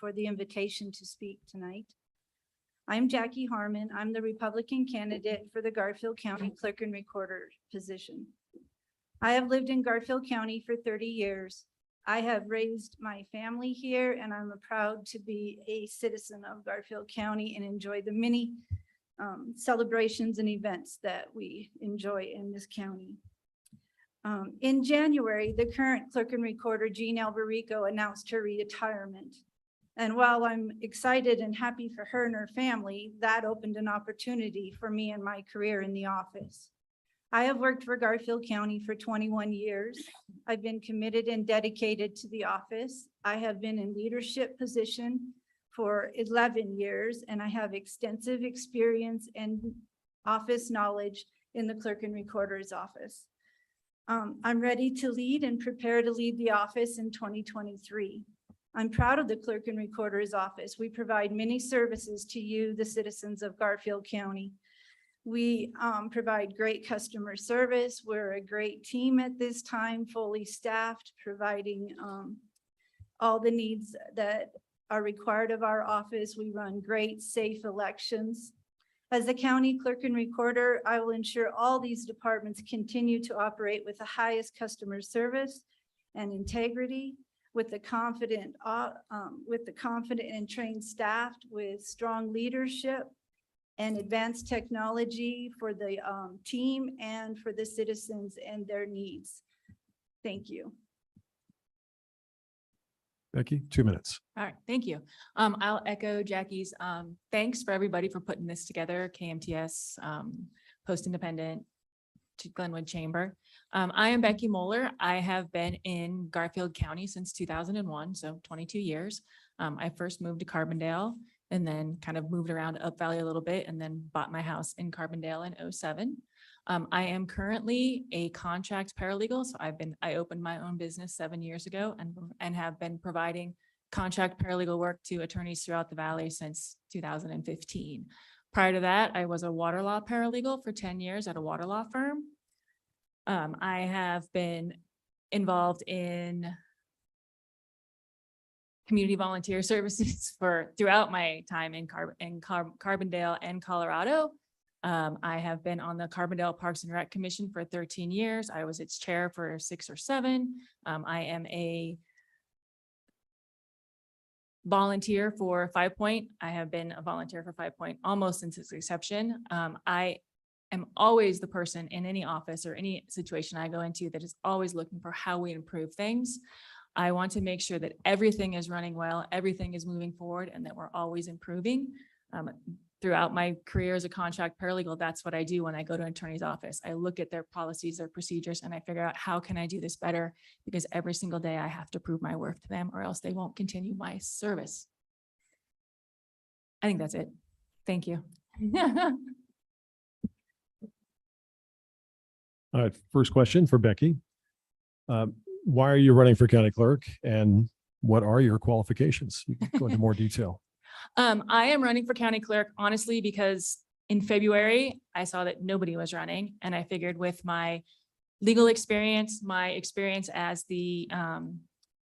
for the invitation to speak tonight. I'm Jackie Harmon. I'm the Republican candidate for the Garfield County Clerk and Recorder position. I have lived in Garfield County for 30 years. I have raised my family here, and I'm proud to be a citizen of Garfield County and enjoy the many celebrations and events that we enjoy in this county. In January, the current clerk and recorder, Jean Alberico, announced her retirement. And while I'm excited and happy for her and her family, that opened an opportunity for me in my career in the office. I have worked for Garfield County for 21 years. I've been committed and dedicated to the office. I have been in leadership position for 11 years, and I have extensive experience and office knowledge in the clerk and recorder's office. I'm ready to lead and prepare to lead the office in 2023. I'm proud of the clerk and recorder's office. We provide many services to you, the citizens of Garfield County. We provide great customer service. We're a great team at this time, fully staffed, providing all the needs that are required of our office. We run great, safe elections. As the county clerk and recorder, I will ensure all these departments continue to operate with the highest customer service and integrity, with the confident and trained staff, with strong leadership and advanced technology for the team and for the citizens and their needs. Thank you. Becky, 2 minutes. All right, thank you. I'll echo Jackie's thanks for everybody for putting this together, KMTS, Post Independent, to Glenwood Chamber. I am Becky Moeller. I have been in Garfield County since 2001, so 22 years. I first moved to Carbondale and then kind of moved around Up Valley a little bit and then bought my house in Carbondale in 2007. I am currently a contract paralegal. So I opened my own business 7 years ago and have been providing contract paralegal work to attorneys throughout the valley since 2015. Prior to that, I was a water law paralegal for 10 years at a water law firm. I have been involved in community volunteer services throughout my time in Carbondale and Colorado. I have been on the Carbondale Parks and Rec Commission for 13 years. I was its chair for 6 or 7. I am a volunteer for 5 Point. I have been a volunteer for 5 Point almost since its inception. I am always the person in any office or any situation I go into that is always looking for how we improve things. I want to make sure that everything is running well, everything is moving forward, and that we're always improving. Throughout my career as a contract paralegal, that's what I do when I go to an attorney's office. I look at their policies, their procedures, and I figure out how can I do this better, because every single day I have to prove my worth to them or else they won't continue my service. I think that's it. Thank you. All right, first question for Becky. Why are you running for county clerk and what are your qualifications? You can go into more detail. I am running for county clerk, honestly, because in February, I saw that nobody was running. And I figured with my legal experience, my experience as the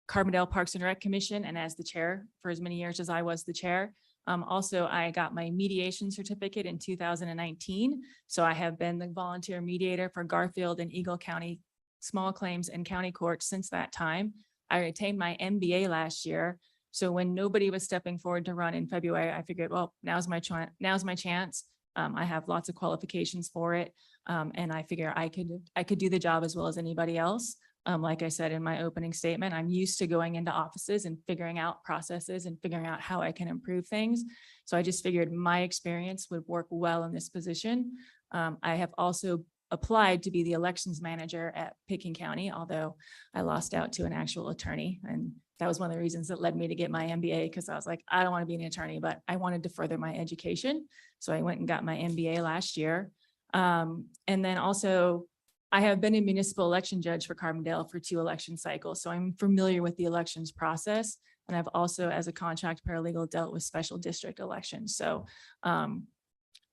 Carbondale Parks and Rec Commission and as the chair for as many years as I was the chair. Also, I got my mediation certificate in 2019. So I have been the volunteer mediator for Garfield and Eagle County small claims and county courts since that time. I retained my MBA last year. So when nobody was stepping forward to run in February, I figured, well, now's my chance. I have lots of qualifications for it. And I figure I could do the job as well as anybody else. Like I said in my opening statement, I'm used to going into offices and figuring out processes and figuring out how I can improve things. So I just figured my experience would work well in this position. I have also applied to be the elections manager at Pickens County, although I lost out to an actual attorney. And that was one of the reasons that led me to get my MBA, because I was like, I don't want to be an attorney, but I wanted to further my education. So I went and got my MBA last year. And then also I have been a municipal election judge for Carbondale for 2 election cycles. So I'm familiar with the elections process. And I've also, as a contract paralegal, dealt with special district elections. So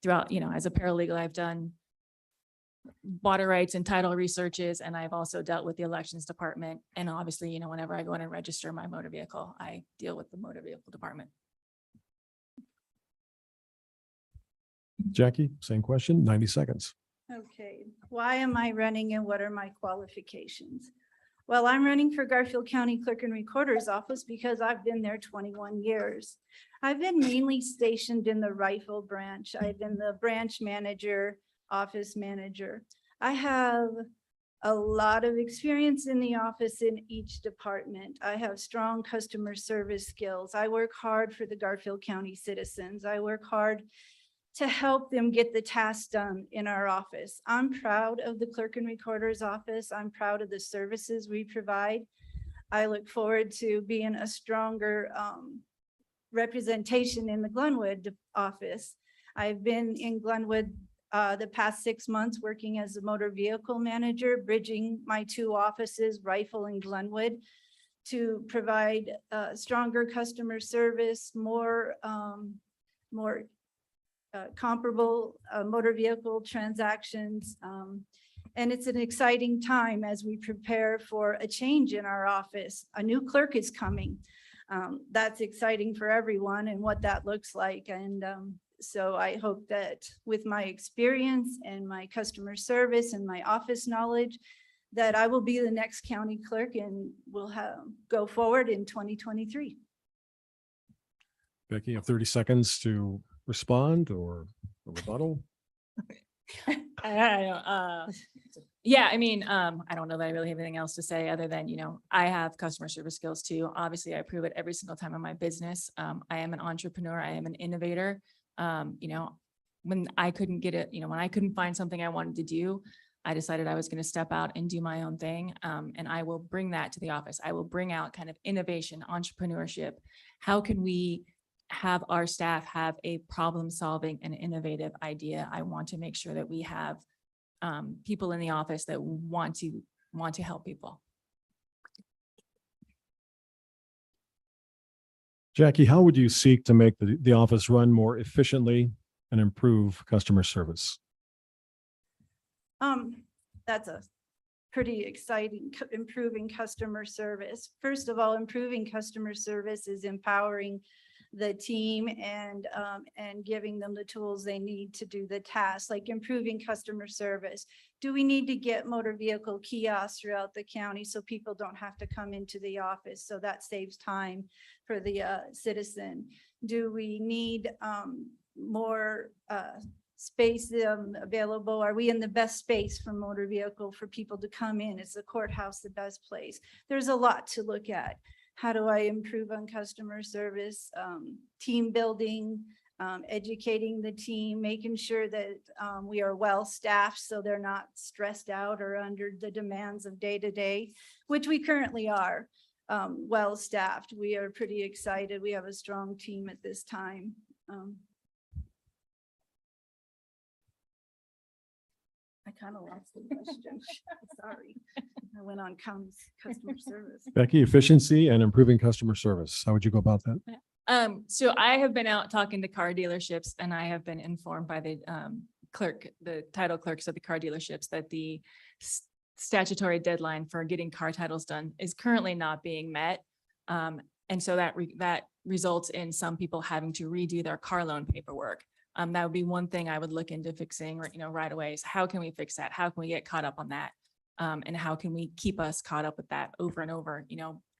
throughout, as a paralegal, I've done water rights and title researches, and I've also dealt with the elections department. And obviously, you know, whenever I go in and register my motor vehicle, I deal with the motor vehicle department. Jackie, same question, 90 seconds. Okay, why am I running and what are my qualifications? Well, I'm running for Garfield County Clerk and Recorder's Office because I've been there 21 years. I've been mainly stationed in the rifle branch. I've been the branch manager, office manager. I have a lot of experience in the office in each department. I have strong customer service skills. I work hard for the Garfield County citizens. I work hard to help them get the tasks done in our office. I'm proud of the Clerk and Recorder's Office. I'm proud of the services we provide. I look forward to being a stronger representation in the Glenwood office. I've been in Glenwood the past 6 months working as a motor vehicle manager, bridging my two offices, Rifle and Glenwood, to provide stronger customer service, more comparable motor vehicle transactions. And it's an exciting time as we prepare for a change in our office. A new clerk is coming. That's exciting for everyone and what that looks like. And so I hope that with my experience and my customer service and my office knowledge, that I will be the next county clerk and will go forward in 2023. Becky, you have 30 seconds to respond or a rebuttal. Yeah, I mean, I don't know that I really have anything else to say other than, you know, I have customer service skills too. Obviously, I prove it every single time in my business. I am an entrepreneur. I am an innovator. You know, when I couldn't get it, you know, when I couldn't find something I wanted to do, I decided I was going to step out and do my own thing. And I will bring that to the office. I will bring out kind of innovation, entrepreneurship. How can we have our staff have a problem solving and innovative idea? I want to make sure that we have people in the office that want to help people. Jackie, how would you seek to make the office run more efficiently and improve customer service? That's a pretty exciting, improving customer service. First of all, improving customer service is empowering the team and giving them the tools they need to do the tasks, like improving customer service. Do we need to get motor vehicle kiosks throughout the county so people don't have to come into the office? So that saves time for the citizen. Do we need more space available? Are we in the best space for motor vehicle for people to come in? Is the courthouse the best place? There's a lot to look at. How do I improve on customer service, team building, educating the team, making sure that we are well staffed so they're not stressed out or under the demands of day to day, which we currently are well staffed. We are pretty excited. We have a strong team at this time. I kind of lost the question. Sorry. I went on customer service. Becky, efficiency and improving customer service. How would you go about that? So I have been out talking to car dealerships and I have been informed by the the title clerks of the car dealerships that the statutory deadline for getting car titles done is currently not being met. And so that results in some people having to redo their car loan paperwork. That would be one thing I would look into fixing, right away is how can we fix that? How can we get caught up on that? And how can we keep us caught up with that over and over,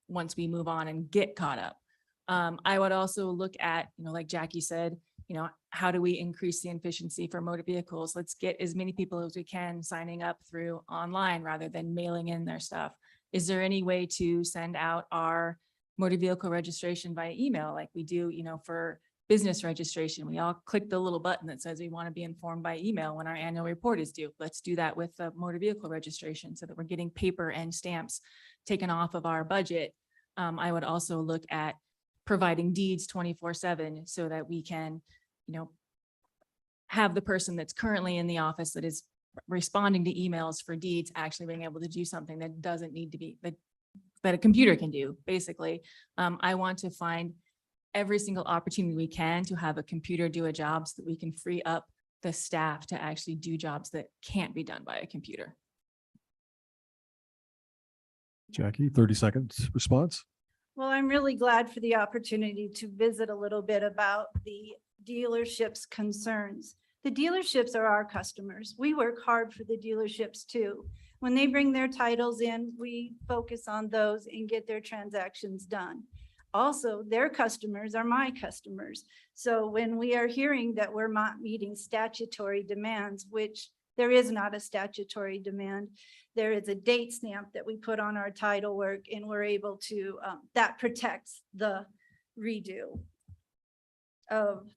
once we move on and get caught up? I would also look at, like Jackie said, how do we increase the efficiency for motor vehicles? Let's get as many people as we can signing up through online rather than mailing in their stuff. Is there any way to send out our motor vehicle registration via email like we do, for business registration? We all click the little button that says we want to be informed by email when our annual report is due. Let's do that with the motor vehicle registration so that we're getting paper and stamps taken off of our budget. I would also look at providing deeds 24/7 so that we can, have the person that's currently in the office that is responding to emails for deeds actually being able to do something that doesn't need to be, that a computer can do, basically. I want to find every single opportunity we can to have a computer do a job so that we can free up the staff to actually do jobs that can't be done by a computer. Jackie, 30 seconds response. Well, I'm really glad for the opportunity to visit a little bit about the dealership's concerns. The dealerships are our customers. We work hard for the dealerships too. When they bring their titles in, we focus on those and get their transactions done. Also, their customers are my customers. So when we are hearing that we're not meeting statutory demands, which there is not a statutory demand, there is a date stamp that we put on our title work, and we're able to, that protects the redo of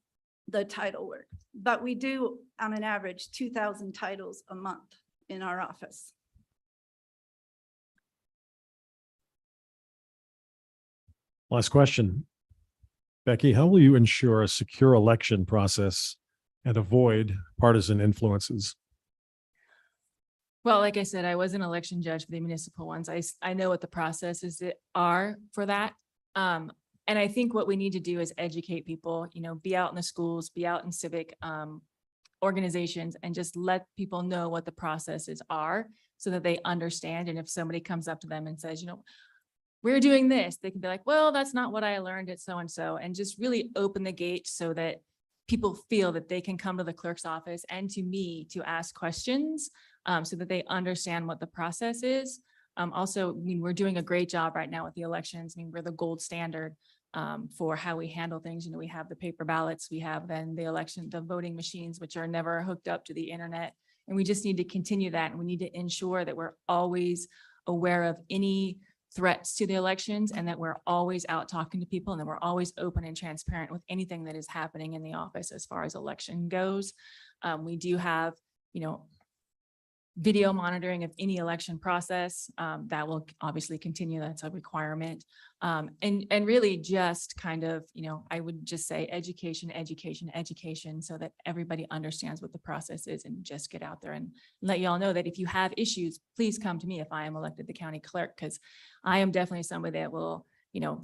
the title work. But we do, on an average, 2,000 titles a month in our office. Last question. Becky, how will you ensure a secure election process and avoid partisan influences? Well, like I said, I was an election judge for the municipal ones. I know what the processes are for that. And I think what we need to do is educate people, be out in the schools, be out in civic organizations, and just let people know what the processes are so that they understand. And if somebody comes up to them and says, we're doing this, they can be like, well, that's not what I learned at so-and-so, and just really open the gate so that people feel that they can come to the clerk's office and to me to ask questions so that they understand what the process is. Also, we're doing a great job right now with the elections. We're the gold standard for how we handle things. We have the paper ballots, we have then the voting machines, which are never hooked up to the internet. And we just need to continue that. And we need to ensure that we're always aware of any threats to the elections, and that we're always out talking to people, and that we're always open and transparent with anything that is happening in the office as far as election goes. We do have, video monitoring of any election process that will obviously continue. That's a requirement. And really just kind of, I would just say education, education, education, so that everybody understands what the process is, and just get out there and let y'all know that if you have issues, please come to me if I am elected the county clerk, because I am definitely somebody that will,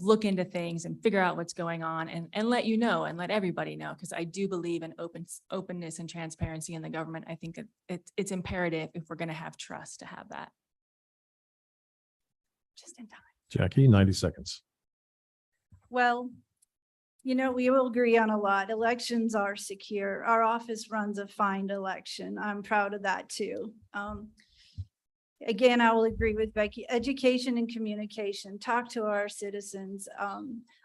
look into things and figure out what's going on and let you know and let everybody know, because I do believe in openness and transparency in the government. I think it's imperative if we're going to have trust to have that. Just in time. Jackie, 90 seconds. Well, we will agree on a lot. Elections are secure. Our office runs a fine election. I'm proud of that too. Again, I will agree with Becky. Education and communication. Talk to our citizens.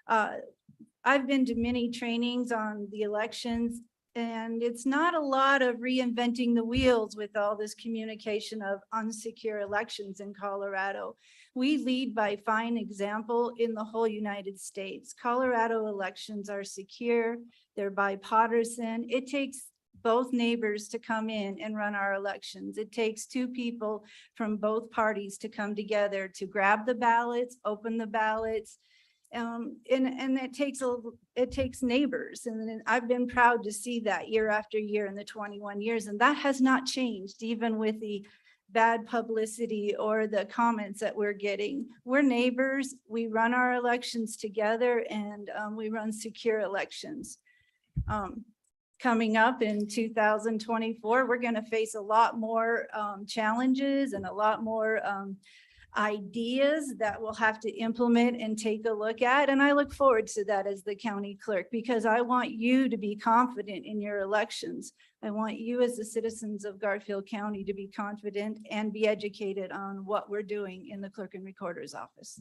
I've been to many trainings on the elections, and it's not a lot of reinventing the wheels with all this communication of unsecure elections in Colorado. We lead by fine example in the whole United States. Colorado elections are secure. They're bipartisan. It takes both neighbors to come in and run our elections. It takes two people from both parties to come together to grab the ballots, open the ballots. And it takes neighbors. And I've been proud to see that year after year in the 21 years. And that has not changed, even with the bad publicity or the comments that we're getting. We're neighbors. We run our elections together, and we run secure elections. Coming up in 2024, we're going to face a lot more challenges and a lot more ideas that we'll have to implement and take a look at. And I look forward to that as the county clerk, because I want you to be confident in your elections. I want you as the citizens of Garfield County to be confident and be educated on what we're doing in the clerk and recorder's office.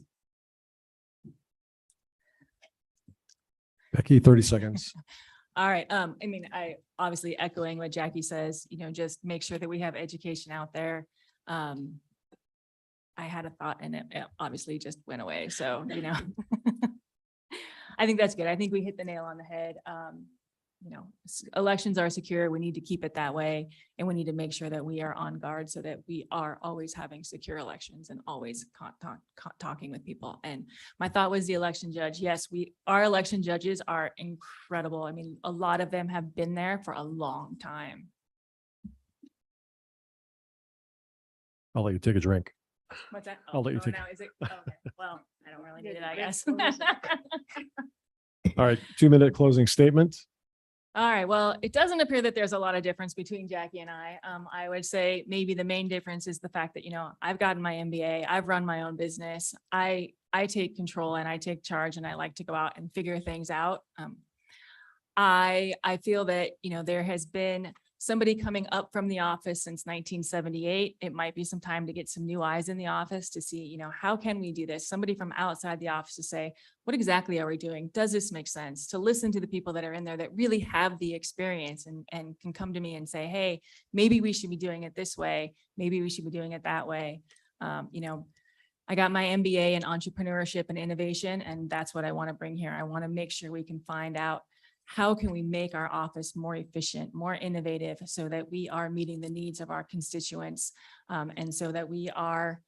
Becky, 30 seconds. All right. I obviously echoing what Jackie says, just make sure that we have education out there. I had a thought and it obviously just went away. So, I think that's good. I think we hit the nail on the head. Elections are secure. We need to keep it that way. And we need to make sure that we are on guard so that we are always having secure elections and always talking with people. And my thought was the election judge. Yes, our election judges are incredible. A lot of them have been there for a long time. I'll let you take a drink. What's that? I'll let you take- Now is it? Okay. Well, I don't really need it, I guess. All right, 2-minute closing statement. All right, well, it doesn't appear that there's a lot of difference between Jackie and I. I would say maybe the main difference is the fact that, I've gotten my MBA, I've run my own business. I take control and I take charge and I like to go out and figure things out. I feel that, there has been somebody coming up from the office since 1978. It might be some time to get some new eyes in the office to see, how can we do this? Somebody from outside the office to say, what exactly are we doing? Does this make sense? To listen to the people that are in there that really have the experience and can come to me and say, hey, maybe we should be doing it this way. Maybe we should be doing it that way. I got my MBA in entrepreneurship and innovation, and that's what I want to bring here. I want to make sure we can find out how can we make our office more efficient, more innovative, so that we are meeting the needs of our constituents, and so that we are,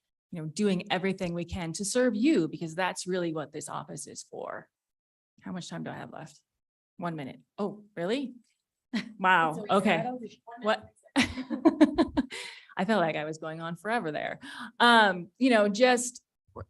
doing everything we can to serve you, because that's really what this office is for. How much time do I have left? 1 minute. Oh, really? Wow. Okay. What? I felt like I was going on forever there. Just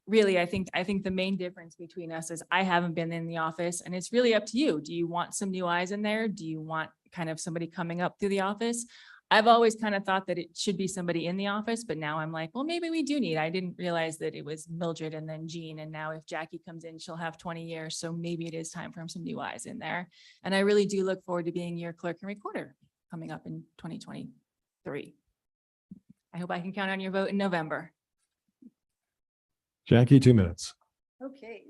really, I think the main difference between us is I haven't been in the office, and it's really up to you. Do you want some new eyes in there? Do you want kind of somebody coming up through the office? I've always kind of thought that it should be somebody in the office, but now I'm like, well, maybe we do need. I didn't realize that it was Mildred and then Jean. And now if Jackie comes in, she'll have 20 years. So maybe it is time for some new eyes in there. And I really do look forward to being your clerk and recorder coming up in 2023. I hope I can count on your vote in November. Jackie, 2 minutes. Okay.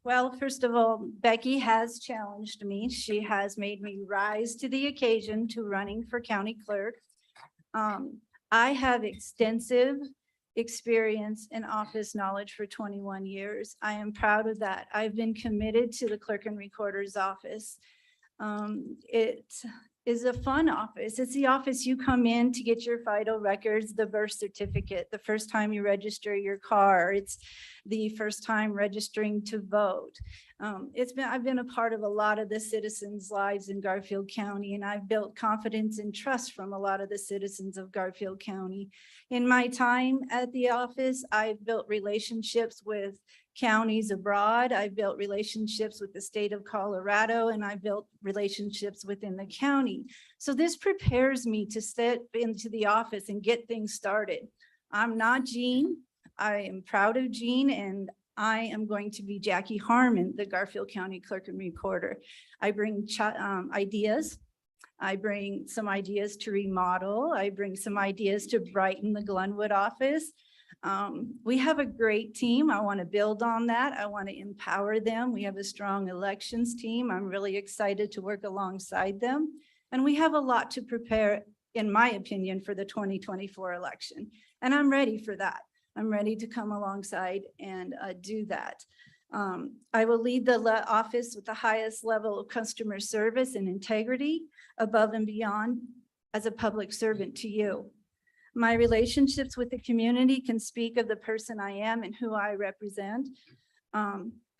Well, first of all, Becky has challenged me. She has made me rise to the occasion to running for county clerk. I have extensive experience and office knowledge for 21 years. I am proud of that. I've been committed to the clerk and recorder's office. It is a fun office. It's the office you come in to get your vital records, the birth certificate, the first time you register your car. It's the first time registering to vote. I've been a part of a lot of the citizens' lives in Garfield County, and I've built confidence and trust from a lot of the citizens of Garfield County. In my time at the office, I've built relationships with counties abroad. I've built relationships with the state of Colorado, and I've built relationships within the county. So this prepares me to step into the office and get things started. I'm not Jean. I am proud of Jean, and I am going to be Jackie Harmon, the Garfield County Clerk and Recorder. I bring ideas. I bring some ideas to remodel. I bring some ideas to brighten the Glenwood office. We have a great team. I want to build on that. I want to empower them. We have a strong elections team. I'm really excited to work alongside them. And we have a lot to prepare, in my opinion, for the 2024 election. And I'm ready for that. I'm ready to come alongside and do that. I will lead the office with the highest level of customer service and integrity, above and beyond, as a public servant to you. My relationships with the community can speak of the person I am and who I represent.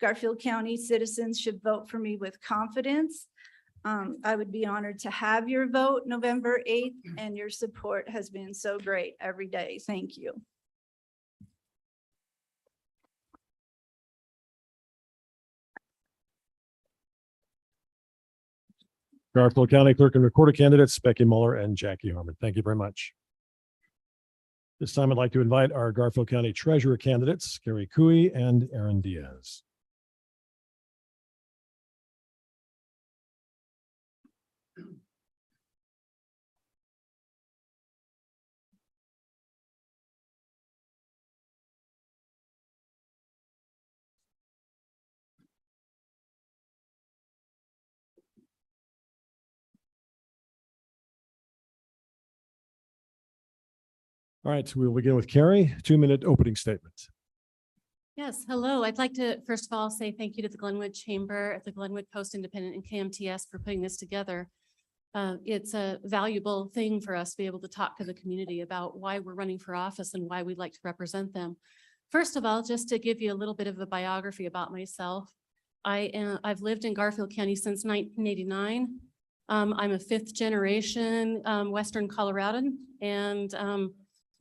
Garfield County citizens should vote for me with confidence. I would be honored to have your vote November 8th, and your support has been so great every day. Thank you. Garfield County Clerk and Recorder candidates, Becky Muller and Jackie Harmon. Thank you very much. This time I'd like to invite our Garfield County Treasurer candidates, Gary Cooey and Aaron Diaz. All right, so we'll begin with Carrie, 2-minute opening statement. Yes, hello. I'd like to first of all say thank you to the Glenwood Chamber, the Glenwood Post Independent, and KMTS for putting this together. It's a valuable thing for us to be able to talk to the community about why we're running for office and why we'd like to represent them. First of all, just to give you a little bit of a biography about myself, I've lived in Garfield County since 1989. I'm a 5th generation Western Coloradan, and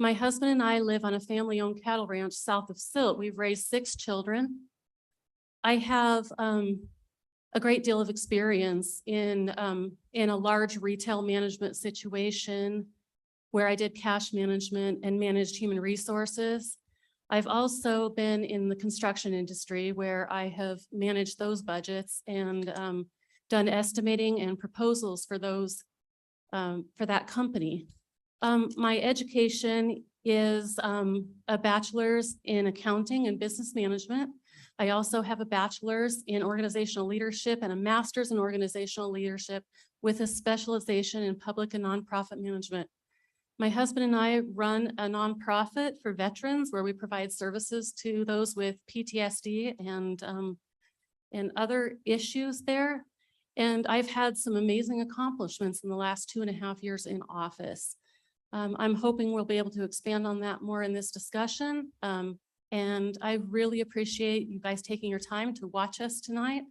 my husband and I live on a family-owned cattle ranch south of Silt. We've raised 6 children. I have a great deal of experience in a large retail management situation where I did cash management and managed human resources. I've also been in the construction industry where I have managed those budgets and done estimating and proposals for those, for that company. My education is a bachelor's in accounting and business management. I also have a bachelor's in organizational leadership and a master's in organizational leadership with a specialization in public and nonprofit management. My husband and I run a nonprofit for veterans where we provide services to those with PTSD and other issues there. And I've had some amazing accomplishments in the last 2.5 years in office. I'm hoping we'll be able to expand on that more in this discussion. And I really appreciate you guys taking your time to watch us tonight.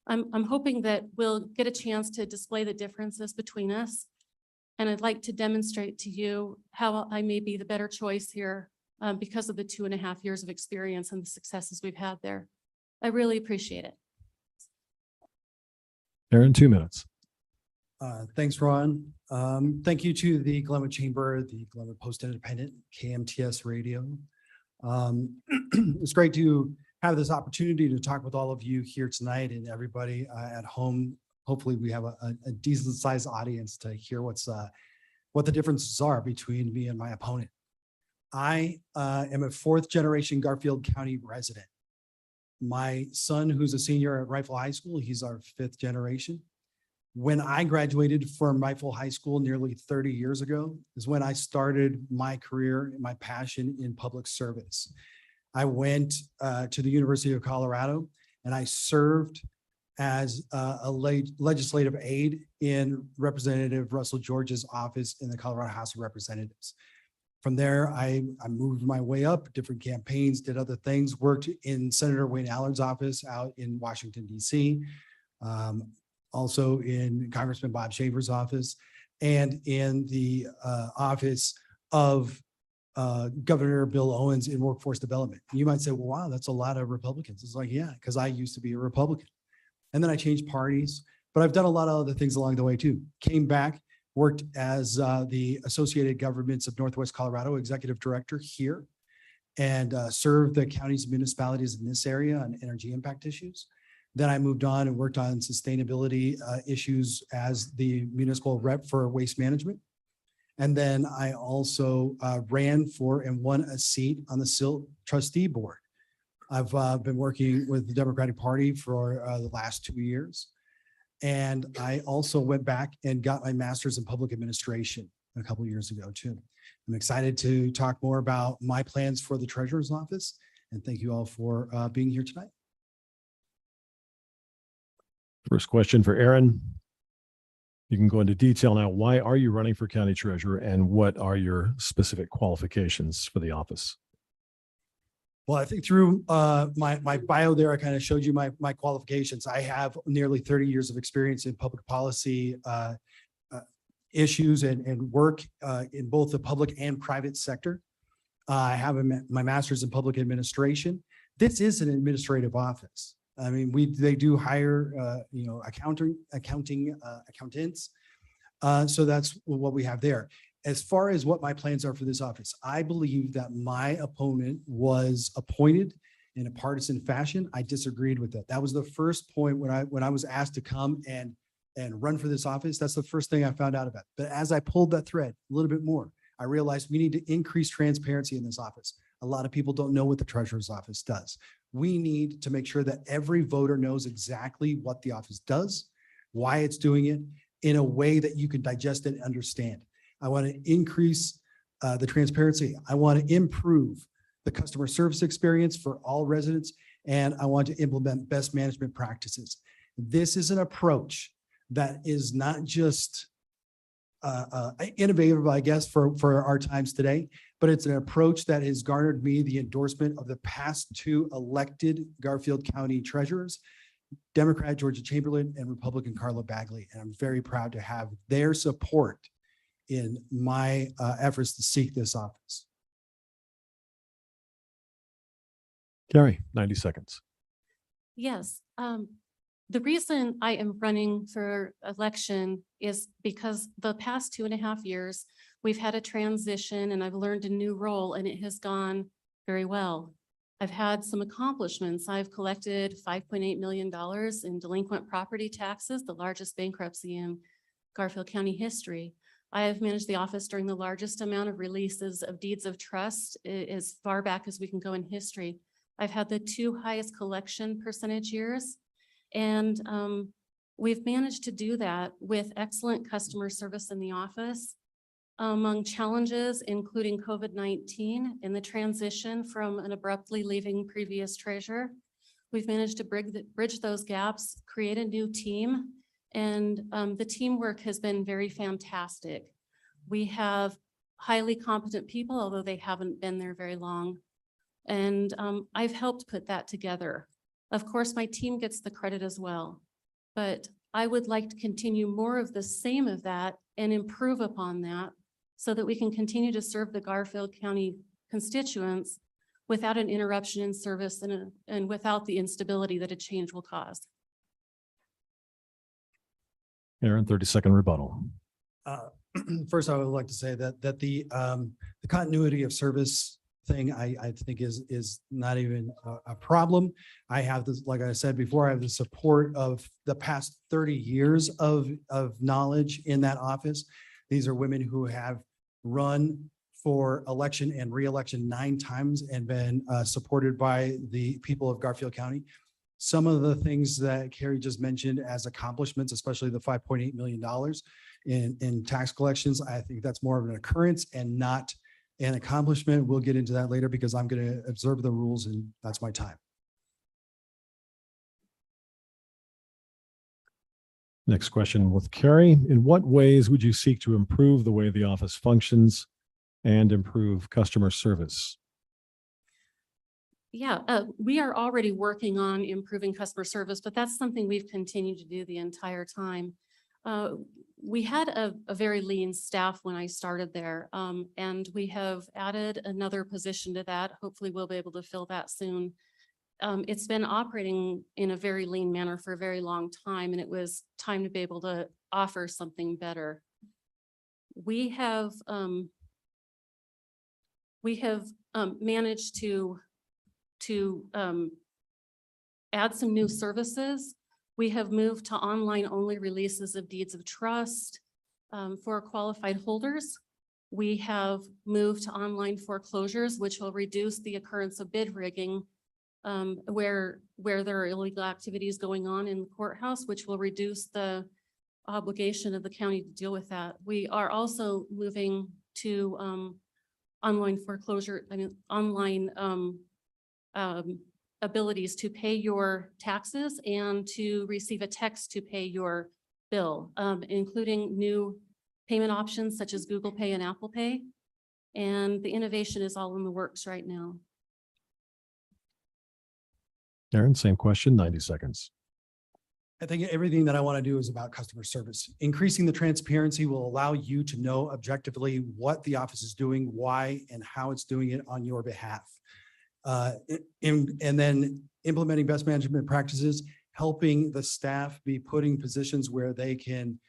I'm hoping that we'll get a chance to display the differences between us. And I'd like to demonstrate to you how I may be the better choice here because of the 2.5 years of experience and the successes we've had there. I really appreciate it. Aaron, 2 minutes. Thanks, Ron. Thank you to the Glenwood Chamber, the Glenwood Post Independent, KMTS Radio. It's great to have this opportunity to talk with all of you here tonight and everybody at home. Hopefully we have a decent sized audience to hear what the differences are between me and my opponent. I am a 4th generation Garfield County resident. My son, who's a senior at Rifle High School, he's our 5th generation. When I graduated from Rifle High School nearly 30 years ago is when I started my career, my passion in public service. I went to the University of Colorado and I served as a legislative aide in Representative Russell George's office in the Colorado House of Representatives. From there, I moved my way up, different campaigns, did other things, worked in Senator Wayne Allard's office out in Washington, D.C., also in Congressman Bob Shaver's office, and in the office of Governor Bill Owens in workforce development. You might say, well, wow, that's a lot of Republicans. It's like, yeah, because I used to be a Republican. And then I changed parties, but I've done a lot of other things along the way too. Came back, worked as the Associated Governments of Northwest Colorado Executive Director here, and served the counties and municipalities in this area on energy impact issues. Then I moved on and worked on sustainability issues as the municipal rep for waste management. And then I also ran for and won a seat on the SILT trustee board. I've been working with the Democratic Party for the last 2 years. And I also went back and got my master's in public administration a couple of years ago too. I'm excited to talk more about my plans for the Treasurer's Office. And thank you all for being here tonight. First question for Aaron. You can go into detail now. Why are you running for county treasurer and what are your specific qualifications for the office? Well, I think through my bio there, I kind of showed you my qualifications. I have nearly 30 years of experience in public policy issues and work in both the public and private sector. I have my master's in public administration. This is an administrative office. I mean, they do hire, accountants. So that's what we have there. As far as what my plans are for this office, I believe that my opponent was appointed in a partisan fashion. I disagreed with that. That was the first point when I was asked to come and run for this office. That's the first thing I found out about. But as I pulled that thread a little bit more, I realized we need to increase transparency in this office. A lot of people don't know what the Treasurer's Office does. We need to make sure that every voter knows exactly what the office does, why it's doing it, in a way that you can digest it and understand. I want to increase the transparency. I want to improve the customer service experience for all residents, and I want to implement best management practices. This is an approach that is not just innovative, I guess, for our times today, but it's an approach that has garnered me the endorsement of the past 2 elected Garfield County treasurers, Democrat Georgia Chamberlain and Republican Carla Bagley. And I'm very proud to have their support in my efforts to seek this office. Gary, 90 seconds. Yes. The reason I am running for election is because the past 2.5 years, we've had a transition and I've learned a new role and it has gone very well. I've had some accomplishments. I've collected $5.8 million in delinquent property taxes, the largest bankruptcy in Garfield County history. I have managed the office during the largest amount of releases of deeds of trust as far back as we can go in history. I've had the 2 highest collection percentage years. And we've managed to do that with excellent customer service in the office. Among challenges, including COVID-19 and the transition from an abruptly leaving previous treasurer, we've managed to bridge those gaps, create a new team, and the teamwork has been very fantastic. We have highly competent people, although they haven't been there very long. And I've helped put that together. Of course, my team gets the credit as well, but I would like to continue more of the same of that and improve upon that so that we can continue to serve the Garfield County constituents without an interruption in service and without the instability that a change will cause. Aaron, 30-second rebuttal. First, I would like to say that the continuity of service thing I think is not even a problem. I have this, like I said before, I have the support of the past 30 years of knowledge in that office. These are women who have run for election and re-election 9 times and been supported by the people of Garfield County. Some of the things that Carrie just mentioned as accomplishments, especially the $5.8 million in tax collections, I think that's more of an occurrence and not an accomplishment. We'll get into that later because I'm going to observe the rules and that's my time. Next question with Carrie. In what ways would you seek to improve the way the office functions and improve customer service? Yeah, we are already working on improving customer service, but that's something we've continued to do the entire time. We had a very lean staff when I started there, and we have added another position to that. Hopefully we'll be able to fill that soon. It's been operating in a very lean manner for a very long time, and it was time to be able to offer something better. We have managed to add some new services. We have moved to online only releases of deeds of trust for qualified holders. We have moved to online foreclosures, which will reduce the occurrence of bid rigging where there are illegal activities going on in the courthouse, which will reduce the obligation of the county to deal with that. We are also moving to online foreclosure, online abilities to pay your taxes and to receive a text to pay your bill, including new payment options such as Google Pay and Apple Pay. And the innovation is all in the works right now. Aaron, same question, 90 seconds. I think everything that I want to do is about customer service. Increasing the transparency will allow you to know objectively what the office is doing, why, and how it's doing it on your behalf. And then implementing best management practices, helping the staff be put in positions where they can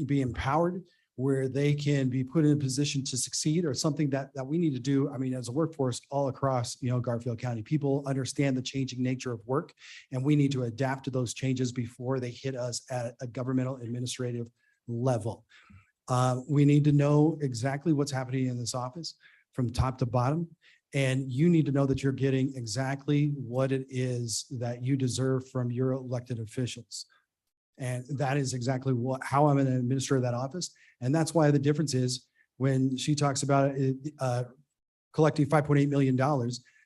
be empowered, where they can be put in a position to succeed, or something that we need to do. I mean, as a workforce all across, Garfield County, people understand the changing nature of work, and we need to adapt to those changes before they hit us at a governmental administrative level. We need to know exactly what's happening in this office from top to bottom. And you need to know that you're getting exactly what it is that you deserve from your elected officials. And that is exactly how I'm going to administer that office. And that's why the difference is when she talks about collecting $5.8 million,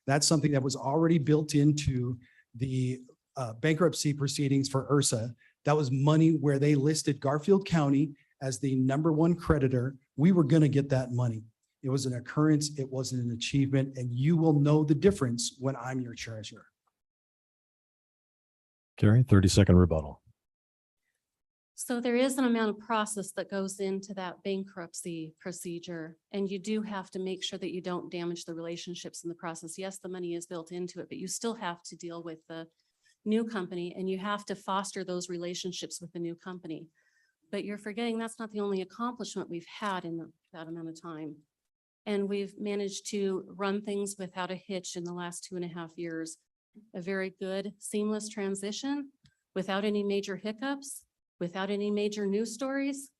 that's something that was already built into the bankruptcy proceedings for URSA. That was money where they listed Garfield County as the #1 creditor. We were going to get that money. It was an occurrence. It wasn't an achievement. And you will know the difference when I'm your treasurer. Carrie, 30-second rebuttal. So there is an amount of process that goes into that bankruptcy procedure, and you do have to make sure that you don't damage the relationships in the process. Yes, the money is built into it, but you still have to deal with the new company, and you have to foster those relationships with the new company. But you're forgetting that's not the only accomplishment we've had in that amount of time. And we've managed to run things without a hitch in the last 2.5 years. A very good seamless transition without any major hiccups, without any major news stories.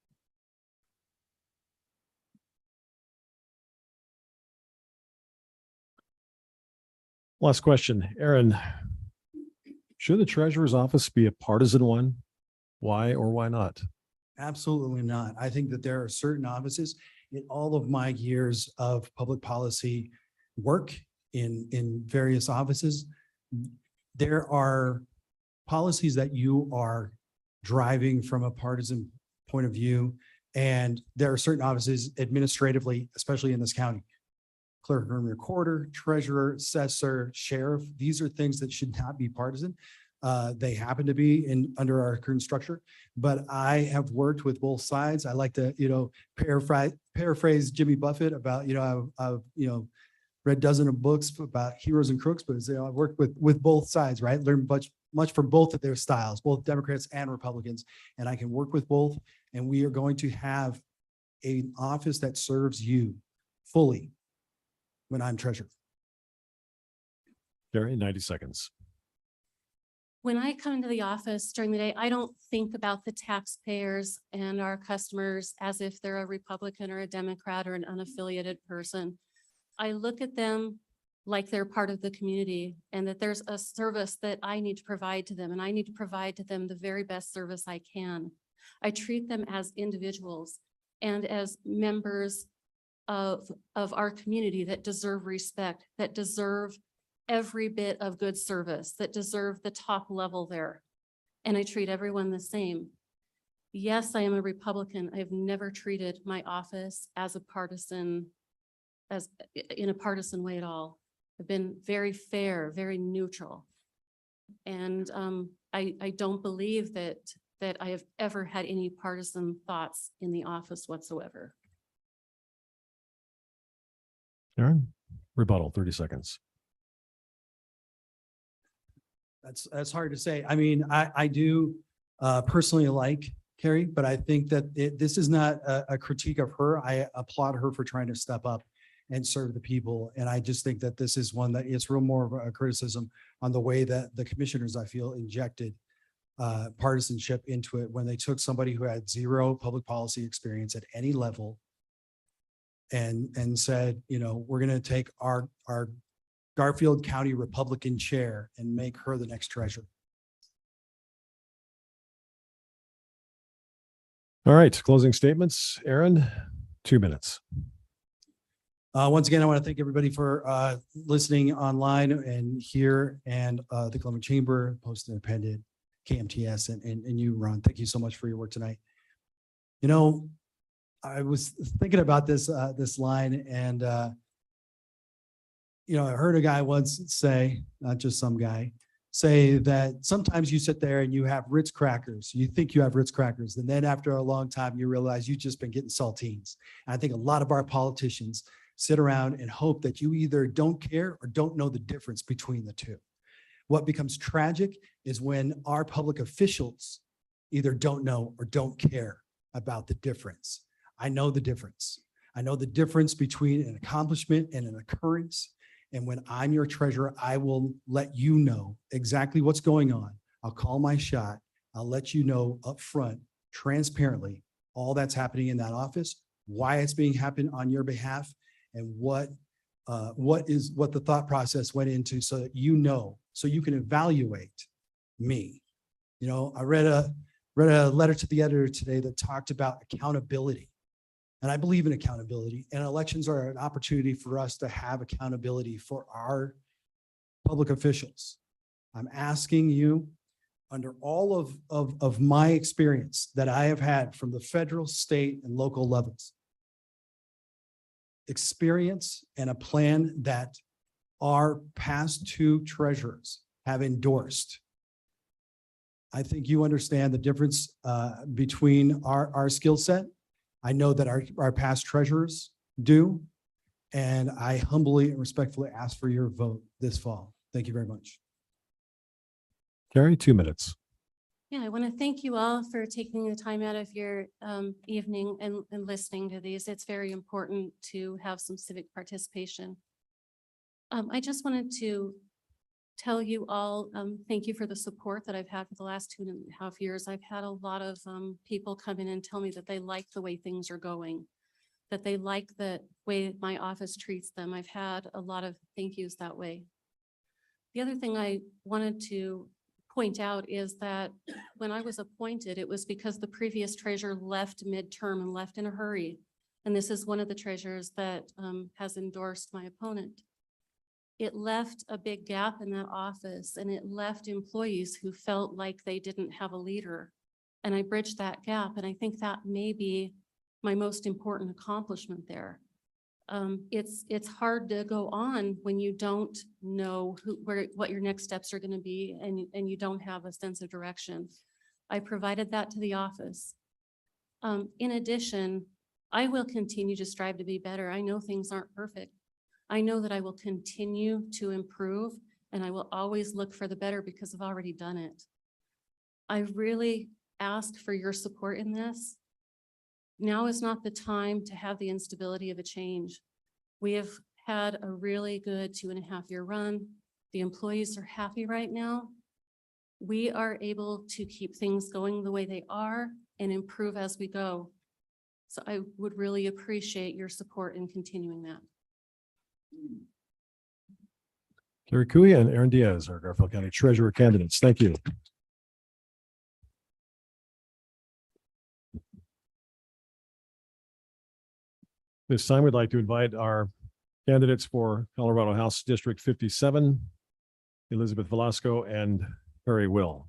Last question, Aaron. Should the treasurer's office be a partisan one? Why or why not? Absolutely not. I think that there are certain offices in all of my years of public policy work in various offices. There are policies that you are driving from a partisan point of view. And there are certain offices administratively, especially in this county, clerk and recorder, treasurer, assessor, sheriff. These are things that should not be partisan. They happen to be under our current structure, but I have worked with both sides. I like to, paraphrase Jimmy Buffett about, I've read dozens of books about heroes and crooks, but I've worked with both sides, right? Learned much from both of their styles, both Democrats and Republicans, and I can work with both. And we are going to have an office that serves you fully when I'm treasurer. Gary, 90 seconds. When I come into the office during the day, I don't think about the taxpayers and our customers as if they're a Republican or a Democrat or an unaffiliated person. I look at them like they're part of the community and that there's a service that I need to provide to them, and I need to provide to them the very best service I can. I treat them as individuals and as members of our community that deserve respect, that deserve every bit of good service, that deserve the top level there. And I treat everyone the same. Yes, I am a Republican. I've never treated my office as a partisan, in a partisan way at all. I've been very fair, very neutral. And I don't believe that I have ever had any partisan thoughts in the office whatsoever. Aaron, rebuttal, 30 seconds. That's hard to say. I mean, I do personally like Carrie, but I think that this is not a critique of her. I applaud her for trying to step up and serve the people. And I just think that this is one that it's real more of a criticism on the way that the commissioners, I feel, injected partisanship into it when they took somebody who had zero public policy experience at any level and said, we're going to take our Garfield County Republican chair and make her the next treasurer. All right, closing statements. Aaron, 2 minutes. Once again, I want to thank everybody for listening online and here, and the Glenwood Chamber, Post Independent, KMTS, and you, Ron. Thank you so much for your work tonight. I was thinking about this line, and I heard a guy once say, not just some guy, say that sometimes you sit there and you have Ritz crackers. You think you have Ritz crackers, and then after a long time, you realize you've just been getting saltines. And I think a lot of our politicians sit around and hope that you either don't care or don't know the difference between the two. What becomes tragic is when our public officials either don't know or don't care about the difference. I know the difference. I know the difference between an accomplishment and an occurrence. And when I'm your treasurer, I will let you know exactly what's going on. I'll call my shot. I'll let you know up front, transparently, all that's happening in that office, why it's being happened on your behalf, and what the thought process went into, so that so you can evaluate me. I read a letter to the editor today that talked about accountability. And I believe in accountability, and elections are an opportunity for us to have accountability for our public officials. I'm asking you, under all of my experience that I have had from the federal, state, and local levels, experience and a plan that our past two treasurers have endorsed. I think you understand the difference between our skill set. I know that our past treasurers do, and I humbly and respectfully ask for your vote this fall. Thank you very much. Carrie, 2 minutes. Yeah, I want to thank you all for taking the time out of your evening and listening to these. It's very important to have some civic participation. I just wanted to tell you all, thank you for the support that I've had for the last 2.5 years. I've had a lot of people come in and tell me that they like the way things are going, that they like the way my office treats them. I've had a lot of thank yous that way. The other thing I wanted to point out is that when I was appointed, it was because the previous treasurer left midterm and left in a hurry. And this is one of the treasurers that has endorsed my opponent. It left a big gap in that office, and it left employees who felt like they didn't have a leader. And I bridged that gap, and I think that may be my most important accomplishment there. It's hard to go on when you don't know what your next steps are going to be, and you don't have a sense of direction. I provided that to the office. In addition, I will continue to strive to be better. I know things aren't perfect. I know that I will continue to improve, and I will always look for the better because I've already done it. I really ask for your support in this. Now is not the time to have the instability of a change. We have had a really good 2.5-year run. The employees are happy right now. We are able to keep things going the way they are and improve as we go. So I would really appreciate your support in continuing that. Carrie Cooey and Aaron Diaz are Garfield County Treasurer candidates. Thank you. This time, we'd like to invite our candidates for Colorado House District 57, Elizabeth Velasco and Perry Will.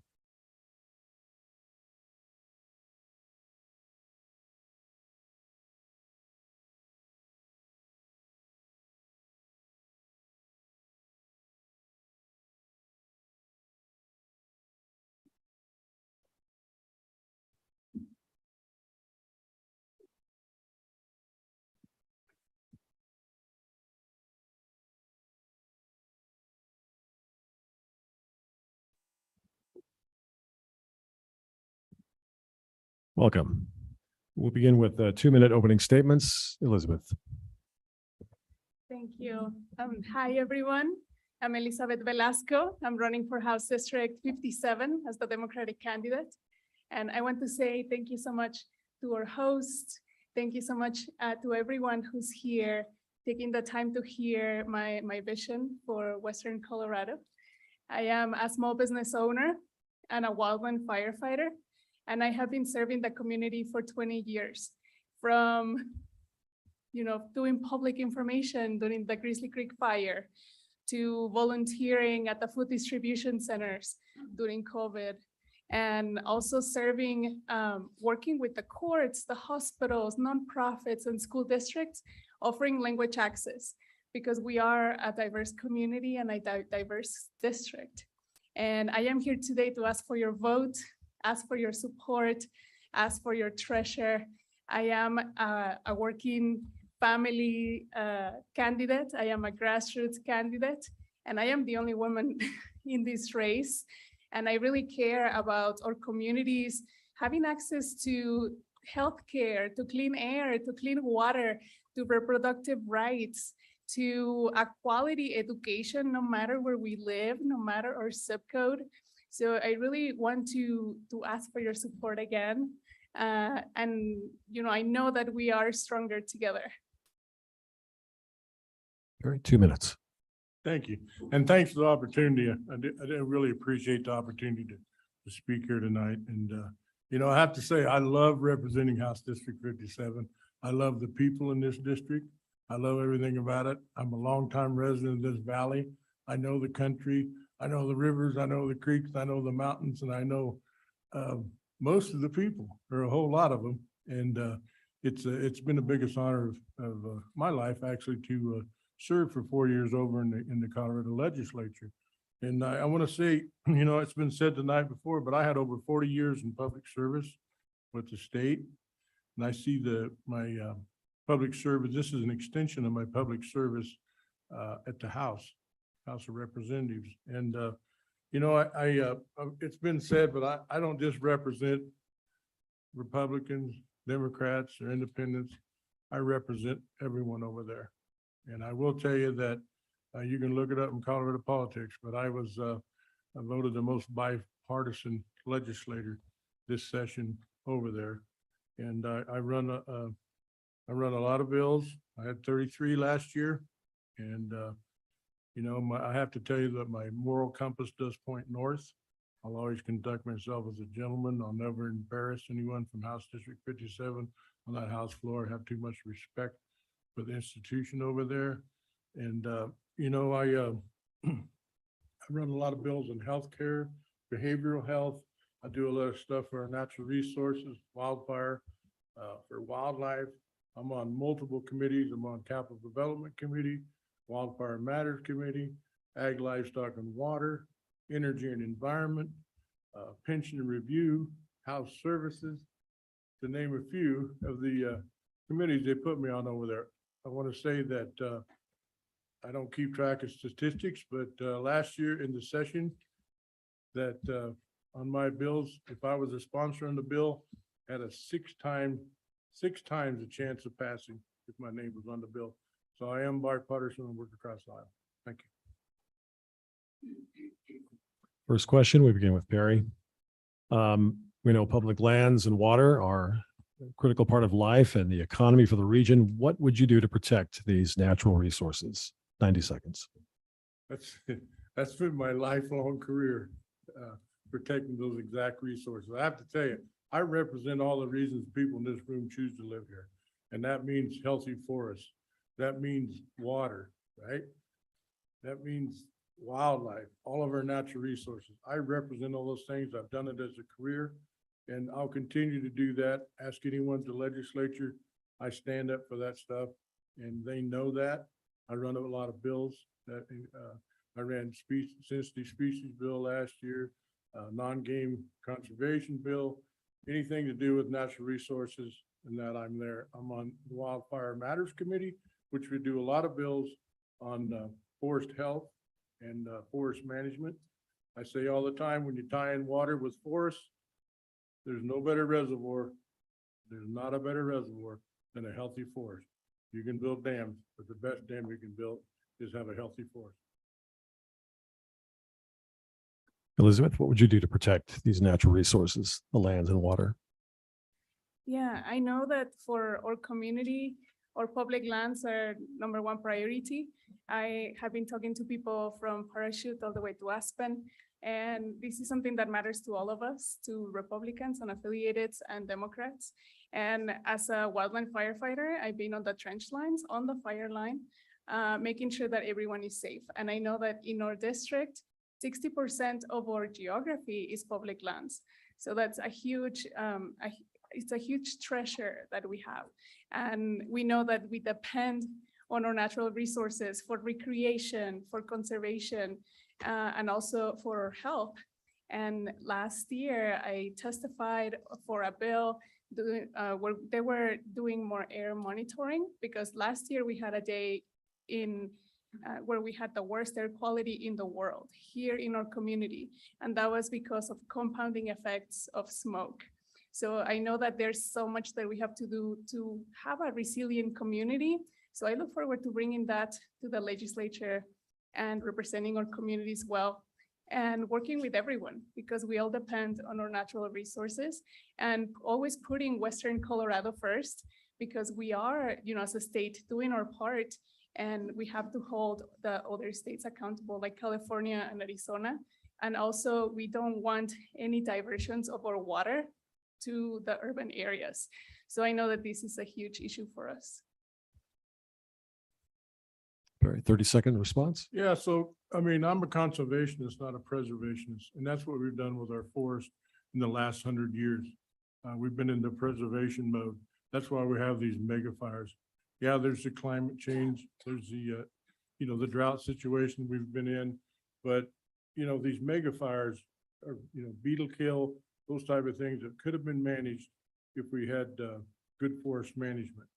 Welcome. We'll begin with 2-minute opening statements. Elizabeth. Thank you. Hi, everyone. I'm Elizabeth Velasco. I'm running for House District 57 as the Democratic candidate. And I want to say thank you so much to our host. Thank you so much to everyone who's here, taking the time to hear my vision for Western Colorado. I am a small business owner and a wildland firefighter, and I have been serving the community for 20 years, from doing public information during the Grizzly Creek fire, to volunteering at the food distribution centers during COVID, and also serving, working with the courts, the hospitals, nonprofits, and school districts, offering language access, because we are a diverse community and a diverse district. And I am here today to ask for your vote, ask for your support, ask for your treasure. I am a working family candidate. I am a grassroots candidate, and I am the only woman in this race. And I really care about our communities having access to healthcare, to clean air, to clean water, to reproductive rights, to a quality education, no matter where we live, no matter our zip code. So I really want to ask for your support again. And I know that we are stronger together. All right, 2 minutes. Thank you. And thanks for the opportunity. I do really appreciate the opportunity to speak here tonight. And, I have to say, I love representing House District 57. I love the people in this district. I love everything about it. I'm a longtime resident of this valley. I know the country. I know the rivers. I know the creeks. I know the mountains. And I know most of the people, or a whole lot of them. And it's been the biggest honor of my life, actually, to served for 4 years over in the Colorado legislature. And I want to say, it's been said tonight before, but I had over 40 years in public service with the state. And I see my public service, this is an extension of my public service at the House of Representatives. And, You know, it's been said, but I don't just represent Republicans, Democrats, or independents. I represent everyone over there. And I will tell you that you can look it up in Colorado politics, but I voted the most bipartisan legislator this session over there. And I run a lot of bills. I had 33 last year. And, you know, I have to tell you that my moral compass does point north. I'll always conduct myself as a gentleman. I'll never embarrass anyone from House District 57 on that House floor. I have too much respect for the institution over there. And, you know, I run a lot of bills in healthcare, behavioral health. I do a lot of stuff for our natural resources, wildfire, for wildlife. I'm on multiple committees. I'm on Capital Development Committee, Wildfire Matters Committee, Ag, Livestock and Water, Energy and Environment, Pension and Review, House Services, to name a few of the committees they put me on over there. I want to say that I don't keep track of statistics, but last year in the session that on my bills, if I was a sponsor on the bill, had a six times the chance of passing if my name was on the bill. So I am bipartisan and work across the aisle. Thank you. First question, we begin with Perry. We know public lands and water are a critical part of life and the economy for the region. What would you do to protect these natural resources? 90 seconds. That's been my lifelong career, protecting those exact resources. I have to tell you, I represent all the reasons people in this room choose to live here. And that means healthy forests. That means water, right? That means wildlife, all of our natural resources. I represent all those things. I've done it as a career and I'll continue to do that. Ask anyone at the legislature. I stand up for that stuff and they know that. I run a lot of bills that I ran sensitive species bill last year, non-game conservation bill, anything to do with natural resources, and that I'm there. I'm on the Wildfire Matters Committee, which we do a lot of bills on forest health and forest management. I say all the time, when you tie in water with forests, there's no better reservoir. There's not a better reservoir than a healthy forest. You can build dams, but the best dam you can build is have a healthy forest. Elizabeth, what would you do to protect these natural resources, the lands and water? Yeah, I know that for our community, our public lands are #1 priority. I have been talking to people from Parachute all the way to Aspen, and this is something that matters to all of us, to Republicans, unaffiliated, and Democrats. And as a wildland firefighter, I've been on the trench lines, on the fire line, making sure that everyone is safe. And I know that in our district, 60% of our geography is public lands. So that's a huge, it's a huge treasure that we have. And we know that we depend on our natural resources for recreation, for conservation, and also for our health. And last year, I testified for a bill where they were doing more air monitoring, because last year we had a day in where we had the worst air quality in the world here in our community. And that was because of compounding effects of smoke. So I know that there's so much that we have to do to have a resilient community. So I look forward to bringing that to the legislature and representing our communities well and working with everyone, because we all depend on our natural resources, and always putting Western Colorado first, because we are, as a state, doing our part, and we have to hold the other states accountable, like California and Arizona. And also, we don't want any diversions of our water to the urban areas. So I know that this is a huge issue for us. Very 30-second response. Yeah, so, I mean, I'm a conservationist, not a preservationist, and that's what we've done with our forest in the last 100 years. We've been in the preservation mode. That's why we have these mega fires. Yeah, there's the climate change, there's the, the drought situation we've been in, but, these mega fires are, beetle kill, those type of things that could have been managed if we had good forest management.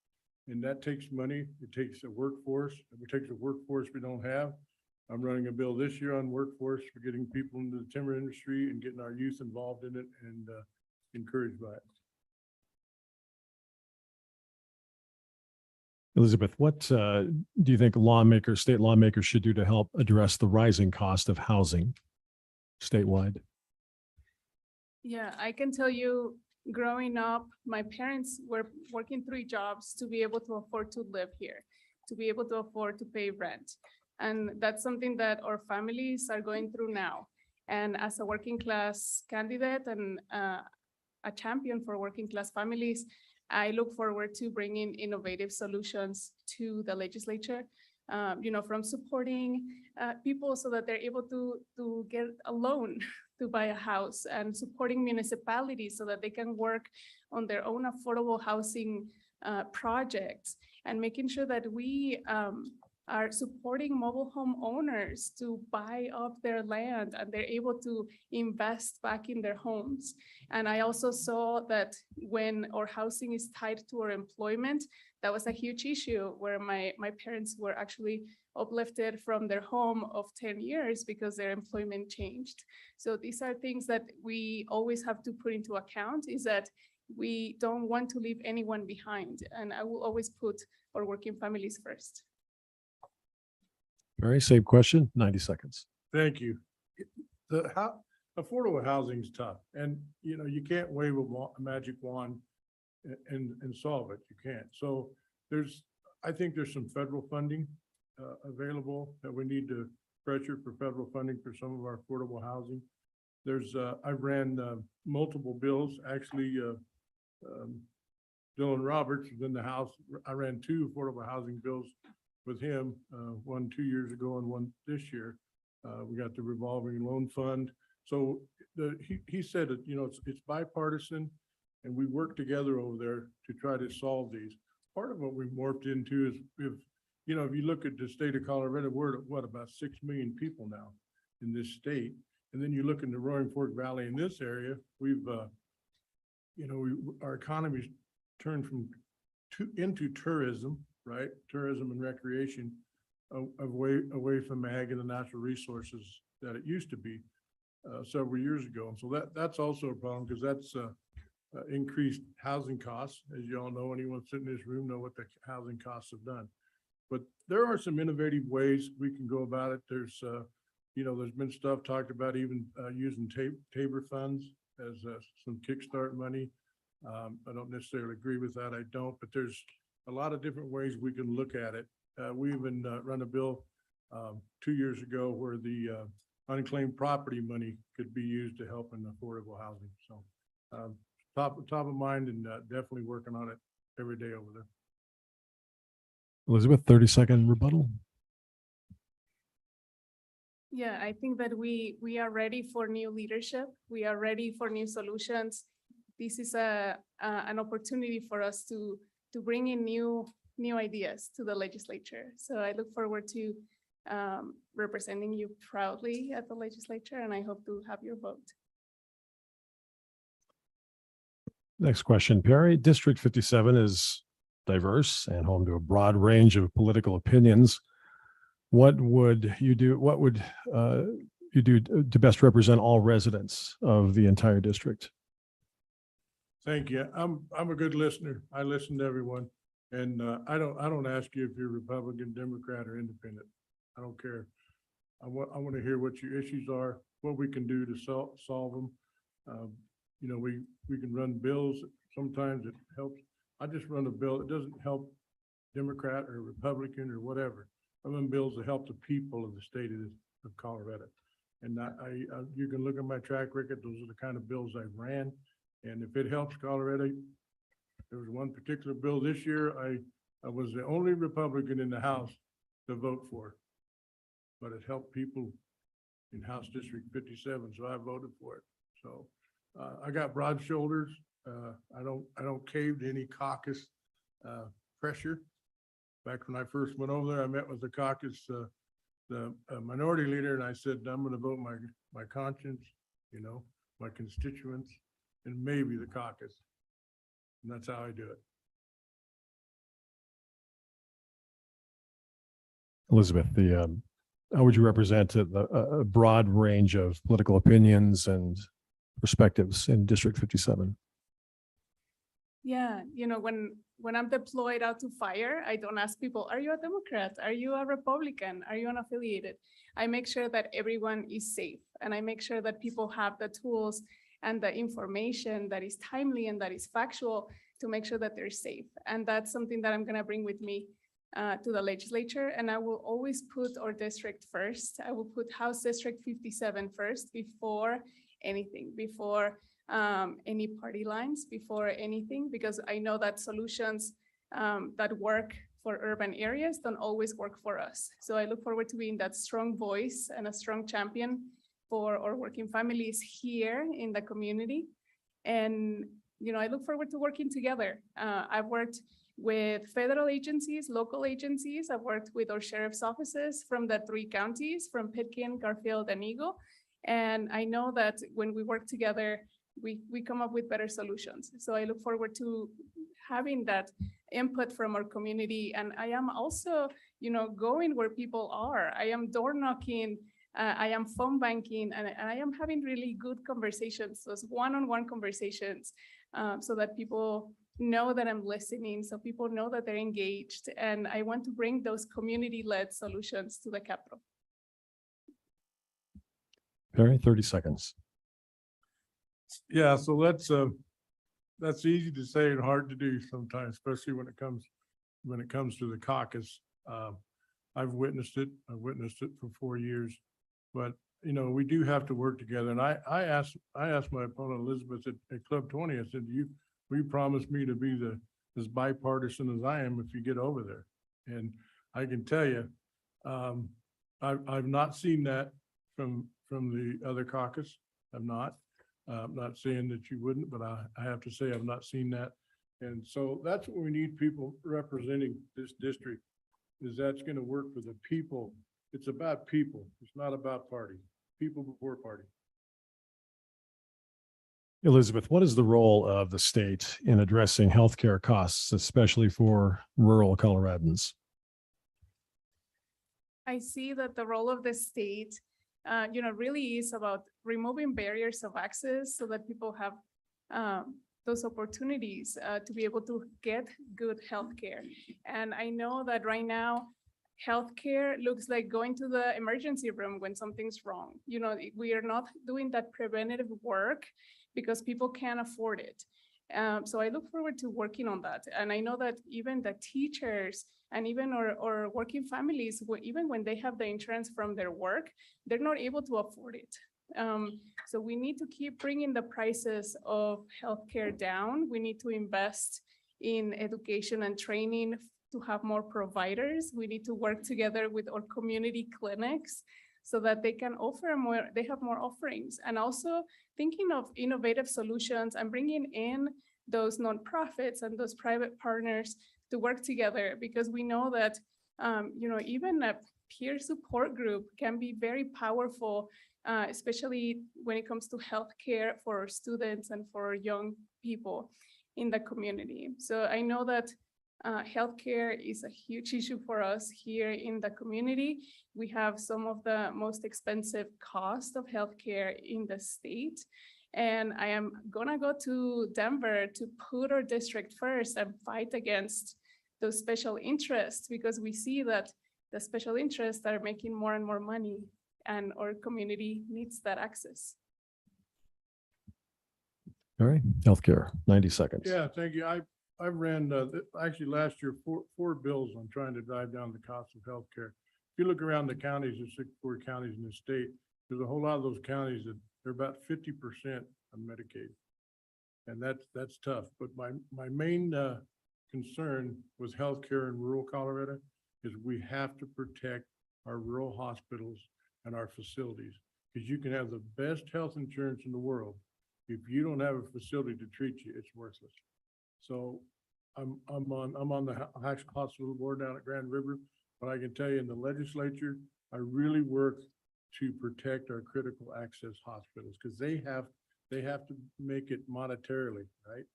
And that takes money, it takes a workforce, it takes a workforce we don't have. I'm running a bill this year on workforce for getting people into the timber industry and getting our youth involved in it and encouraged by it. Elizabeth, what do you think lawmakers, state lawmakers should do to help address the rising cost of housing statewide? Yeah, I can tell you, growing up, my parents were working 3 jobs to be able to afford to live here, to be able to afford to pay rent. And that's something that our families are going through now. And as a working class candidate and a champion for working class families, I look forward to bringing innovative solutions to the legislature, from supporting people so that they're able to get a loan to buy a house, and supporting municipalities so that they can work on their own affordable housing projects, and making sure that we are supporting mobile home owners to buy up their land and they're able to invest back in their homes. And I also saw that when our housing is tied to our employment, that was a huge issue where my parents were actually uplifted from their home of 10 years because their employment changed. So these are things that we always have to put into account, is that we don't want to leave anyone behind. And I will always put our working families first. Very same question, 90 seconds. Thank you. Affordable housing is tough, and you can't wave a magic wand and solve it. You can't. So I think there's some federal funding available that we need to pressure for federal funding for some of our affordable housing. I ran multiple bills, actually. Dylan Roberts was in the House. I ran 2 affordable housing bills with him, one 2 years ago and one this year. We got the revolving loan fund. So he said that, it's bipartisan, and we work together over there to try to solve these. Part of what we've morphed into is if you look at the state of Colorado, we're at what, about 6 million people now in this state. And then you look in the Roaring Fork Valley in this area, our economy's turned into tourism, right? Tourism and recreation away from ag and the natural resources that it used to be several years ago. And so that's also a problem, because that's increased housing costs. As you all know, anyone sitting in this room know what the housing costs have done. But there are some innovative ways we can go about it. There's been stuff talked about even using Tabor funds as some kickstart money. I don't necessarily agree with that. I don't, but there's a lot of different ways we can look at it. We even run a bill 2 years ago where the unclaimed property money could be used to help in affordable housing. So top of mind, and definitely working on it every day over there. Elizabeth, 30-second rebuttal. Yeah, I think that we are ready for new leadership. We are ready for new solutions. This is an opportunity for us to bring in new ideas to the legislature. So I look forward to representing you proudly at the legislature, and I hope to have your vote. Next question, Perry. District 57 is diverse and home to a broad range of political opinions. What would you do? What would you do to best represent all residents of the entire district? Thank you. I'm a good listener. I listen to everyone, and I don't ask you if you're Republican, Democrat, or Independent. I don't care. I want to hear what your issues are, what we can do to solve them. We can run bills. Sometimes it helps. I just run a bill. It doesn't help Democrat or Republican or whatever. I run bills that help the people of the state of Colorado. And you can look at my track record. Those are the kind of bills I've ran. And if it helps Colorado, there was one particular bill this year. I was the only Republican in the House to vote for, but it helped people in House District 57, so I voted for it. So I got broad shoulders. I don't cave to any caucus pressure. Back when I first went over there, I met with the caucus, the minority leader, and I said, I'm going to vote my conscience, my constituents, and maybe the caucus. And that's how I do it. Elizabeth, the How would you represent a broad range of political opinions and perspectives in District 57? Yeah, when I'm deployed out to fire, I don't ask people, are you a Democrat? Are you a Republican? Are you unaffiliated? I make sure that everyone is safe, and I make sure that people have the tools and the information that is timely and that is factual to make sure that they're safe. And that's something that I'm gonna bring with me to the legislature, and I will always put our district first. I will put House District 57 first before anything, before any party lines, before anything, because I know that solutions that work for urban areas don't always work for us. So I look forward to being that strong voice and a strong champion for our working families here in the community. And, I look forward to working together. I've worked with federal agencies, local agencies. I've worked with our sheriff's offices from the 3 counties, from Pitkin, Garfield, and Eagle. And I know that when we work together, we come up with better solutions. So I look forward to having that input from our community. And I am also, going where people are. I am door knocking, I am phone banking, and I am having really good conversations, those one-on-one conversations, so that people know that I'm listening, so people know that they're engaged. And I want to bring those community-led solutions to the Capitol. Perry, 30 seconds. Yeah, so that's easy to say and hard to do sometimes, especially when it comes to the caucus. I've witnessed it for 4 years, but we do have to work together. And I asked my opponent Elizabeth at Club 20, I said, will you promise me to be as bipartisan as I am if you get over there? And I can tell you, I've not seen that from the other caucus. I'm not saying that you wouldn't, but I have to say I've not seen that. And so that's what we need, people representing this district, is that's going to work for the people. It's about people. It's not about party. People before party. Elizabeth, what is the role of the state in addressing healthcare costs, especially for rural Coloradans? I see that the role of the state, really is about removing barriers of access so that people have those opportunities to be able to get good healthcare. And I know that right now, healthcare looks like going to the emergency room when something's wrong. We are not doing that preventative work because people can't afford it. So I look forward to working on that. And I know that even the teachers and even our working families, even when they have the insurance from their work, they're not able to afford it. So we need to keep bringing the prices of healthcare down. We need to invest in education and training to have more providers. We need to work together with our community clinics so that they can offer more, they have more offerings. And also thinking of innovative solutions and bringing in those nonprofits and those private partners to work together, because we know that, even a peer support group can be very powerful, especially when it comes to healthcare for our students and for young people in the community. So I know that healthcare is a huge issue for us here in the community. We have some of the most expensive cost of healthcare in the state. And I am gonna go to Denver to put our district first and fight against those special interests, because we see that the special interests are making more and more money and our community needs that access. All right, healthcare, 90 seconds. Yeah, thank you. I ran, actually last year, four bills on trying to drive down the cost of healthcare. If you look around the counties, there's 64 counties in the state, there's a whole lot of those counties that they're about 50% on Medicaid. And that's tough. But my main concern with healthcare in rural Colorado is we have to protect our rural hospitals and our facilities, because you can have the best health insurance in the world. If you don't have a facility to treat you, it's worthless. So I'm on the hospital board down at Grand River, but I can tell you in the legislature, I really work to protect our critical access hospitals, because they have to make it monetarily, right?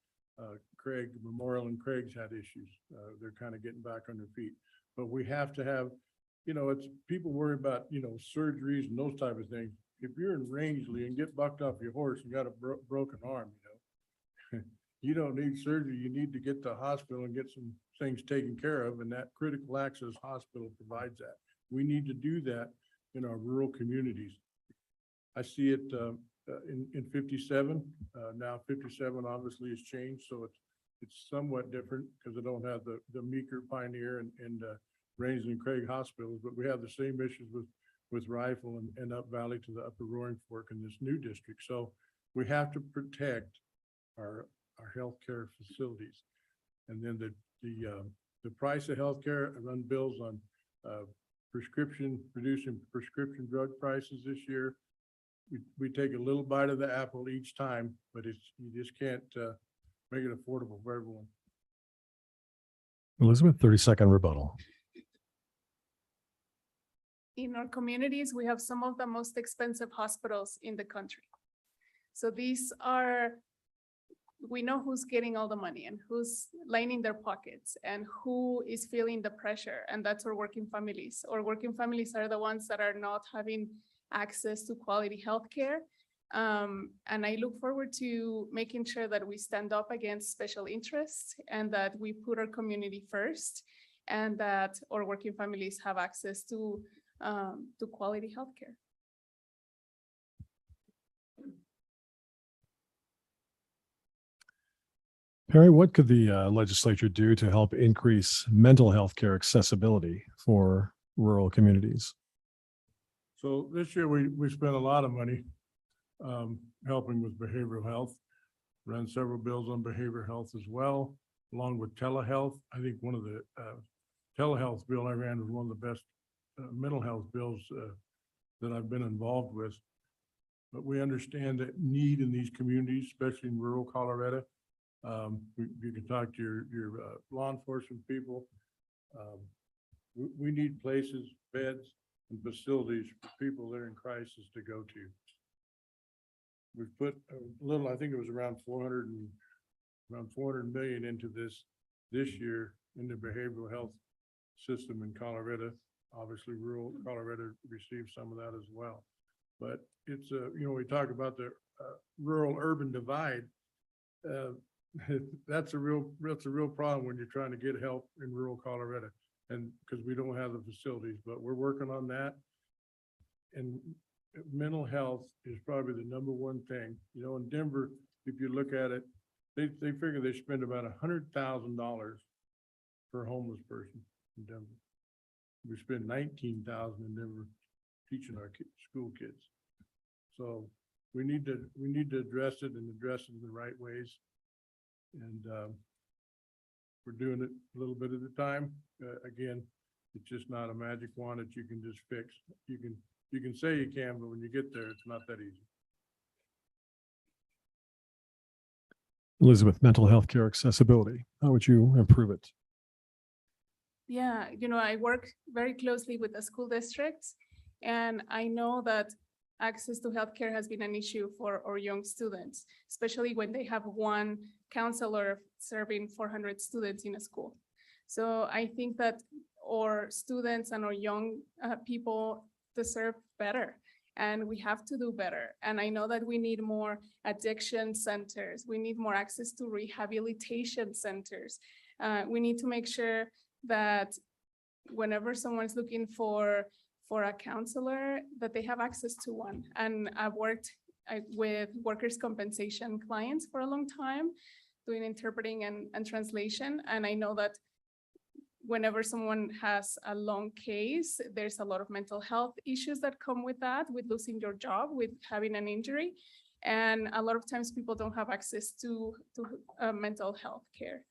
Craig Memorial and Craig's had issues. They're kind of getting back on their feet, but we have to have you know, it's, people worry about, you know, surgeries and those type of things. If you're in Rangeley and get bucked off your horse and got a broken arm, you know, you don't need surgery. You need to get to the hospital and get some things taken care of, and that critical access hospital provides that. We need to do that in our rural communities. I see it in 57. Now 57 obviously has changed, so it's somewhat different because I don't have the Meeker, Pioneer, and Rangeley and Craig hospitals, but we have the same issues with Rifle and Up Valley to the Upper Roaring Fork in this new district. So we have to protect our healthcare facilities. And then the price of healthcare, I run bills on reducing prescription drug prices this year. We take a little bite of the apple each time, but you just can't make it affordable for everyone. Elizabeth, 30-second rebuttal. In our communities, we have some of the most expensive hospitals in the country. So these are, we know who's getting all the money and who's lining their pockets and who is feeling the pressure, and that's our working families. Our working families are the ones that are not having access to quality healthcare. And I look forward to making sure that we stand up against special interests and that we put our community first, and that our working families have access to quality healthcare. Perry, what could the legislature do to help increase mental health care accessibility for rural communities? So this year, we spent a lot of money helping with behavioral health, ran several bills on behavioral health as well, along with telehealth. I think one of the telehealth bill I ran was one of the best mental health bills that I've been involved with. But we understand that need in these communities, especially in rural Colorado. You can talk to your law enforcement people. We need places, beds, and facilities for people that are in crisis to go to. We've put a little, I think it was around 400 million into this year in the behavioral health system in Colorado. Obviously, rural Colorado received some of that as well. But it's you know, we talk about the rural urban divide. That's a real problem when you're trying to get help in rural Colorado, and because we don't have the facilities, but we're working on that. And mental health is probably the number one thing. You know, in Denver, if you look at it, they figure they spend about $100,000 per homeless person in Denver. We spend $19,000 in Denver teaching our school kids. So we need to address it and address it in the right ways. And we're doing it a little bit at a time. Again, it's just not a magic wand that you can just fix. You can say you can, but when you get there, it's not that easy. Elizabeth, mental health care accessibility, how would you improve it? Yeah, you know, I work very closely with the school districts, and I know that access to healthcare has been an issue for our young students, especially when they have one counselor serving 400 students in a school. So I think that our students and our young people deserve better, and we have to do better. And I know that we need more addiction centers. We need more access to rehabilitation centers. We need to make sure that whenever someone's looking for a counselor, that they have access to one. And I've worked with workers' compensation clients for a long time, doing interpreting and translation. And I know that whenever someone has a long case, there's a lot of mental health issues that come with that, with losing your job, with having an injury. And a lot of times people don't have access to mental health care.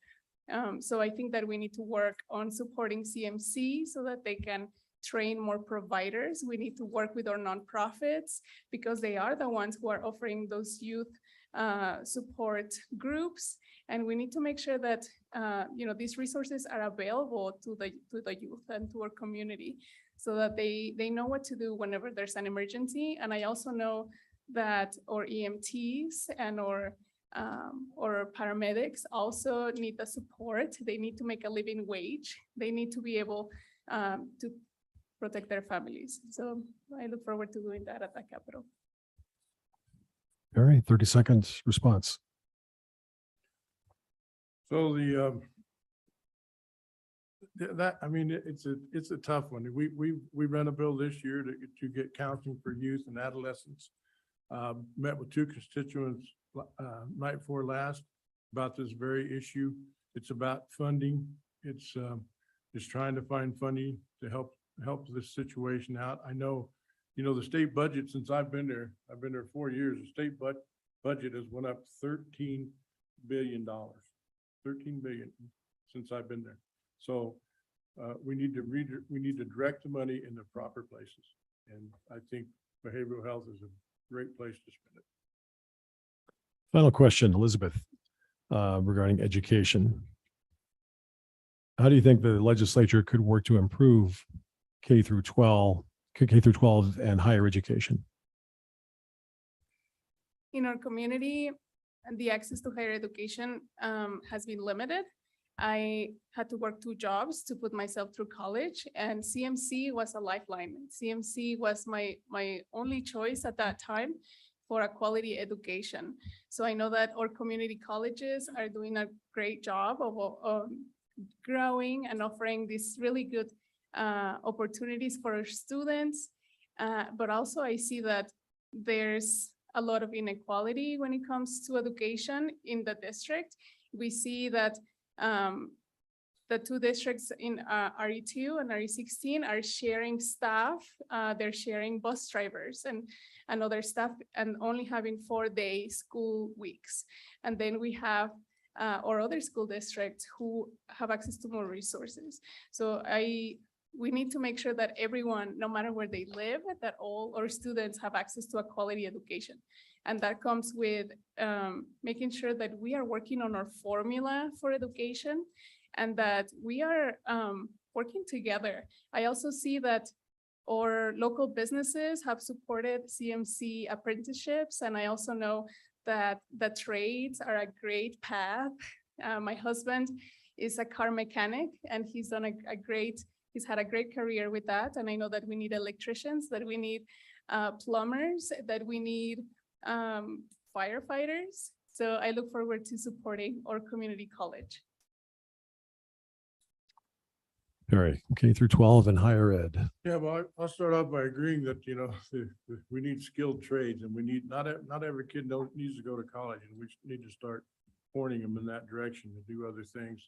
So I think that we need to work on supporting CMC so that they can train more providers. We need to work with our nonprofits because they are the ones who are offering those youth support groups. And we need to make sure that you know, these resources are available to the youth and to our community so that they know what to do whenever there's an emergency. And I also know that our EMTs and our paramedics also need the support. They need to make a living wage. They need to be able to protect their families. So I look forward to doing that at the Capitol. All right, 30-second response. So I mean, it's a tough one. We ran a bill this year to get counseling for youth and adolescents. Met with two constituents night before last about this very issue. It's about funding. It's trying to find funding to help this situation out. I know, the state budget, since I've been there 4 years, the state budget has went up $13 billion. 13 billion since I've been there. So we need to direct the money in the proper places. And I think behavioral health is a great place to spend it. Final question, Elizabeth, regarding education. How do you think the legislature could work to improve K through 12 and higher education? In our community, the access to higher education has been limited. I had to work 2 jobs to put myself through college, and CMC was a lifeline. CMC was my only choice at that time for a quality education. So I know that our community colleges are doing a great job of growing and offering these really good opportunities for our students. But also I see that there's a lot of inequality when it comes to education in the district. We see that the 2 districts in RE2 and RE16 are sharing staff. They're sharing bus drivers and other staff, and only having 4-day school weeks. And then we have or other school districts who have access to more resources. So we need to make sure that everyone, no matter where they live, that all our students have access to a quality education. And that comes with making sure that we are working on our formula for education and that we are working together. I also see that our local businesses have supported CMC apprenticeships, and I also know that the trades are a great path. My husband is a car mechanic, and he's done he's had a great career with that. And I know that we need electricians, that we need plumbers, that we need firefighters. So I look forward to supporting our community college. Perry, K through 12 and higher ed. Yeah, well, I'll start off by agreeing that, we need skilled trades, and we need, not every kid needs to go to college, and we need to start pointing them in that direction to do other things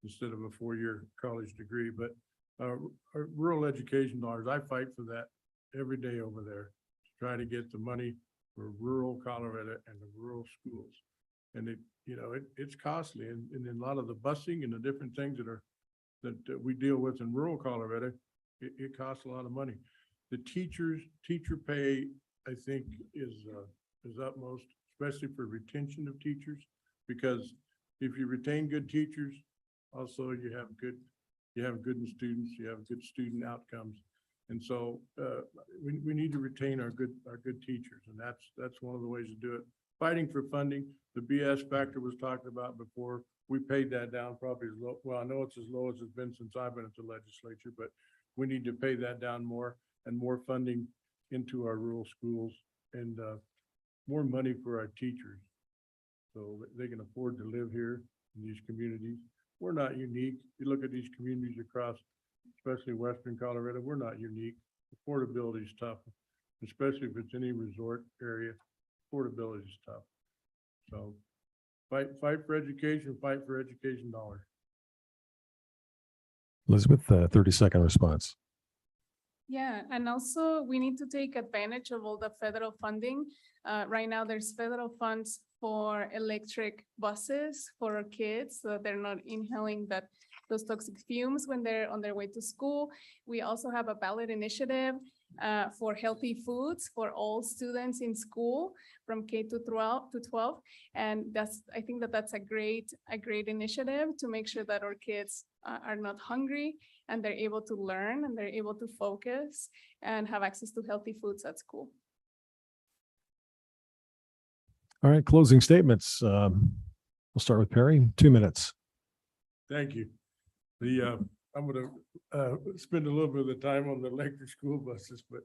instead of a 4-year college degree. But our rural education dollars, I fight for that every day over there to try to get the money for rural Colorado and the rural schools. And it's costly, and a lot of the busing and the different things that we deal with in rural Colorado, it costs a lot of money. The teacher pay, I think, is utmost, especially for retention of teachers, because if you retain good teachers, also you have good students, you have good student outcomes. And so we need to retain our good teachers, and that's one of the ways to do it. Fighting for funding, the BS factor was talked about before. We paid that down probably as low. Well, I know it's as low as it's been since I've been at the legislature, but we need to pay that down more and more funding into our rural schools and more money for our teachers so that they can afford to live here in these communities. We're not unique. You look at these communities across, especially Western Colorado, we're not unique. Affordability is tough, especially if it's any resort area. Affordability is tough. So fight for education, fight for education dollars. Elizabeth, 30-second response. Yeah, and also we need to take advantage of all the federal funding. Right now, there's federal funds for electric buses for our kids, so they're not inhaling those toxic fumes when they're on their way to school. We also have a ballot initiative for healthy foods for all students in school from K to 12. And I think that's a great initiative to make sure that our kids are not hungry and they're able to learn and they're able to focus and have access to healthy foods at school. All right, closing statements. We'll start with Perry, 2 minutes. Thank you. I'm gonna spend a little bit of the time on the electric school buses, but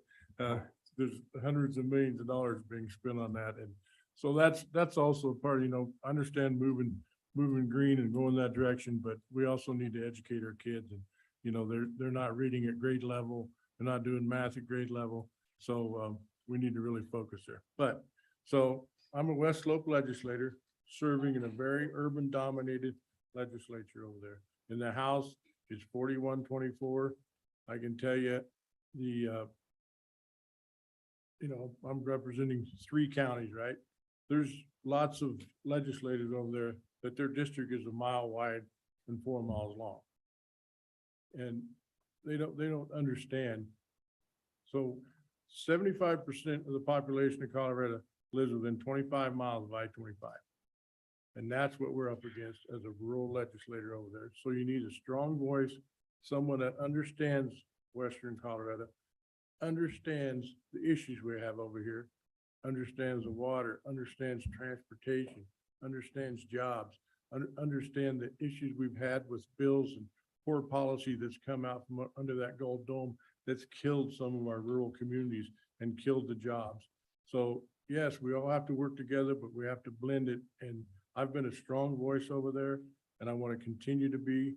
there's hundreds of millions of dollars being spent on that. And so that's also a part, I understand moving green and going that direction, but we also need to educate our kids. And, they're not reading at grade level. They're not doing math at grade level. So we need to really focus there. But so I'm a West Slope legislator serving in a very urban dominated legislature over there. In the House, it's 41-24. I can tell you I'm representing 3 counties, right? There's lots of legislators over there that their district is a mile wide and 4 miles long. And they don't understand. So 75% of the population of Colorado lives within 25 miles of I-25. And that's what we're up against as a rural legislator over there. So you need a strong voice, someone that understands Western Colorado, understands the issues we have over here, understands the water, understands transportation, understands jobs, understand the issues we've had with bills and poor policy that's come out from under that gold dome that's killed some of our rural communities and killed the jobs. So yes, we all have to work together, but we have to blend it. And I've been a strong voice over there, and I want to continue to be,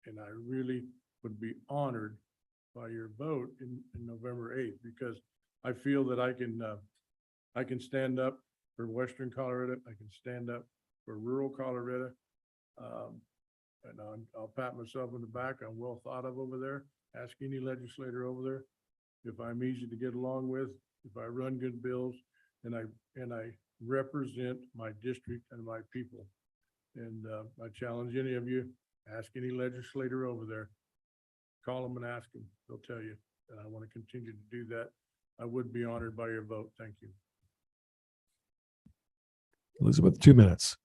and I really would be honored by your vote in November 8th, because I feel that I can stand up for Western Colorado. I can stand up for rural Colorado. And I'll pat myself on the back. I'm well thought of over there. Ask any legislator over there if I'm easy to get along with, if I run good bills, and I represent my district and my people. And I challenge any of you, ask any legislator over there, call them and ask them. They'll tell you. And I want to continue to do that. I would be honored by your vote. Thank you. Elizabeth, 2 minutes.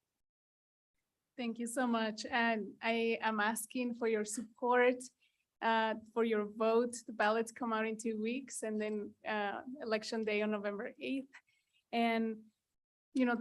Thank you so much. And I am asking for your support, for your vote. The ballots come out in 2 weeks, and then election day on November 8th. And,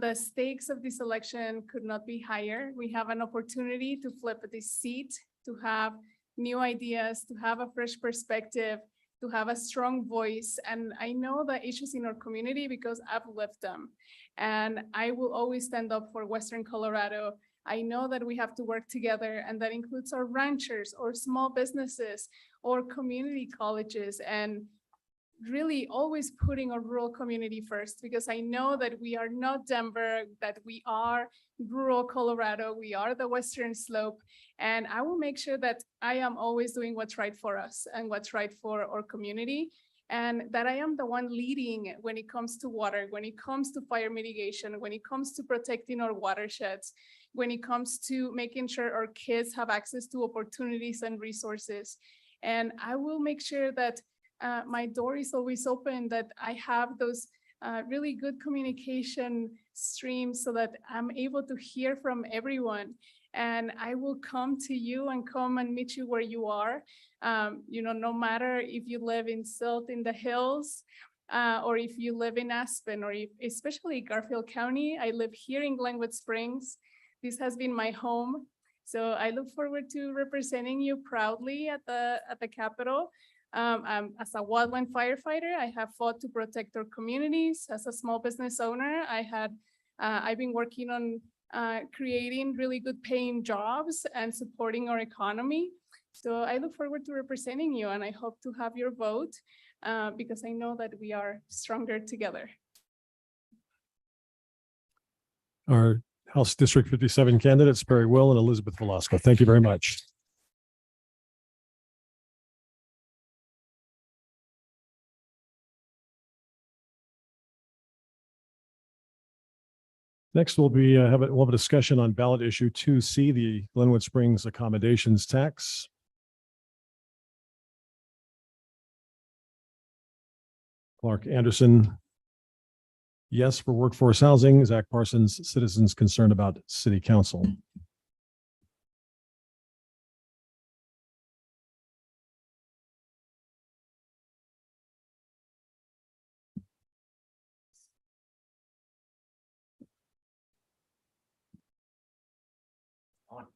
the stakes of this election could not be higher. We have an opportunity to flip this seat, to have new ideas, to have a fresh perspective, to have a strong voice. And I know the issues in our community because I've lived them. And I will always stand up for Western Colorado. I know that we have to work together, and that includes our ranchers or small businesses or community colleges, and really always putting our rural community first, because I know that we are not Denver, that we are rural Colorado, we are the Western Slope, and I will make sure that I am always doing what's right for us and what's right for our community, and that I am the one leading when it comes to water, when it comes to fire mitigation, when it comes to protecting our watersheds, when it comes to making sure our kids have access to opportunities and resources. And I will make sure that my door is always open, that I have those really good communication streams so that I'm able to hear from everyone. And I will come to you and come and meet you where you are. No matter if you live in Silt in the Hills, or if you live in Aspen, or especially Garfield County. I live here in Glenwood Springs. This has been my home. So I look forward to representing you proudly at the Capitol. As a wildland firefighter, I have fought to protect our communities. As a small business owner, I've been working on creating really good paying jobs and supporting our economy. So I look forward to representing you, and I hope to have your vote because I know that we are stronger together. Our House District 57 candidates, Perry Will and Elizabeth Velasco. Thank you very much. Next, we'll have a discussion on ballot issue 2C, the Glenwood Springs accommodations tax. Clark Anderson, yes for workforce housing. Zach Parsons, citizens concerned about city council.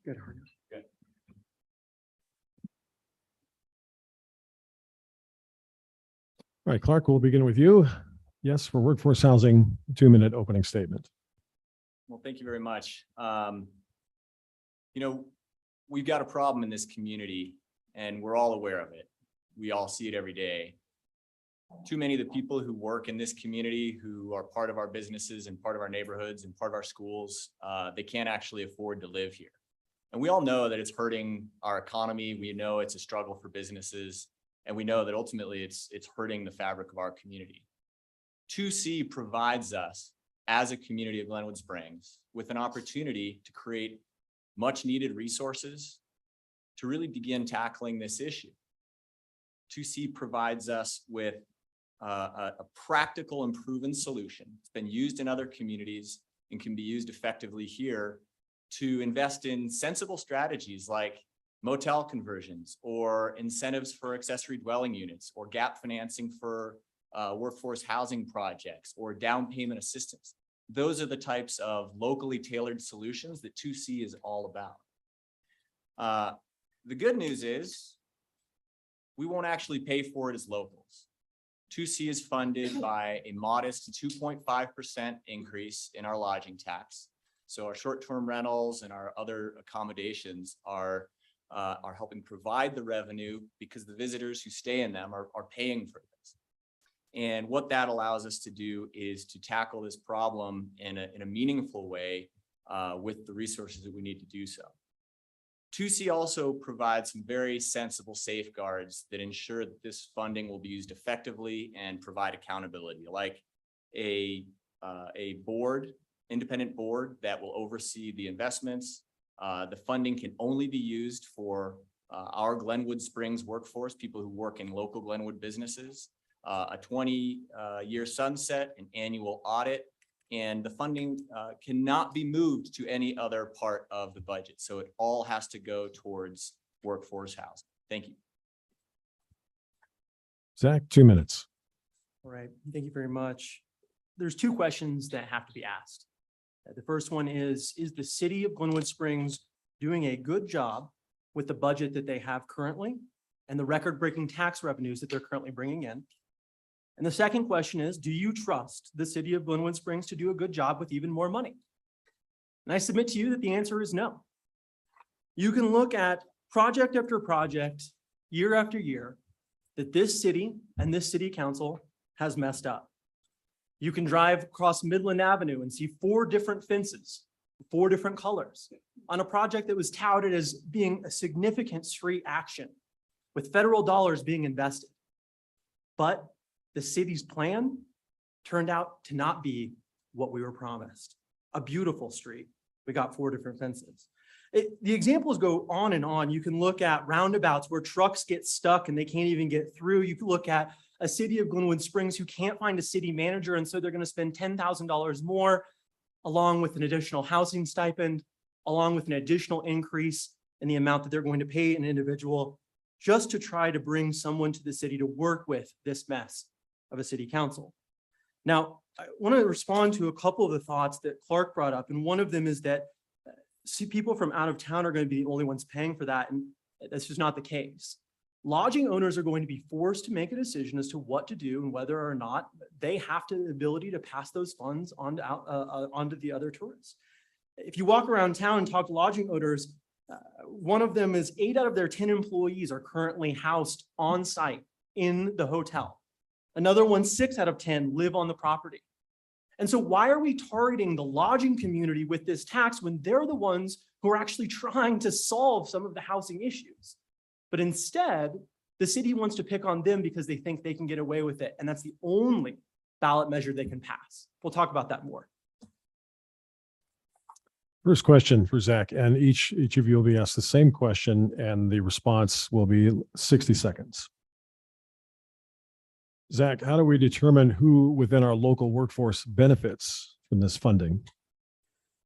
Good. All right, Clark, we'll begin with you. Yes, for workforce housing, 2-minute opening statement. Well, thank you very much. You know, we've got a problem in this community and we're all aware of it. We all see it every day. Too many of the people who work in this community, who are part of our businesses and part of our neighborhoods and part of our schools, they can't actually afford to live here. And we all know that it's hurting our economy. We know it's a struggle for businesses. And we know that ultimately it's hurting the fabric of our community. 2C provides us as a community of Glenwood Springs with an opportunity to create much needed resources to really begin tackling this issue. 2C provides us with a practical and proven solution. It's been used in other communities and can be used effectively here to invest in sensible strategies like motel conversions or incentives for accessory dwelling units or gap financing for workforce housing projects or down payment assistance. Those are the types of locally tailored solutions that 2C is all about. The good news is we won't actually pay for it as locals. 2C is funded by a modest 2.5% increase in our lodging tax. So our short-term rentals and our other accommodations are helping provide the revenue because the visitors who stay in them are paying for this. And what that allows us to do is to tackle this problem in a meaningful way with the resources that we need to do so. 2C also provides some very sensible safeguards that ensure that this funding will be used effectively and provide accountability, like a board, independent board that will oversee the investments. The funding can only be used for our Glenwood Springs workforce, people who work in local Glenwood businesses, a 20-year sunset, an annual audit, and the funding cannot be moved to any other part of the budget. So it all has to go towards workforce housing. Thank you. Zach, 2 minutes. All right, thank you very much. There's two questions that have to be asked. The first one is the city of Glenwood Springs doing a good job with the budget that they have currently and the record-breaking tax revenues that they're currently bringing in? And the second question is, do you trust the city of Glenwood Springs to do a good job with even more money? And I submit to you that the answer is no. You can look at project after project, year after year, that this city and this city council has messed up. You can drive across Midland Avenue and see 4 different fences, 4 different colors on a project that was touted as being a significant street action with federal dollars being invested. But the city's plan turned out to not be what we were promised. A beautiful street. We got 4 different fences. The examples go on and on. You can look at roundabouts where trucks get stuck and they can't even get through. You can look at a city of Glenwood Springs who can't find a city manager, and so they're going to spend $10,000 more, along with an additional housing stipend, along with an additional increase in the amount that they're going to pay an individual, just to try to bring someone to the city to work with this mess of a city council. Now, I want to respond to a couple of the thoughts that Clark brought up, and one of them is that people from out of town are going to be the only ones paying for that, and that's just not the case. Lodging owners are going to be forced to make a decision as to what to do and whether or not they have the ability to pass those funds onto the other tourists. If you walk around town and talk to lodging owners, one of them is 8 out of their 10 employees are currently housed on site in the hotel. Another one, 6 out of 10 live on the property. And so why are we targeting the lodging community with this tax when they're the ones who are actually trying to solve some of the housing issues? But instead, the city wants to pick on them because they think they can get away with it. And that's the only ballot measure they can pass. We'll talk about that more. First question for Zach, and each of you will be asked the same question, and the response will be 60 seconds. Zach, how do we determine who within our local workforce benefits from this funding?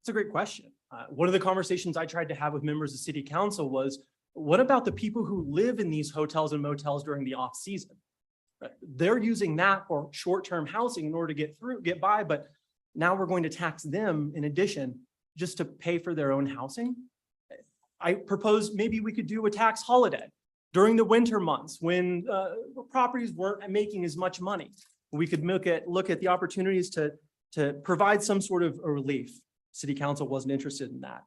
It's a great question. One of the conversations I tried to have with members of city council was, what about the people who live in these hotels and motels during the off season? They're using that for short-term housing in order to get by, but now we're going to tax them in addition just to pay for their own housing. I propose maybe we could do a tax holiday During the winter months, when properties weren't making as much money, we could look at the opportunities to provide some sort of a relief. City council wasn't interested in that.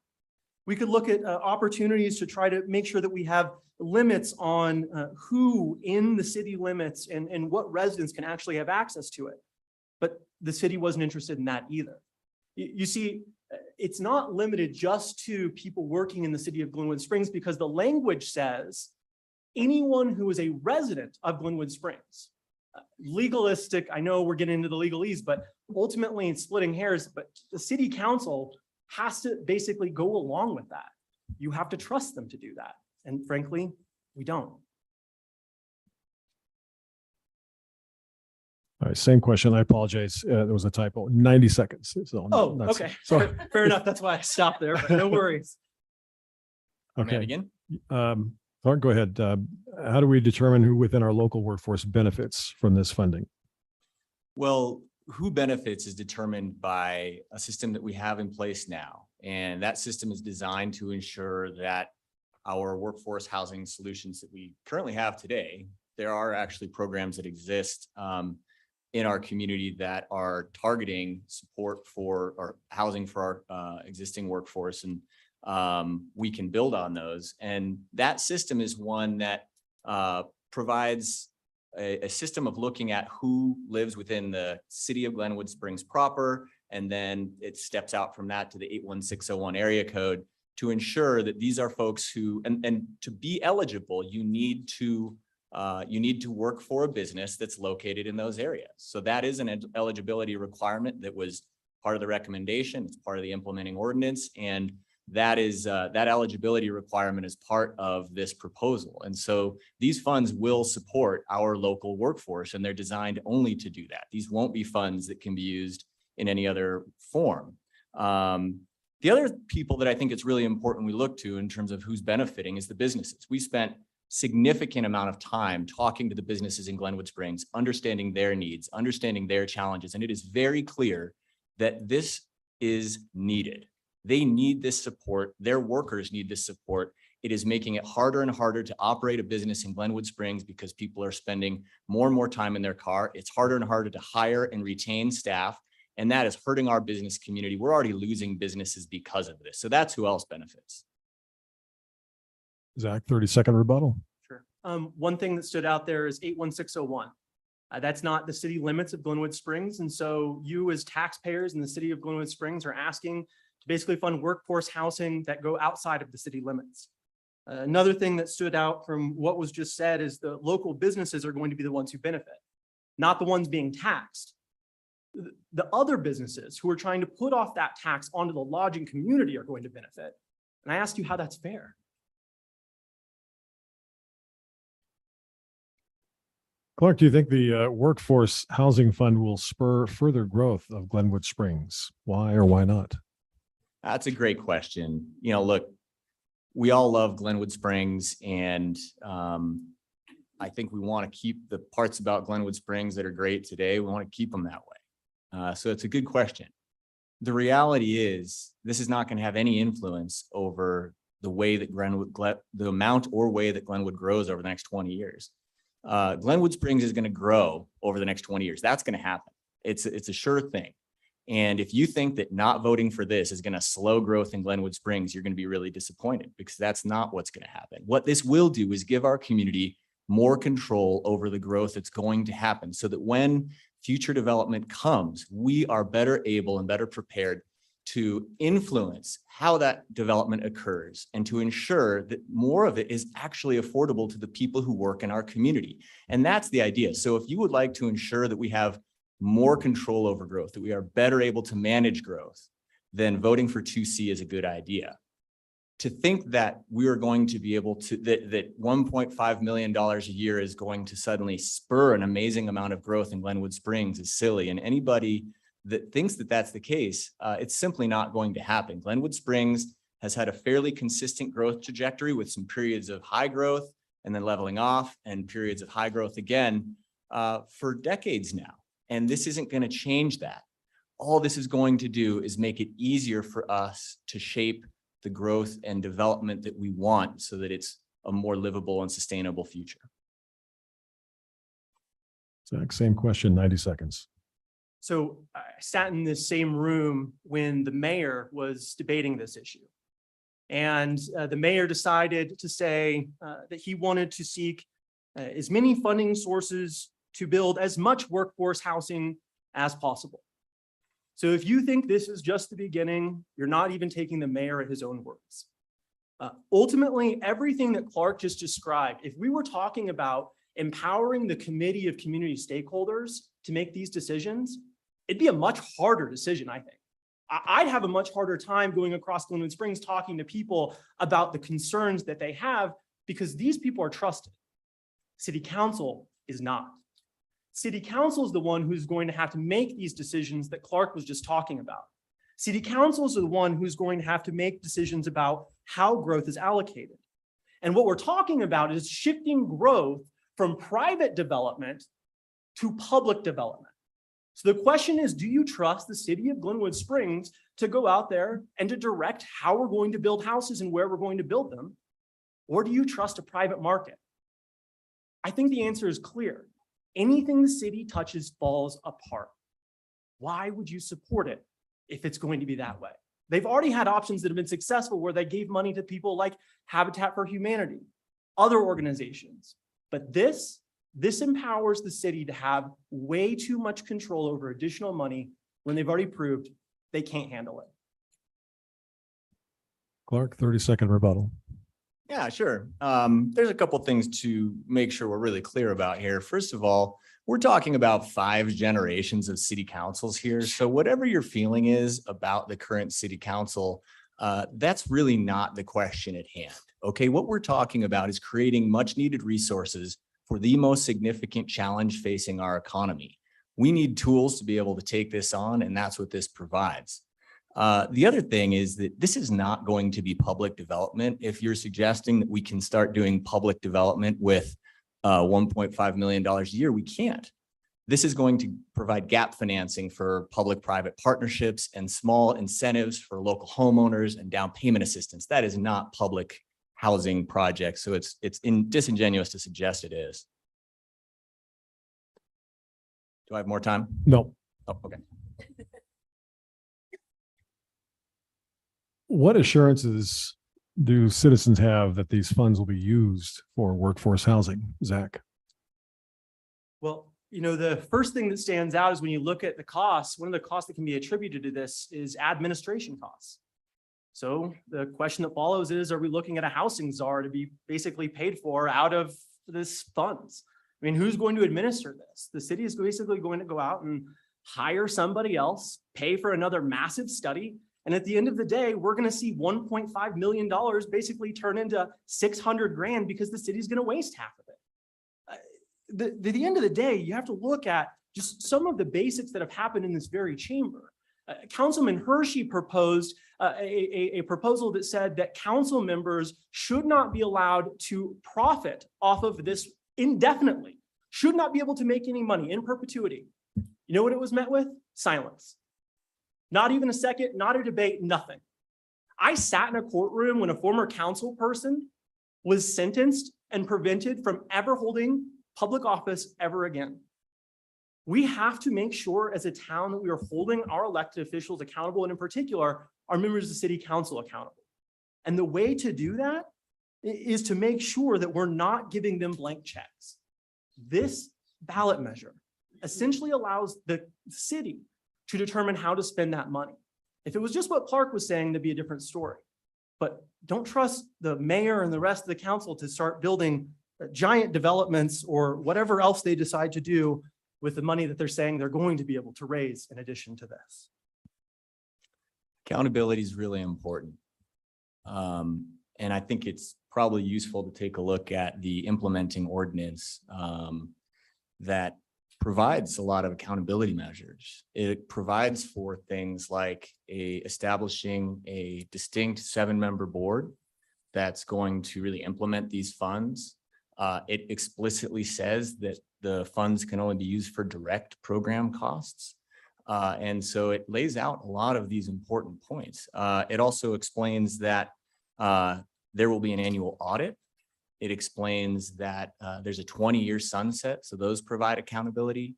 We could look at opportunities to try to make sure that we have limits on who in the city limits and what residents can actually have access to it. But the city wasn't interested in that either. You see, it's not limited just to people working in the city of Glenwood Springs, because the language says anyone who is a resident of Glenwood Springs. Legalistic, I know we're getting into the legalese, but ultimately it's splitting hairs, but the city council has to basically go along with that. You have to trust them to do that. And frankly, we don't. All right, same question. I apologize. There was a typo. 90 seconds. So Oh, that's- okay. So, Fair enough. That's why I stopped there. but No worries. May I okay. begin? Thornton, go ahead. How do we determine who within our local workforce benefits from this funding? Well, who benefits is determined by a system that we have in place now. And that system is designed to ensure that our workforce housing solutions that we currently have today, there are actually programs that exist in our community that are targeting support for or housing for our existing workforce. And we can build on those. And that system is one that provides a system of looking at who lives within the city of Glenwood Springs proper, and then it steps out from that to the 81601 area code to ensure that these are folks who, and to be eligible, you need to work for a business that's located in those areas. So that is an eligibility requirement that was part of the recommendation. It's part of the implementing ordinance, and that is that eligibility requirement is part of this proposal. And so these funds will support our local workforce, and they're designed only to do that. These won't be funds that can be used in any other form. The other people that I think it's really important we look to in terms of who's benefiting is the businesses. We spent significant amount of time talking to the businesses in Glenwood Springs, understanding their needs, understanding their challenges, and it is very clear that this is needed. They need this support. Their workers need this support. It is making it harder and harder to operate a business in Glenwood Springs because people are spending more and more time in their car. It's harder and harder to hire and retain staff, and that is hurting our business community. We're already losing businesses because of this. So that's who else benefits. Zach, 30-second rebuttal. Sure. One thing that stood out there is 81601. That's not the city limits of Glenwood Springs. And so you as taxpayers in the city of Glenwood Springs are asking to basically fund workforce housing that go outside of the city limits. Another thing that stood out from what was just said is the local businesses are going to be the ones who benefit, not the ones being taxed. The other businesses who are trying to put off that tax onto the lodging community are going to benefit. And I asked you how that's fair. Clark, do you think the workforce housing fund will spur further growth of Glenwood Springs? Why or why not? That's a great question. You know, look, we all love Glenwood Springs, and I think we want to keep the parts about Glenwood Springs that are great today. We want to keep them that way. So it's a good question. The reality is this is not going to have any influence over the way that the amount or way that Glenwood grows over the next 20 years. Glenwood Springs is going to grow over the next 20 years. That's going to happen. It's a sure thing. And if you think that not voting for this is going to slow growth in Glenwood Springs, you're going to be really disappointed, because that's not what's going to happen. What this will do is give our community more control over the growth that's going to happen, so that when future development comes, we are better able and better prepared to influence how that development occurs and to ensure that more of it is actually affordable to the people who work in our community. And that's the idea. So if you would like to ensure that we have more control over growth, that we are better able to manage growth, then voting for 2C is a good idea. To think that we are going to be able to, that $1.5 million a year is going to suddenly spur an amazing amount of growth in Glenwood Springs is silly. And anybody that thinks that that's the case, it's simply not going to happen. Glenwood Springs has had a fairly consistent growth trajectory with some periods of high growth and then leveling off, and periods of high growth again for decades now. And this isn't going to change that. All this is going to do is make it easier for us to shape the growth and development that we want, so that it's a more livable and sustainable future. Zach, same question, 90 seconds. So I sat in this same room when the mayor was debating this issue. And the mayor decided to say that he wanted to seek as many funding sources to build as much workforce housing as possible. So if you think this is just the beginning, you're not even taking the mayor at his own words. Ultimately, everything that Clark just described, if we were talking about empowering the committee of community stakeholders to make these decisions, it'd be a much harder decision, I think. I'd have a much harder time going across Glenwood Springs talking to people about the concerns that they have because these people are trusted. City council is not. City council is the one who's going to have to make these decisions that Clark was just talking about. City council is the one who's going to have to make decisions about how growth is allocated. And what we're talking about is shifting growth from private development to public development. So the question is, do you trust the city of Glenwood Springs to go out there and to direct how we're going to build houses and where we're going to build them? Or do you trust a private market? I think the answer is clear. Anything the city touches falls apart. Why would you support it if it's going to be that way? They've already had options that have been successful where they gave money to people like Habitat for Humanity, other organizations. But this empowers the city to have way too much control over additional money when they've already proved they can't handle it. Clark, 30-second rebuttal. Yeah, sure. There's a couple things to make sure we're really clear about here. First of all, we're talking about 5 generations of city councils here. So whatever your feeling is about the current city council, that's really not the question at hand. Okay, what we're talking about is creating much needed resources for the most significant challenge facing our economy. We need tools to be able to take this on, and that's what this provides. The other thing is that this is not going to be public development. If you're suggesting that we can start doing public development with $1.5 million a year, we can't. This is going to provide gap financing for public-private partnerships and small incentives for local homeowners and down payment assistance. That is not public housing projects, so it's disingenuous to suggest it is. Do I have more time? No. Oh, okay. What assurances do citizens have that these funds will be used for workforce housing? Zach? Well, you know, the first thing that stands out is when you look at the costs, one of the costs that can be attributed to this is administration costs. So the question that follows is, are we looking at a housing czar to be basically paid for out of this funds? I mean, who's going to administer this? The city is basically going to go out and hire somebody else, pay for another massive study. And at the end of the day, we're going to see $1.5 million basically turn into 600 grand because the city's going to waste half of it. The end of the day, you have to look at just some of the basics that have happened in this very chamber. Councilman Hershey proposed a proposal that said that council members should not be allowed to profit off of this indefinitely, should not be able to make any money in perpetuity. You know what it was met with? Silence. Not even a second, not a debate, nothing. I sat in a courtroom when a former council person was sentenced and prevented from ever holding public office ever again. We have to make sure as a town that we are holding our elected officials accountable, and in particular, our members of the city council accountable. And the way to do that is to make sure that we're not giving them blank checks. This ballot measure essentially allows the city to determine how to spend that money. If it was just what Clark was saying, that'd be a different story. But don't trust the mayor and the rest of the council to start building giant developments or whatever else they decide to do with the money that they're saying they're going to be able to raise in addition to this. Accountability is really important. And I think it's probably useful to take a look at the implementing ordinance that provides a lot of accountability measures. It provides for things like establishing a distinct 7-member board that's going to really implement these funds. It explicitly says that the funds can only be used for direct program costs. And so it lays out a lot of these important points. It also explains that there will be an annual audit It explains that there's a 20-year sunset, so those provide accountability.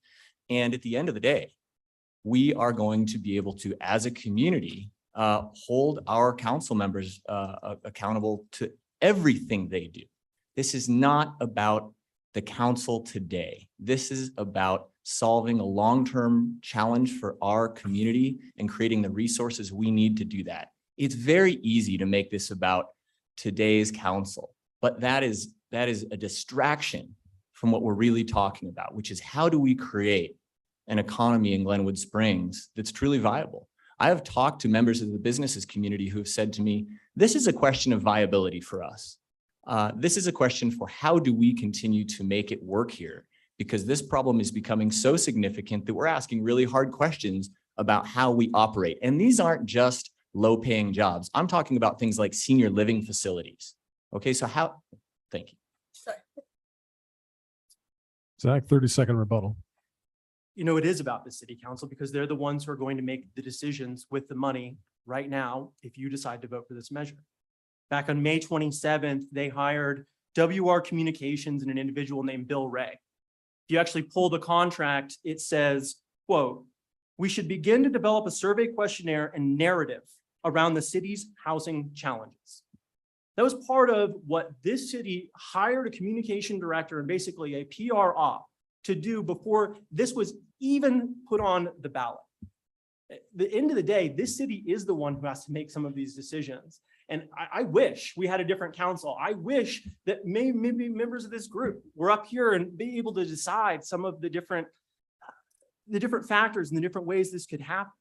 And at the end of the day, we are going to be able to, as a community, hold our council members accountable to everything they do. This is not about the council today. This is about solving a long-term challenge for our community and creating the resources we need to do that. It's very easy to make this about today's council, but that is a distraction from what we're really talking about, which is how do we create an economy in Glenwood Springs that's truly viable? I have talked to members of the businesses community who have said to me, this is a question of viability for us. This is a question for how do we continue to make it work here? Because this problem is becoming so significant that we're asking really hard questions about how we operate. And these aren't just low-paying jobs. I'm talking about things like senior living facilities. Okay, so thank you. Zach, 30-second rebuttal. You know, it is about the city council because they're the ones who are going to make the decisions with the money right now if you decide to vote for this measure. Back on May 27th, they hired WR Communications and an individual named Bill Ray. If you actually pull the contract, it says, quote, "We should begin to develop a survey questionnaire and narrative around the city's housing challenges." That was part of what this city hired a communication director and basically a PR op to do before this was even put on the ballot. At the end of the day, this city is the one who has to make some of these decisions. And I wish we had a different council. I wish that maybe members of this group were up here and be able to decide some of the different factors and the different ways this could happen.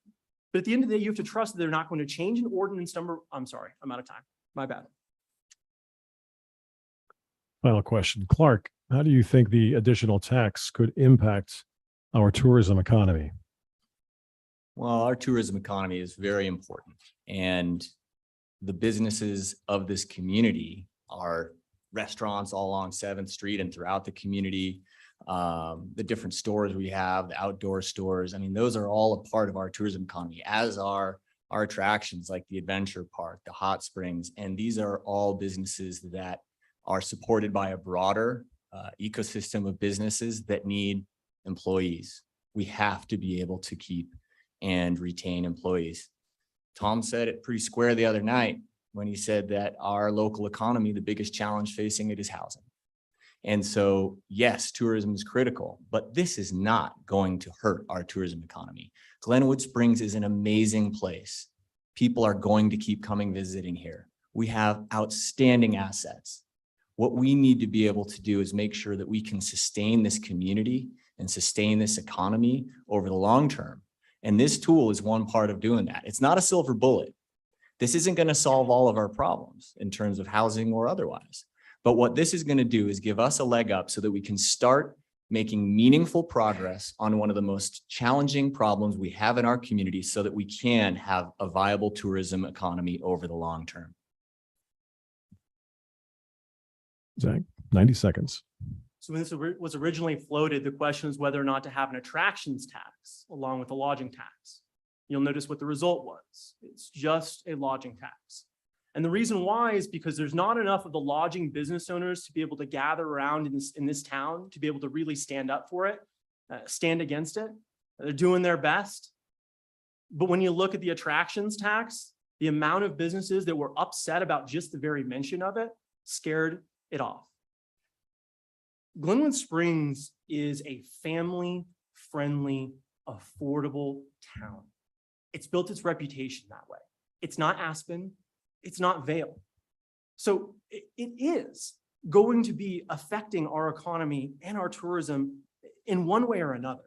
But at the end of the day, you have to trust that they're not going to change an ordinance number. I'm sorry, I'm out of time. My bad. Final question. Clark, how do you think the additional tax could impact our tourism economy? Well, our tourism economy is very important, and the businesses of this community are restaurants all along 7th Street and throughout the community. The different stores we have, the outdoor stores. I mean, those are all a part of our tourism economy, as are our attractions like the adventure park, the hot springs. And these are all businesses that are supported by a broader ecosystem of businesses that need employees. We have to be able to keep and retain employees. Tom said it pretty square the other night when he said that our local economy, the biggest challenge facing it is housing. And so, yes, tourism is critical, but this is not going to hurt our tourism economy. Glenwood Springs is an amazing place. People are going to keep coming visiting here. We have outstanding assets. What we need to be able to do is make sure that we can sustain this community and sustain this economy over the long term. And this tool is one part of doing that. It's not a silver bullet. This isn't going to solve all of our problems in terms of housing or otherwise. But what this is going to do is give us a leg up so that we can start making meaningful progress on one of the most challenging problems we have in our community so that we can have a viable tourism economy over the long term. Zach, 90 seconds. So when this was originally floated, the question was whether or not to have an attractions tax along with a lodging tax. You'll notice what the result was. It's just a lodging tax. And the reason why is because there's not enough of the lodging business owners to be able to gather around in this town to be able to really stand up for it, stand against it. They're doing their best. But when you look at the attractions tax, the amount of businesses that were upset about just the very mention of it scared it off. Glenwood Springs is a family-friendly, affordable town. It's built its reputation that way. It's not Aspen. It's not Vail. So it is going to be affecting our economy and our tourism in one way or another.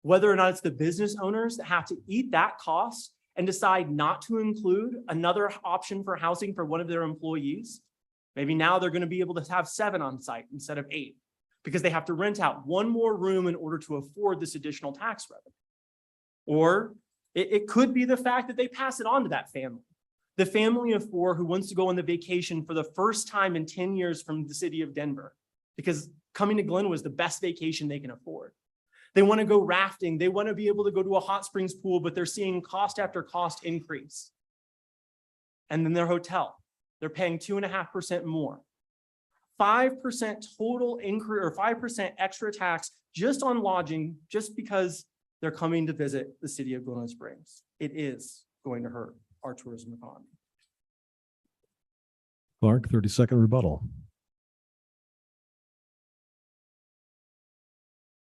Whether or not it's the business owners that have to eat that cost and decide not to include another option for housing for one of their employees. Maybe now they're going to be able to have 7 on site instead of 8 because they have to rent out one more room in order to afford this additional tax revenue. Or it could be the fact that they pass it on to that family. The family of 4 who wants to go on the vacation for the first time in 10 years from the city of Denver, because coming to Glenwood is the best vacation they can afford. They want to go rafting. They want to be able to go to a hot springs pool, but they're seeing cost after cost increase. And then their hotel, they're paying 2.5% more. 5% total increase or 5% extra tax just on lodging, just because they're coming to visit the city of Glenwood Springs. It is going to hurt our tourism economy. Clark, 30-second rebuttal.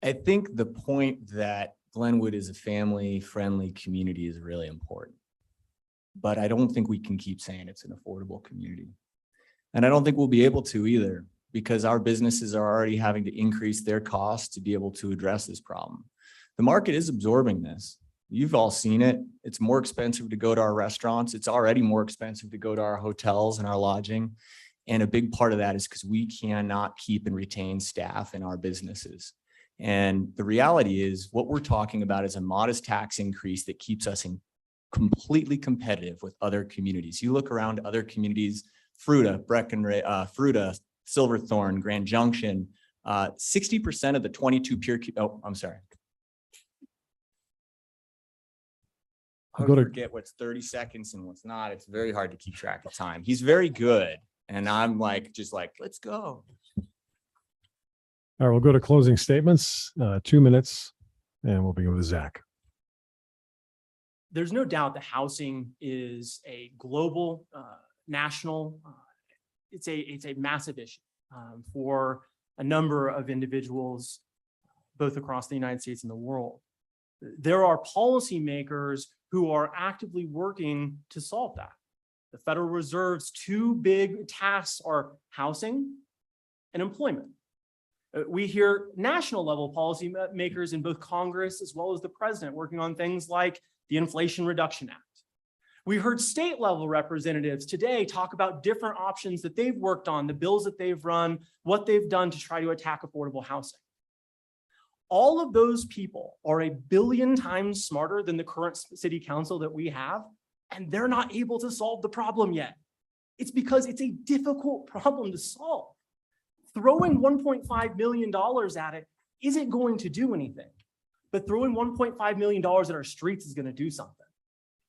I think the point that Glenwood is a family-friendly community is really important. But I don't think we can keep saying it's an affordable community. And I don't think we'll be able to either, because our businesses are already having to increase their costs to be able to address this problem. The market is absorbing this. You've all seen it. It's more expensive to go to our restaurants. It's already more expensive to go to our hotels and our lodging. And a big part of that is because we cannot keep and retain staff in our businesses. And the reality is what we're talking about is a modest tax increase that keeps us in completely competitive with other communities. You look around other communities, Fruita, Fruita, Silverthorne, Grand Junction, 60% of the 22 peer, I'm sorry. I Go to- forget what's 30 seconds and what's not. It's very hard to keep track of time. He's very good. And I'm like, just like, let's go. All right, we'll go to closing statements, 2 minutes, and we'll begin with Zach. There's no doubt that housing is a global, national, it's a massive issue for a number of individuals, both across the United States and the world. There are policymakers who are actively working to solve that. The Federal Reserve's two big tasks are housing and employment. We hear national level policy makers in both Congress as well as the president working on things like the Inflation Reduction Act. We heard state level representatives today talk about different options that they've worked on, the bills that they've run, what they've done to try to attack affordable housing. All of those people are 1 billion times smarter than the current city council that we have, and they're not able to solve the problem yet. It's because it's a difficult problem to solve. Throwing $1.5 million at it isn't going to do anything, but throwing $1.5 million at our streets is going to do something.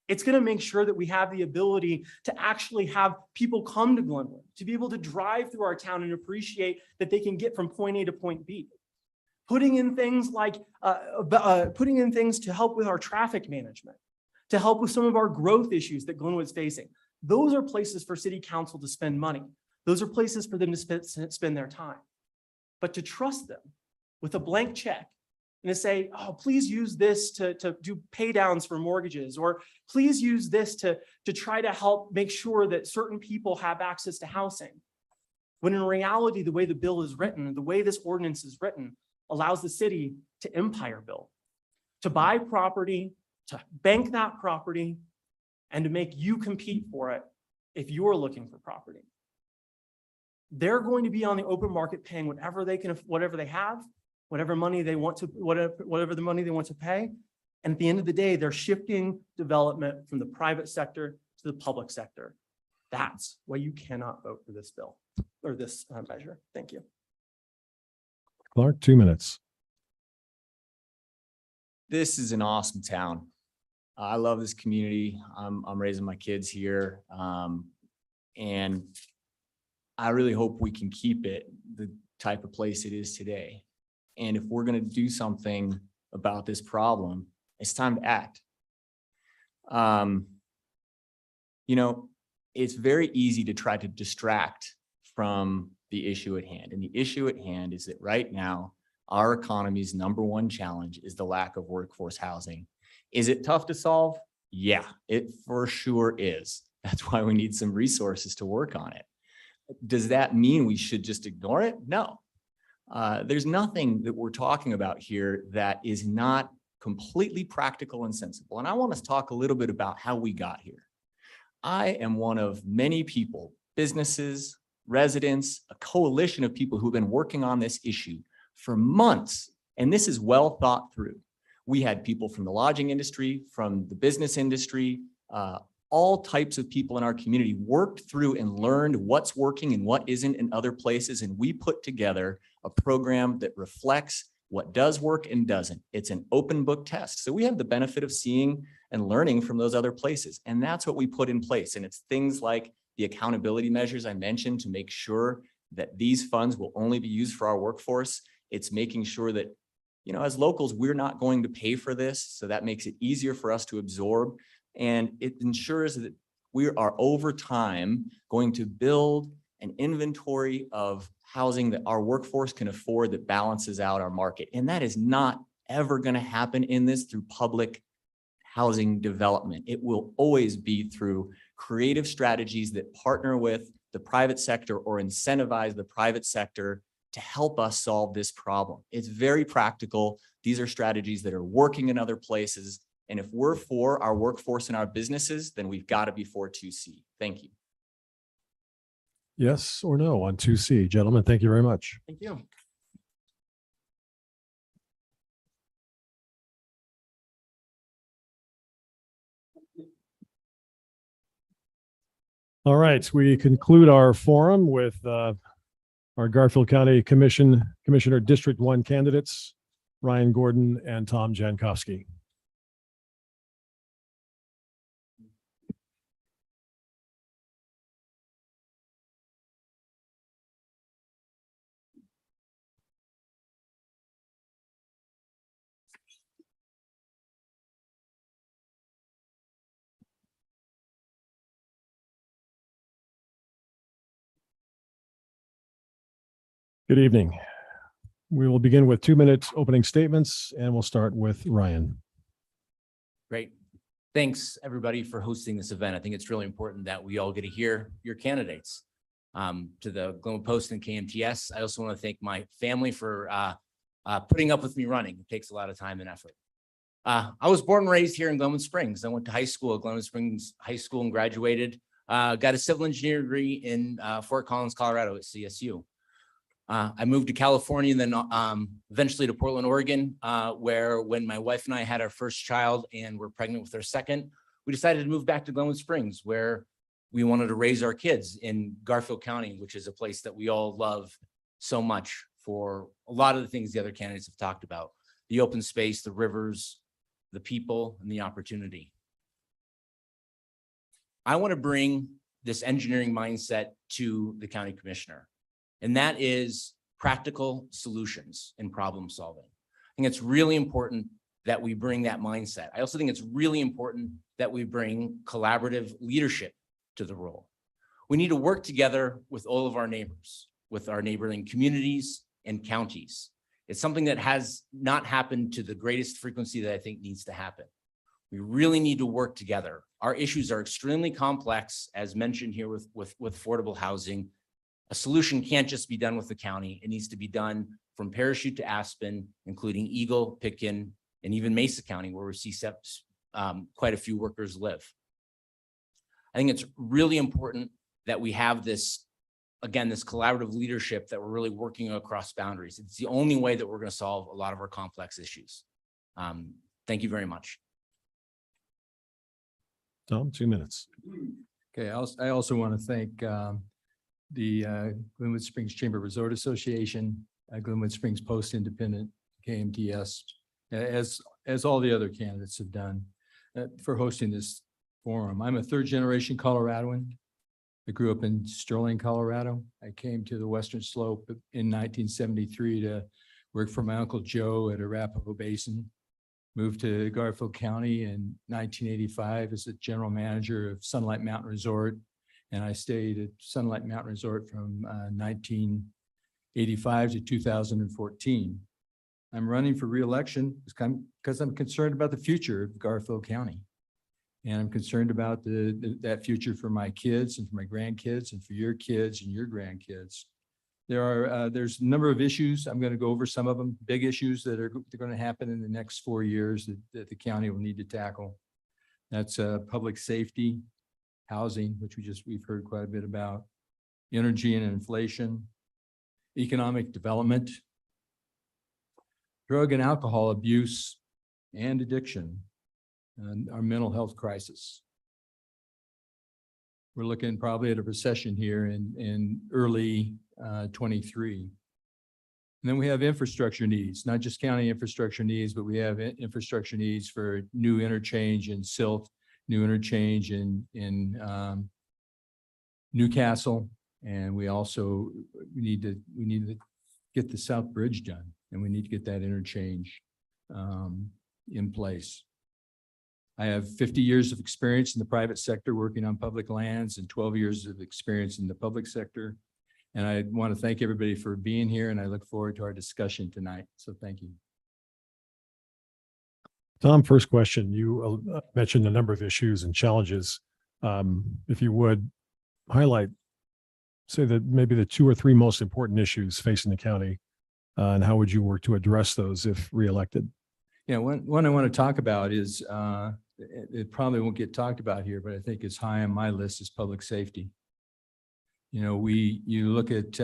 It's going to make sure that we have the ability to actually have people come to Glenwood, to be able to drive through our town and appreciate that they can get from point A to point B. Putting in things like, putting in things to help with our traffic management, to help with some of our growth issues that Glenwood's facing. Those are places for city council to spend money. Those are places for them to spend their time. But to trust them with a blank check and to say, oh, please use this to do pay downs for mortgages, or please use this to try to help make sure that certain people have access to housing. When in reality, the way the bill is written, the way this ordinance is written, allows the city to empire build, to buy property, to bank that property, and to make you compete for it if you're looking for property. They're going to be on the open market paying whatever they can, whatever they have, whatever money they want to, whatever the money they want to pay. And at the end of the day, they're shifting development from the private sector to the public sector. That's why you cannot vote for this bill or this measure. Thank you. Clark, 2 minutes. This is an awesome town. I love this community. I'm raising my kids here. And I really hope we can keep it the type of place it is today. And if we're going to do something about this problem, it's time to act. You know, it's very easy to try to distract from the issue at hand. And the issue at hand is that right now, our economy's #1 challenge is the lack of workforce housing. Is it tough to solve? Yeah, it for sure is. That's why we need some resources to work on it. Does that mean we should just ignore it? No. There's nothing that we're talking about here that is not completely practical and sensible. And I want to talk a little bit about how we got here. I am one of many people, businesses, residents, a coalition of people who've been working on this issue for months, and this is well thought through. We had people from the lodging industry, from the business industry, all types of people in our community worked through and learned what's working and what isn't in other places, and we put together a program that reflects what does work and doesn't. It's an open book test. So we have the benefit of seeing and learning from those other places, and that's what we put in place. And it's things like the accountability measures I mentioned to make sure that these funds will only be used for our workforce. It's making sure that, you know, as locals, we're not going to pay for this. So that makes it easier for us to absorb. And it ensures that we are over time going to build an inventory of housing that our workforce can afford that balances out our market. And that is not ever going to happen in this through public housing development. It will always be through creative strategies that partner with the private sector or incentivize the private sector to help us solve this problem. It's very practical. These are strategies that are working in other places. And if we're for our workforce and our businesses, then we've got to be for 2C. Thank you. Yes or no on 2C? Gentlemen, thank you very much. Thank you. All right, we conclude our forum with our Garfield County Commissioner District 1 candidates, Ryan Gordon and Tom Jankowski. Good evening. We will begin with 2-minute opening statements, and we'll start with Ryan. Great. Thanks, everybody, for hosting this event. I think it's really important that we all get to hear your candidates. To the Glenwood Post and KMTS, I also want to thank my family for putting up with me running. It takes a lot of time and effort. I was born and raised here in Glenwood Springs. I went to high school at Glenwood Springs High School and graduated. Got a civil engineering degree in Fort Collins, Colorado at CSU. I moved to California and then eventually to Portland, Oregon, where when my wife and I had our first child and were pregnant with our second, we decided to move back to Glenwood Springs, where we wanted to raise our kids in Garfield County, which is a place that we all love so much for a lot of the things the other candidates have talked about: the open space, the rivers, the people, and the opportunity. I want to bring this engineering mindset to the county commissioner. And that is practical solutions in problem solving. I think it's really important that we bring that mindset. I also think it's really important that we bring collaborative leadership to the role. We need to work together with all of our neighbors, with our neighboring communities and counties. It's something that has not happened to the greatest frequency that I think needs to happen. We really need to work together. Our issues are extremely complex, as mentioned here with affordable housing. A solution can't just be done with the county. It needs to be done from Parachute to Aspen, including Eagle, Pitkin, and even Mesa County, where we see quite a few workers live. I think it's really important that we have this, again, this collaborative leadership, that we're really working across boundaries. It's the only way that we're going to solve a lot of our complex issues. Thank you very much. Tom, 2 minutes. Okay, I also want to thank the Glenwood Springs Chamber Resort Association, Glenwood Springs Post Independent, KMTS, as all the other candidates have done, for hosting this forum. I'm a third-generation Coloradoan. I grew up in Sterling, Colorado. I came to the Western Slope in 1973 to work for my Uncle Joe at Arapahoe Basin. Moved to Garfield County in 1985 as the general manager of Sunlight Mountain Resort. And I stayed at Sunlight Mountain Resort from 1985 to 2014. I'm running for re-election because I'm concerned about the future of Garfield County. And I'm concerned about that future for my kids and for my grandkids and for your kids and your grandkids. There's a number of issues. I'm going to go over some of them, big issues that are going to happen in the next 4 years that the county will need to tackle. That's public safety, housing, which we've heard quite a bit about, energy and inflation, economic development, drug and alcohol abuse and addiction, and our mental health crisis. We're looking probably at a recession here in early 23. And then we have infrastructure needs, not just county infrastructure needs, but we have infrastructure needs for new interchange in Silt, new interchange in Newcastle, And we also, we need to get the South Bridge done, and we need to get that interchange in place. I have 50 years of experience in the private sector working on public lands and 12 years of experience in the public sector. And I want to thank everybody for being here, and I look forward to our discussion tonight. So thank you. Tom, first question. You mentioned a number of issues and challenges. If you would highlight, say that maybe the 2 or 3 most important issues facing the county, and how would you work to address those if reelected? Yeah, one I want to talk about is, it probably won't get talked about here, but I think it's high on my list is public safety. You know, you look at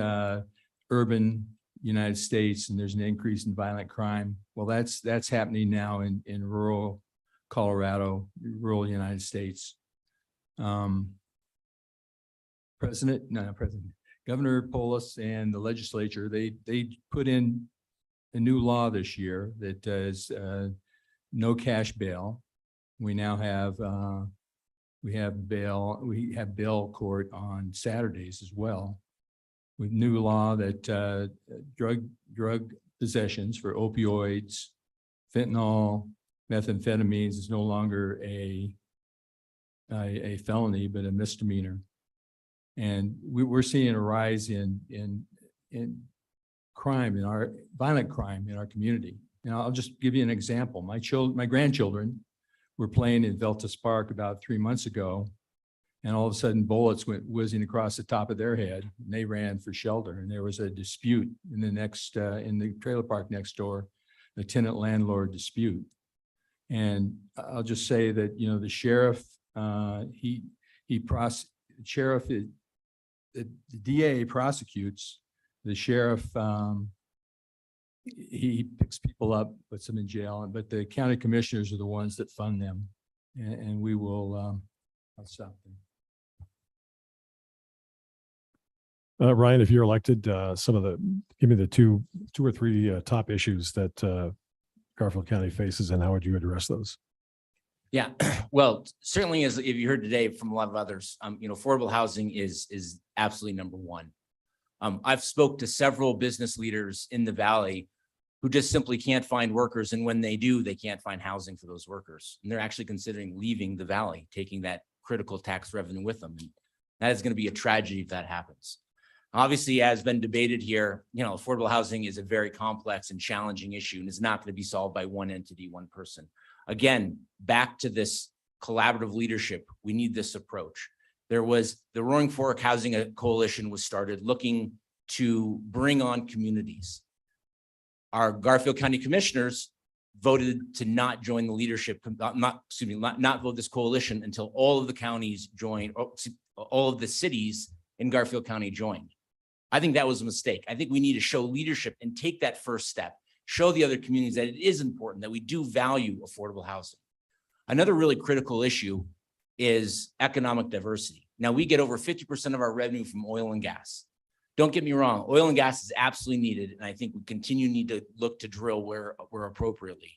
urban United States and there's an increase in violent crime. Well, that's happening now in rural Colorado, rural United States. Governor Polis and the legislature, they put in a new law this year that is no cash bail. We now have we have bail court on Saturdays as well. With new law that drug possessions for opioids, fentanyl, methamphetamines is no longer a felony, but a misdemeanor. And we're seeing a rise in crime, in our violent crime in our community. And I'll just give you an example. My grandchildren were playing in Veltas Park about 3 months ago, and all of a sudden bullets went whizzing across the top of their head, and they ran for shelter. And there was a dispute in the trailer park next door, the tenant landlord dispute. And I'll just say that, you know, the sheriff, the DA prosecutes, the sheriff, he picks people up, puts them in jail, but the county commissioners are the ones that fund them. And we will, I'll stop there. Ryan, if you're elected, give me the two or three top issues that Garfield County faces, and how would you address those? Yeah, well, certainly as if you heard today from a lot of others, you know, affordable housing is absolutely number one. I've spoke to several business leaders in the Valley who just simply can't find workers. And when they do, they can't find housing for those workers. And they're actually considering leaving the Valley, taking that critical tax revenue with them. And that is going to be a tragedy if that happens. Obviously, as been debated here, you know, affordable housing is a very complex and challenging issue and is not going to be solved by one entity, one person. Again, back to this collaborative leadership, we need this approach. There was the Roaring Fork Housing Coalition was started looking to bring on communities. Our Garfield County commissioners voted to not join the leadership, not vote this coalition until all of the counties joined, all of the cities in Garfield County joined. I think that was a mistake. I think we need to show leadership and take that first step, show the other communities that it is important, that we do value affordable housing. Another really critical issue is economic diversity. Now, we get over 50% of our revenue from oil and gas. Don't get me wrong, oil and gas is absolutely needed, and I think we need to look to drill where appropriately.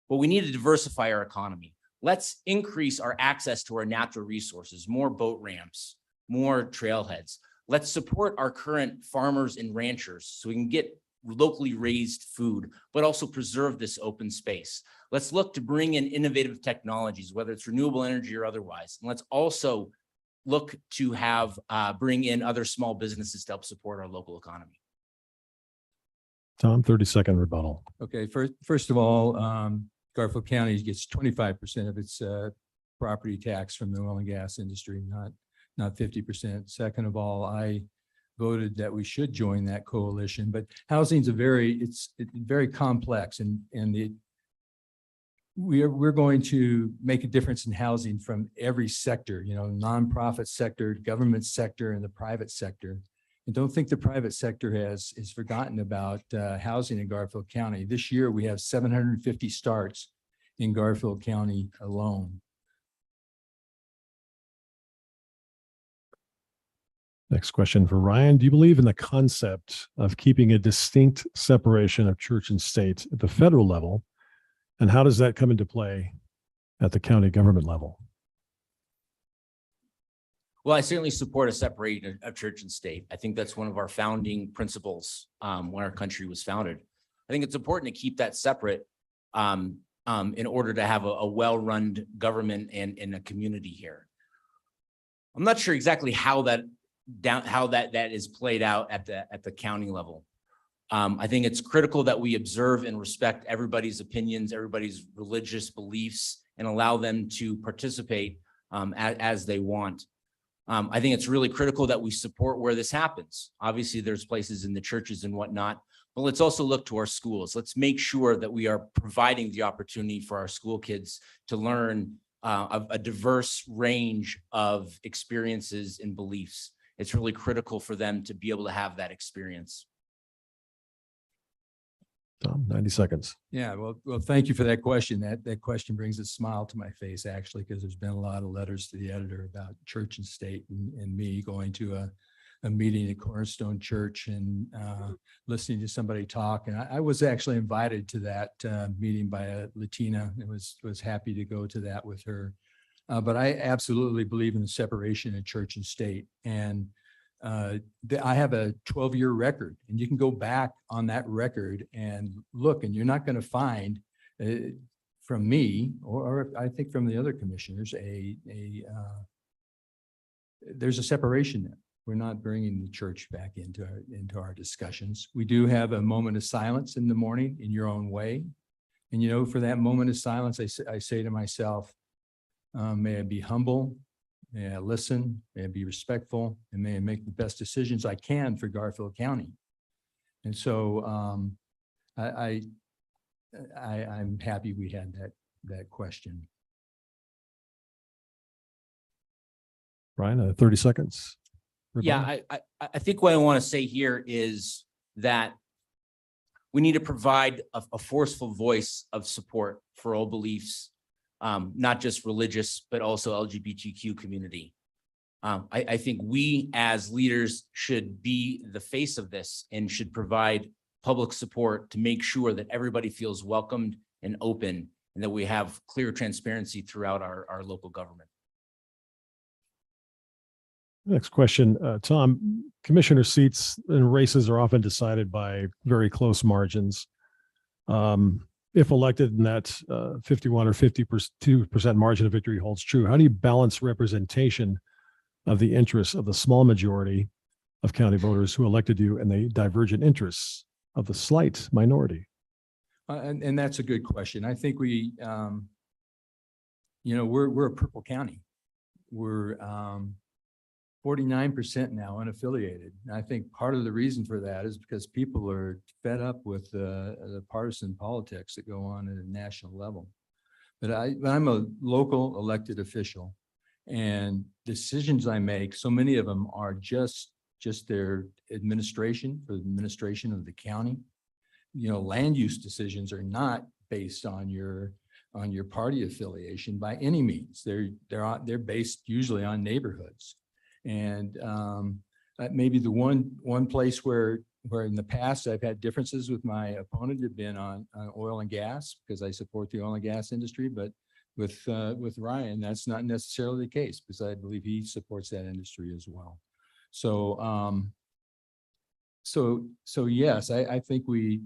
But we need to diversify our economy. Let's increase our access to our natural resources, more boat ramps, more trailheads. Let's support our current farmers and ranchers so we can get locally raised food, but also preserve this open space. Let's look to bring in innovative technologies, whether it's renewable energy or otherwise. And let's also look to bring in other small businesses to help support our local economy. Tom, 30-second rebuttal. Okay, first of all, Garfield County gets 25% of its property tax from the oil and gas industry, not 50%. Second of all, I voted that we should join that coalition, but housing is it's very complex, and we're going to make a difference in housing from every sector, you know, nonprofit sector, government sector, and the private sector. And don't think the private sector has forgotten about housing in Garfield County. This year, we have 750 starts in Garfield County alone. Next question for Ryan. Do you believe in the concept of keeping a distinct separation of church and state at the federal level? And how does that come into play at the county government level? Well, I certainly support a separation of church and state. I think that's one of our founding principles when our country was founded. I think it's important to keep that separate in order to have a well-run government and a community here. I'm not sure exactly how that is played out at the county level. I think it's critical that we observe and respect everybody's opinions, everybody's religious beliefs, and allow them to participate as they want. I think it's really critical that we support where this happens. Obviously, there's places in the churches and whatnot, but let's also look to our schools. Let's make sure that we are providing the opportunity for our school kids to learn a diverse range of experiences and beliefs. It's really critical for them to be able to have that experience. Tom, 90 seconds. Yeah, well, thank you for that question. That question brings a smile to my face, actually, because there's been a lot of letters to the editor about church and state and me going to a meeting at Cornerstone Church and listening to somebody talk. And I was actually invited to that meeting by a Latina and was happy to go to that with her. But I absolutely believe in the separation of church and state. And I have a 12-year record, and you can go back on that record and look, and you're not going to find from me, or I think from the other commissioners, there's a separation there. We're not bringing the church back into our discussions. We do have a moment of silence in the morning in your own way. And, for that moment of silence, I say to myself, may I be humble, may I listen, may I be respectful, and may I make the best decisions I can for Garfield County. And so I'm happy we had that question. Brian, 30 seconds. Yeah, I think what I want to say here is that we need to provide a forceful voice of support for all beliefs, not just religious, but also LGBTQ community. I think we as leaders should be the face of this and should provide public support to make sure that everybody feels welcomed and open, and that we have clear transparency throughout our local government. Next question, Tom, commissioner seats and races are often decided by very close margins. If elected and that 51 or 52% margin of victory holds true, how do you balance representation of the interests of the small majority of county voters who elected you and the divergent interests of the slight minority? And that's a good question. I think we're a purple county. We're 49% now unaffiliated. And I think part of the reason for that is because people are fed up with the partisan politics that go on at a national level. But I'm a local elected official, and decisions I make, so many of them are just their administration, for the administration of the county. Land use decisions are not based on your party affiliation by any means. They're based usually on neighborhoods. And maybe the one place where in the past I've had differences with my opponent have been on oil and gas, because I support the oil and gas industry. But with Ryan, that's not necessarily the case, because I believe he supports that industry as well. So yes, I think we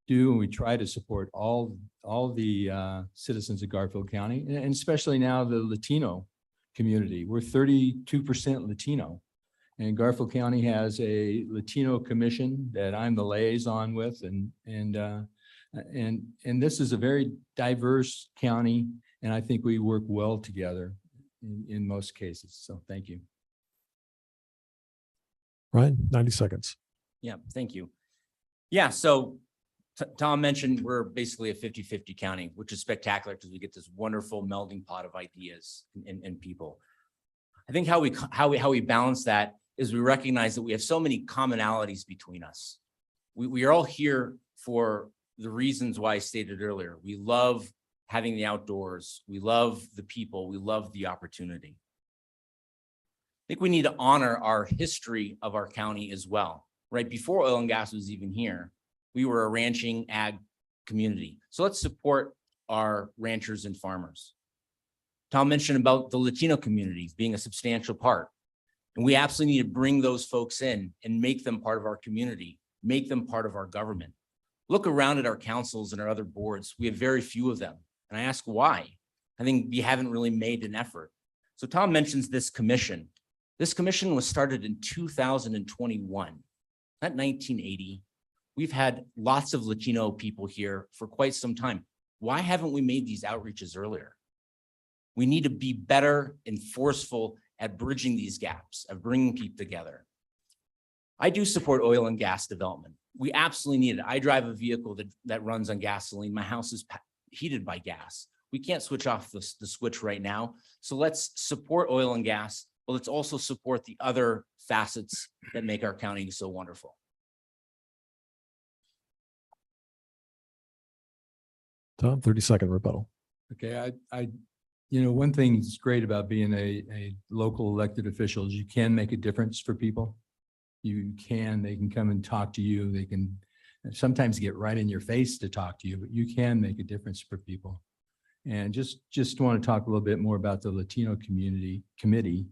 do, and we try to support all the citizens of Garfield County, and especially now the Latino community. We're 32% Latino, and Garfield County has a Latino commission that I'm the liaison with, and this is a very diverse county, and I think we work well together in most cases. So thank you. Ryan, 90 seconds. Yeah, thank you. Yeah, so Tom mentioned we're basically a 50-50 county, which is spectacular because we get this wonderful melding pot of ideas and people. I think how we balance that is we recognize that we have so many commonalities between us. We are all here for the reasons why I stated earlier. We love having the outdoors. We love the people. We love the opportunity. I think we need to honor our history of our county as well, right? Before oil and gas was even here, we were a ranching ag community. So let's support our ranchers and farmers. Tom mentioned about the Latino community being a substantial part. And we absolutely need to bring those folks in and make them part of our community, make them part of our government. Look around at our councils and our other boards. We have very few of them. And I ask why. I think we haven't really made an effort. So Tom mentions this commission. This commission was started in 2021, not 1980. We've had lots of Latino people here for quite some time. Why haven't we made these outreaches earlier? We need to be better and forceful at bridging these gaps, of bringing people together. I do support oil and gas development. We absolutely need it. I drive a vehicle that runs on gasoline. My house is heated by gas. We can't switch off the switch right now. So let's support oil and gas, but let's also support the other facets that make our county so wonderful. Tom, 30-second rebuttal. Okay, one thing that's great about being a local elected official is you can make a difference for people. They can come and talk to you. They can sometimes get right in your face to talk to you, but you can make a difference for people. And just want to talk a little bit more about the Latino Community Committee.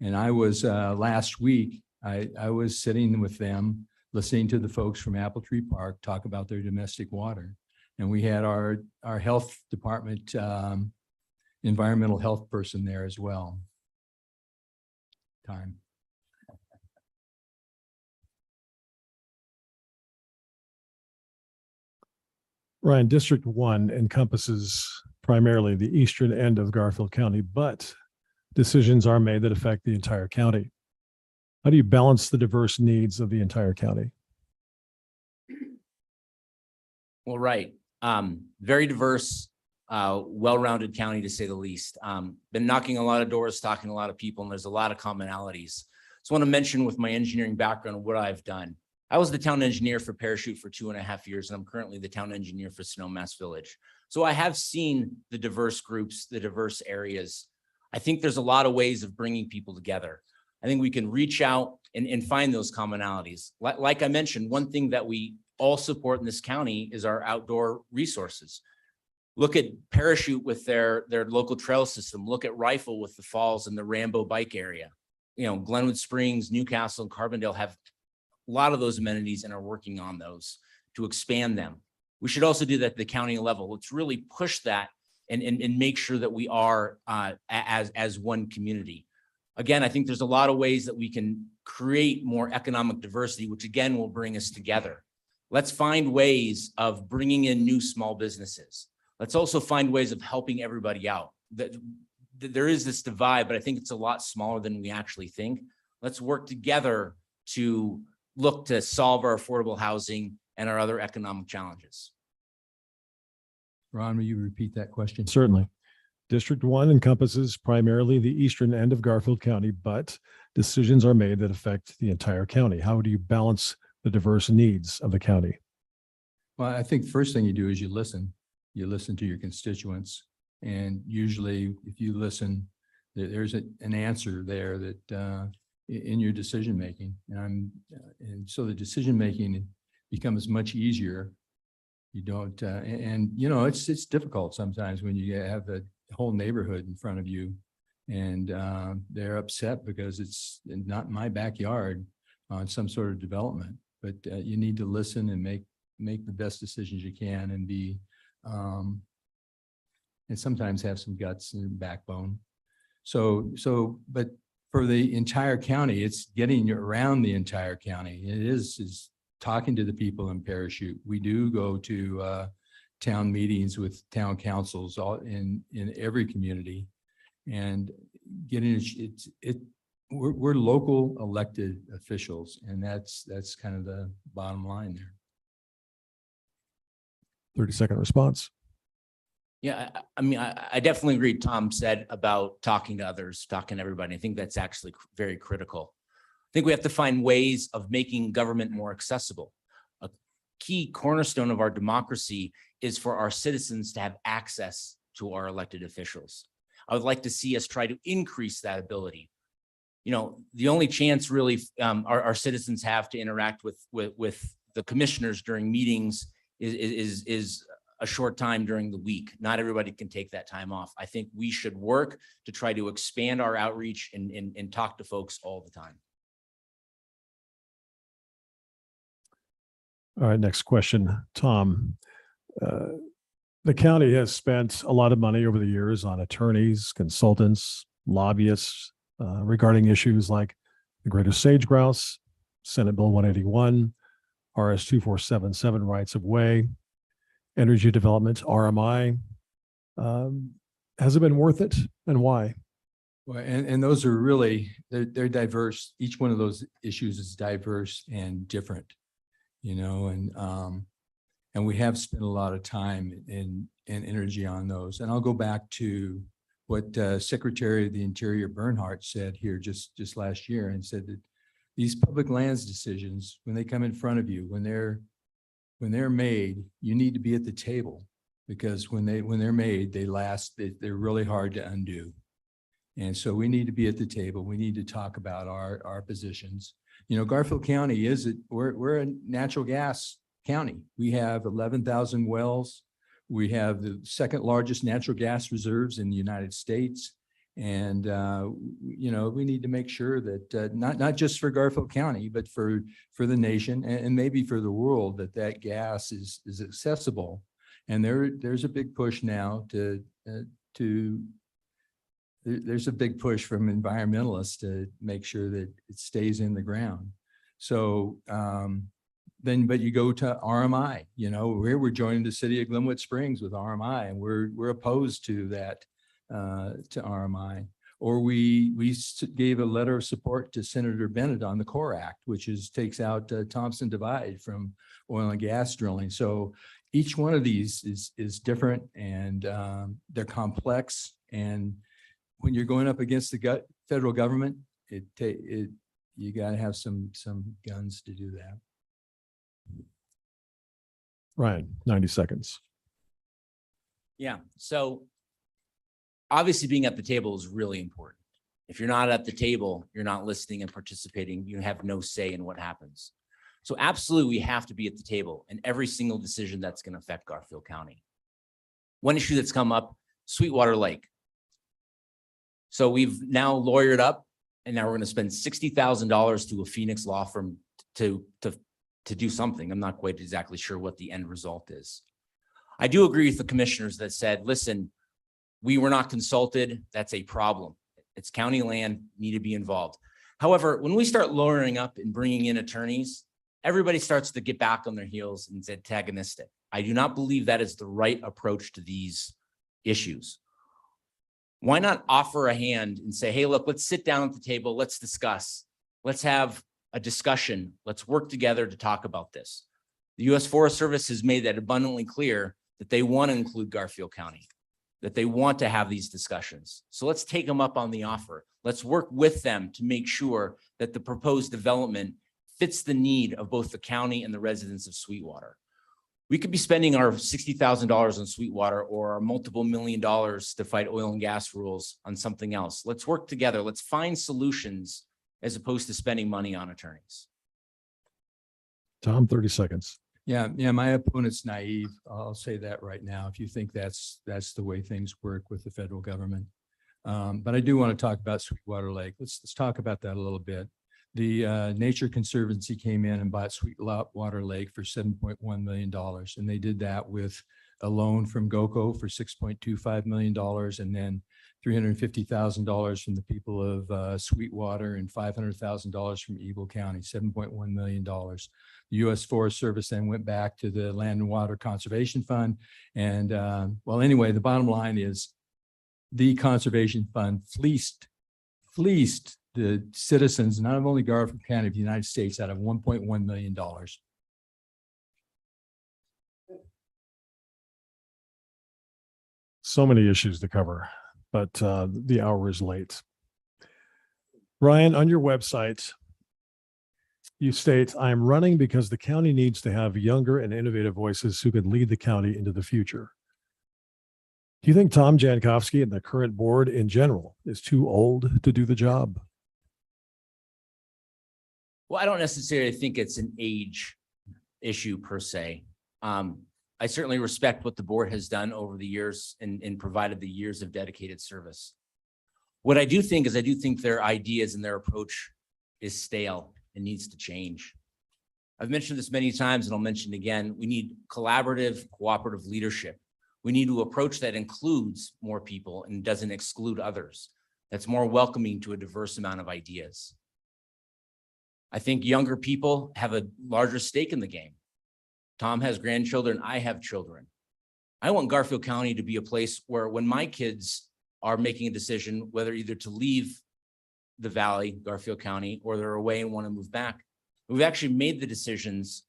And I was last week, I was sitting with them, listening to the folks from Apple Tree Park talk about their domestic water. And we had our health department, environmental health person there as well. Time. Ryan, District 1 encompasses primarily the eastern end of Garfield County, but decisions are made that affect the entire county. How do you balance the diverse needs of the entire county? Well, right. Very diverse, well-rounded county, to say the least. Been knocking a lot of doors, talking to a lot of people, and there's a lot of commonalities. So I want to mention with my engineering background what I've done. I was the town engineer for Parachute for 2.5 years, and I'm currently the town engineer for Snowmass Village. So I have seen the diverse groups, the diverse areas. I think there's a lot of ways of bringing people together. I think we can reach out and find those commonalities. Like I mentioned, one thing that we all support in this county is our outdoor resources. Look at Parachute with their local trail system. Look at Rifle with the falls and the Rambo bike area. Glenwood Springs, Newcastle, and Carbondale have a lot of those amenities and are working on those to expand them. We should also do that at the county level. Let's really push that and make sure that we are as one community. Again, I think there's a lot of ways that we can create more economic diversity, which again will bring us together. Let's find ways of bringing in new small businesses. Let's also find ways of helping everybody out. There is this divide, but I think it's a lot smaller than we actually think. Let's work together to look to solve our affordable housing and our other economic challenges. Ron, will you repeat that question? Certainly. District 1 encompasses primarily the eastern end of Garfield County, but decisions are made that affect the entire county. How do you balance the diverse needs of the county? Well, I think the first thing you do is you listen. You listen to your constituents. And usually if you listen, there's an answer there that in your decision-making. And so the decision-making becomes much easier. You don't, it's difficult sometimes when you have the whole neighborhood in front of you and they're upset because it's not my backyard on some sort of development, but you need to listen and make the best decisions you can and be, and sometimes have some guts and backbone. But for the entire county, it's getting around the entire county. It is talking to the people in Parachute. We do go to town meetings with town councils all in every community, and getting we're local elected officials, and that's kind of the bottom line there. 30-second response. Yeah, I mean, I definitely agree. Tom said about talking to others, talking to everybody. I think that's actually very critical. I think we have to find ways of making government more accessible. A key cornerstone of our democracy is for our citizens to have access to our elected officials. I would like to see us try to increase that ability. The only chance really our citizens have to interact with the commissioners during meetings is a short time during the week. Not everybody can take that time off. I think we should work to try to expand our outreach and talk to folks all the time. All right, next question, Tom. The county has spent a lot of money over the years on attorneys, consultants, lobbyists regarding issues like the greater sage grouse, Senate Bill 181, RS 2477 rights of way, energy development, RMI. Has it been worth it, and why? Well, and those are really, they're diverse. Each one of those issues is diverse and different, you know, and we have spent a lot of time and energy on those. And I'll go back to what Secretary of the Interior Bernhardt said here just last year, and said that these public lands decisions, when they come in front of you, when they're made, you need to be at the table, because when they're made, they last, they're really hard to undo. And so we need to be at the table. We need to talk about our positions. You know, Garfield County we're a natural gas county. We have 11,000 wells. We have the second largest natural gas reserves in the United States. And, you know, we need to make sure that not just for Garfield County, but for the nation and maybe for the world, that gas is accessible. And there's a big push now there's a big push from environmentalists to make sure that it stays in the ground. So, but you go to RMI, you know, we're joining the city of Glenwood Springs with RMI, and we're opposed to that, to RMI. Or we gave a letter of support to Senator Bennett on the CORE Act, which takes out Thompson Divide from oil and gas drilling. So each one of these is different, and they're complex. And when you're going up against the federal government, you got to have some guns to do that. Ryan, 90 seconds. Yeah, so obviously being at the table is really important. If you're not at the table, you're not listening and participating, you have no say in what happens. So absolutely, we have to be at the table in every single decision that's going to affect Garfield County. One issue that's come up, Sweetwater Lake. So we've now lawyered up, and now we're going to spend $60,000 to a Phoenix law firm to do something. I'm not quite exactly sure what the end result is. I do agree with the commissioners that said, listen, we were not consulted. That's a problem. It's county land, need to be involved. However, when we start lawyering up and bringing in attorneys, everybody starts to get back on their heels and is antagonistic. I do not believe that is the right approach to these issues. Why not offer a hand and say, hey, look, let's sit down at the table. Let's discuss. Let's have a discussion. Let's work together to talk about this. The U.S. Forest Service has made that abundantly clear that they want to include Garfield County, that they want to have these discussions. So let's take them up on the offer. Let's work with them to make sure that the proposed development fits the need of both the county and the residents of Sweetwater. We could be spending our $60,000 on Sweetwater or our multiple $1 million to fight oil and gas rules on something else. Let's work together. Let's find solutions as opposed to spending money on attorneys. Tom, 30 seconds. Yeah, my opponent's naive. I'll say that right now. If you think that's the way things work with the federal government. But I do want to talk about Sweetwater Lake. Let's talk about that a little bit. The Nature Conservancy came in and bought Sweetwater Lake for $7.1 million. And they did that with a loan from GOCO for $6.25 million, and then $350,000 from the people of Sweetwater and $500,000 from Eagle County, $7.1 million. The U.S. Forest Service then went back to the Land and Water Conservation Fund. And well, anyway, the bottom line is the Conservation Fund fleeced the citizens, not only Garfield County, of the United States, out of $1.1 million. So many issues to cover, but the hour is late. Ryan, on your website, you state, I am running because the county needs to have younger and innovative voices who can lead the county into the future. Do you think Tom Jankowski and the current board in general is too old to do the job? Well, I don't necessarily think it's an age issue per se. I certainly respect what the board has done over the years and provided the years of dedicated service. What I do think is I do think their ideas and their approach is stale and needs to change. I've mentioned this many times and I'll mention it again. We need collaborative, cooperative leadership. We need to approach that includes more people and doesn't exclude others. That's more welcoming to a diverse amount of ideas. I think younger people have a larger stake in the game. Tom has grandchildren, I have children. I want Garfield County to be a place where when my kids are making a decision, whether either to leave the Valley, Garfield County, or they're away and want to move back, we've actually made the decisions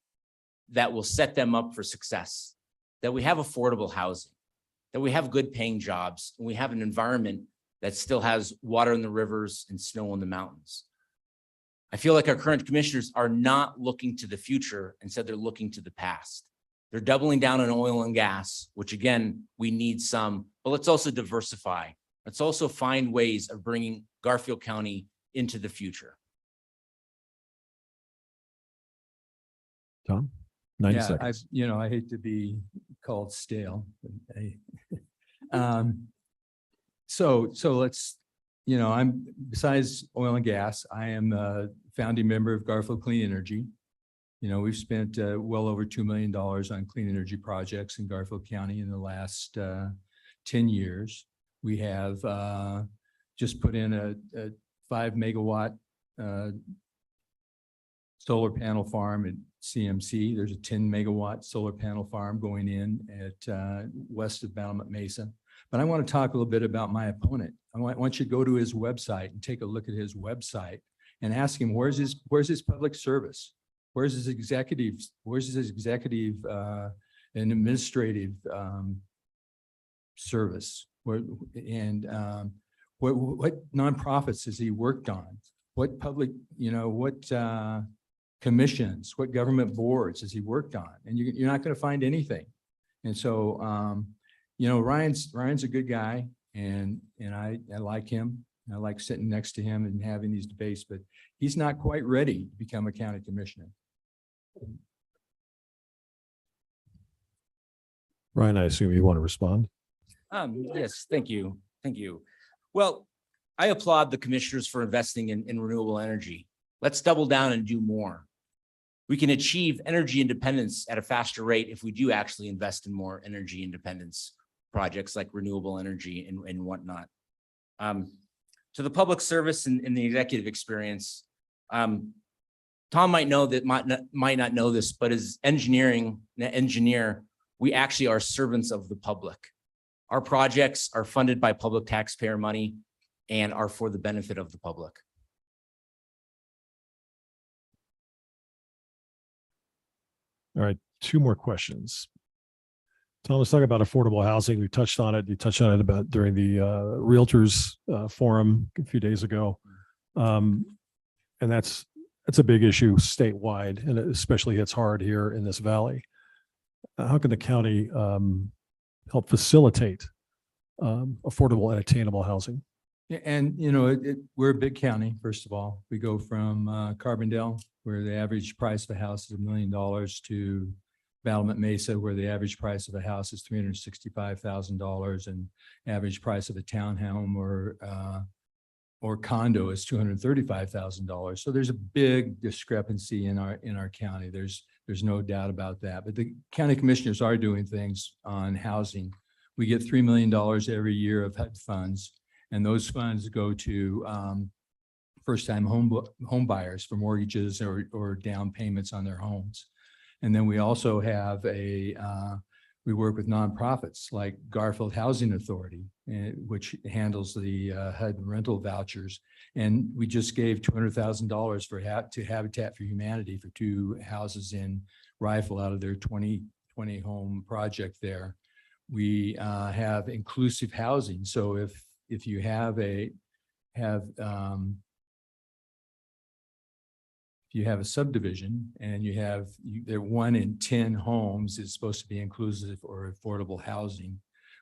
that will set them up for success, that we have affordable housing, that we have good paying jobs, and we have an environment that still has water in the rivers and snow in the mountains. I feel like our current commissioners are not looking to the future. Instead, they're looking to the past. They're doubling down on oil and gas, which again, we need some, but let's also diversify. Let's also find ways of bringing Garfield County into the future. Tom, 90 Yeah, seconds. I hate to be called stale. But so let's, I'm, besides oil and gas, I am a founding member of Garfield Clean Energy. We've spent well over $2 million on clean energy projects in Garfield County in the last 10 years. We have just put in a 5 megawatt solar panel farm at CMC. There's a 10 megawatt solar panel farm going in at west of Battlement Mesa. But I want to talk a little bit about my opponent. I want you to go to his website and take a look at his website and ask him, where's his public service? Where's his executive and administrative service? What nonprofits has he worked on? What public, what commissions, what government boards has he worked on? And you're not going to find anything. And so, Ryan's a good guy, and I like him. I like sitting next to him and having these debates, but he's not quite ready to become a county commissioner. Ryan, I assume you want to respond? Yes, thank you. Thank you. Well, I applaud the commissioners for investing in renewable energy. Let's double down and do more. We can achieve energy independence at a faster rate if we do actually invest in more energy independence projects like renewable energy and whatnot. To the public service and the executive experience, Tom might not know this, but as engineer, we actually are servants of the public. Our projects are funded by public taxpayer money and are for the benefit of the public. All right, 2 more questions. Tom, let's talk about affordable housing. We touched on it. You touched on it about during the Realtors Forum a few days ago. And that's a big issue statewide, and it especially hits hard here in this valley. How can the county help facilitate affordable and attainable housing? Yeah, and we're a big county, first of all. We go from Carbondale, where the average price of a house is $1 million, to Battlement Mesa, where the average price of a house is $365,000 and average price of a townhome or condo is $235,000. So there's a big discrepancy in our county. There's no doubt about that. But the county commissioners are doing things on housing. We get $3 million every year of HUD funds, and those funds go to first-time home buyers for mortgages or down payments on their homes. And then we also have we work with nonprofits like Garfield Housing Authority, which handles the HUD rental vouchers. And we just gave $200,000 to Habitat for Humanity for 2 houses in Rifle out of their 20 home project there. We have inclusive housing. So if you have a subdivision and they're 1 in 10 homes is supposed to be inclusive or affordable housing.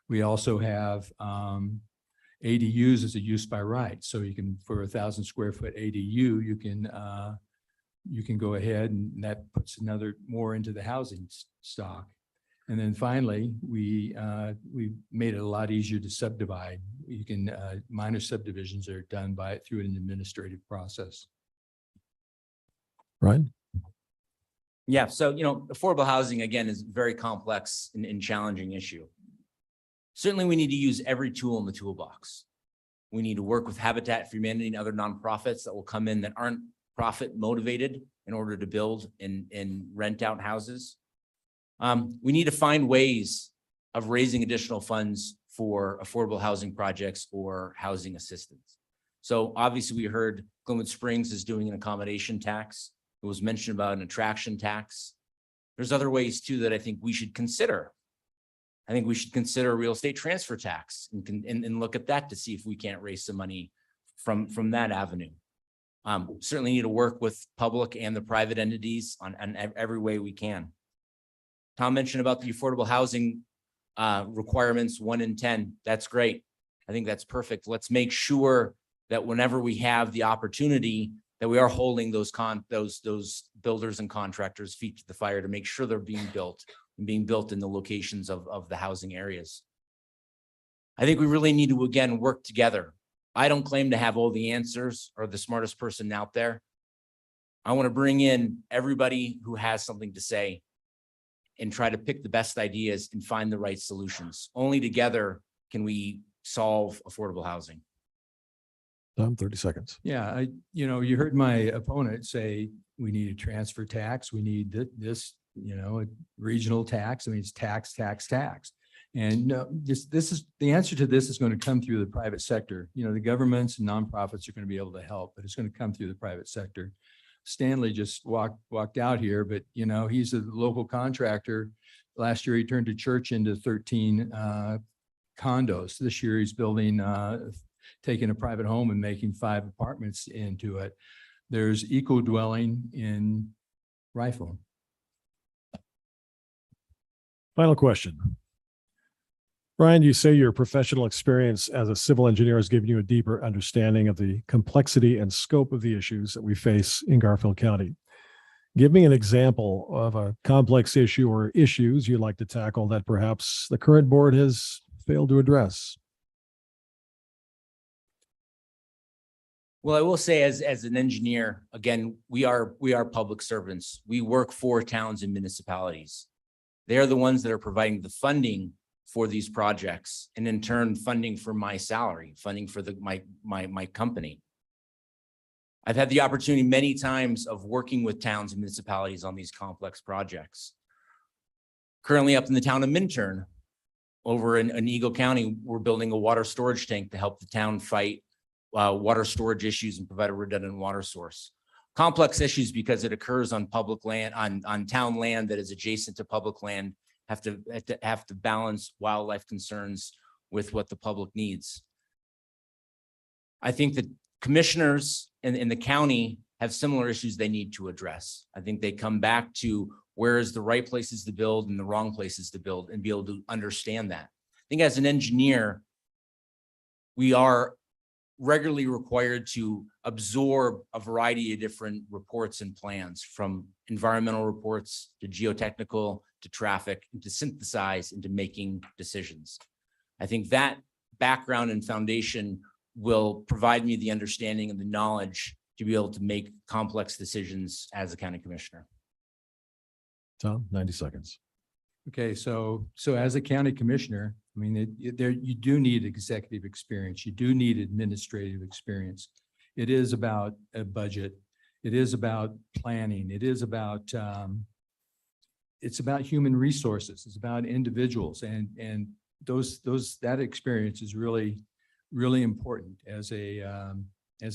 We also have ADUs as a use by right. So you can, for 1,000 square foot ADU, you can go ahead, and that puts more into the housing stock. And then finally, we made it a lot easier to subdivide. You can, minor subdivisions are done through an administrative process. Ryan? Yeah, so, affordable housing, again, is a very complex and challenging issue. Certainly, we need to use every tool in the toolbox. We need to work with Habitat for Humanity and other nonprofits that will come in that aren't profit motivated in order to build and rent out houses. We need to find ways of raising additional funds for affordable housing projects or housing assistance. So obviously, we heard Glenwood Springs is doing an accommodation tax. It was mentioned about an attraction tax. There's other ways too that I think we should consider. I think we should consider a real estate transfer tax and look at that to see if we can't raise some money from that avenue. Certainly need to work with public and the private entities on every way we can. Tom mentioned about the affordable housing requirements 1 in 10. That's great. I think that's perfect. Let's make sure that whenever we have the opportunity that we are holding those builders and contractors' feet to the fire to make sure they're being built and being built in the locations of the housing areas. I think we really need to, again, work together. I don't claim to have all the answers or the smartest person out there. I want to bring in everybody who has something to say and try to pick the best ideas and find the right solutions. Only together can we solve affordable housing. Tom, 30 seconds. Yeah, you heard my opponent say, we need a transfer tax. We need this, a regional tax. I mean, it's tax. And no, this is, the answer to this is going to come through the private sector. The governments and nonprofits are going to be able to help, but it's going to come through the private sector. Stanley just walked out here, but he's a local contractor. Last year, he turned a church into 13 condos. This year, he's building, taking a private home and making 5 apartments into it. There's eco dwelling in Rifle. Final question. Brian, you say your professional experience as a civil engineer has given you a deeper understanding of the complexity and scope of the issues that we face in Garfield County. Give me an example of a complex issue or issues you'd like to tackle that perhaps the current board has failed to address. Well, I will say as an engineer, again, we are public servants. We work for towns and municipalities. They are the ones that are providing the funding for these projects, and in turn, funding for my salary, funding for my company. I've had the opportunity many times of working with towns and municipalities on these complex projects. Currently up in the town of Minturn, over in Eagle County, we're building a water storage tank to help the town fight water storage issues and provide a redundant water source. Complex issues because it occurs on public land, on town land that is adjacent to public land, have to balance wildlife concerns with what the public needs. I think that commissioners in the county have similar issues they need to address. I think they come back to where is the right places to build and the wrong places to build and be able to understand that. I think as an engineer, we are regularly required to absorb a variety of different reports and plans, from environmental reports to geotechnical to traffic, and to synthesize into making decisions. I think that background and foundation will provide me the understanding and the knowledge to be able to make complex decisions as a county commissioner. Tom, 90 seconds. Okay, so as a county commissioner, I mean, you do need executive experience. You do need administrative experience. It is about a budget. It is about planning. It is about it's about human resources. It's about individuals, and that experience is really important as a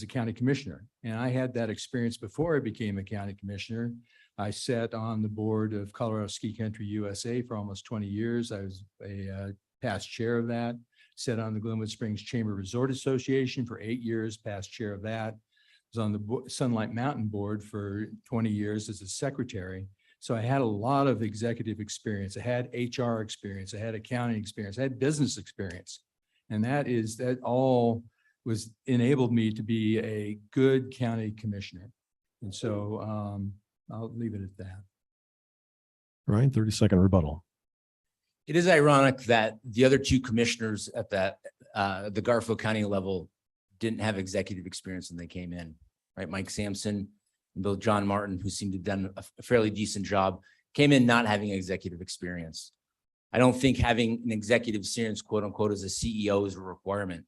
county commissioner. And I had that experience before I became a county commissioner. I sat on the board of Colorado Ski Country USA for almost 20 years. I was a past chair of that. Sat on the Glenwood Springs Chamber Resort Association for 8 years, past chair of that. Was on the Sunlight Mountain Board for 20 years as a secretary. So I had a lot of executive experience. I had HR experience. I had accounting experience. I had business experience. And that all was enabled me to be a good county commissioner. And so I'll leave it at that. Ryan, 30-second rebuttal. It is ironic that the other two commissioners at the Garfield County level didn't have executive experience when they came in, right? Mike Sampson and Bill John Martin, who seemed to have done a fairly decent job, came in not having executive experience. I don't think having an executive experience, quote unquote, as a CEO is a requirement.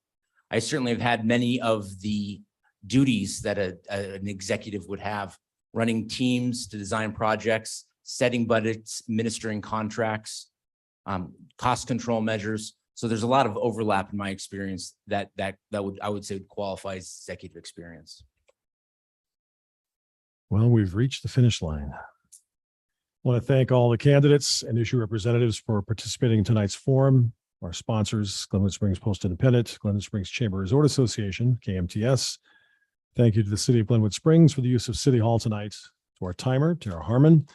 I certainly have had many of the duties that an executive would have, running teams to design projects, setting budgets, administering contracts, cost control measures. So there's a lot of overlap in my experience that I would say would qualify as executive experience. Well, we've reached the finish line. I want to thank all the candidates and issue representatives for participating in tonight's forum. Our sponsors, Glenwood Springs Post Independent, Glenwood Springs Chamber Resort Association, KMTS. Thank you to the City of Glenwood Springs for the use of City Hall tonight. To our timer, Tara Harmon.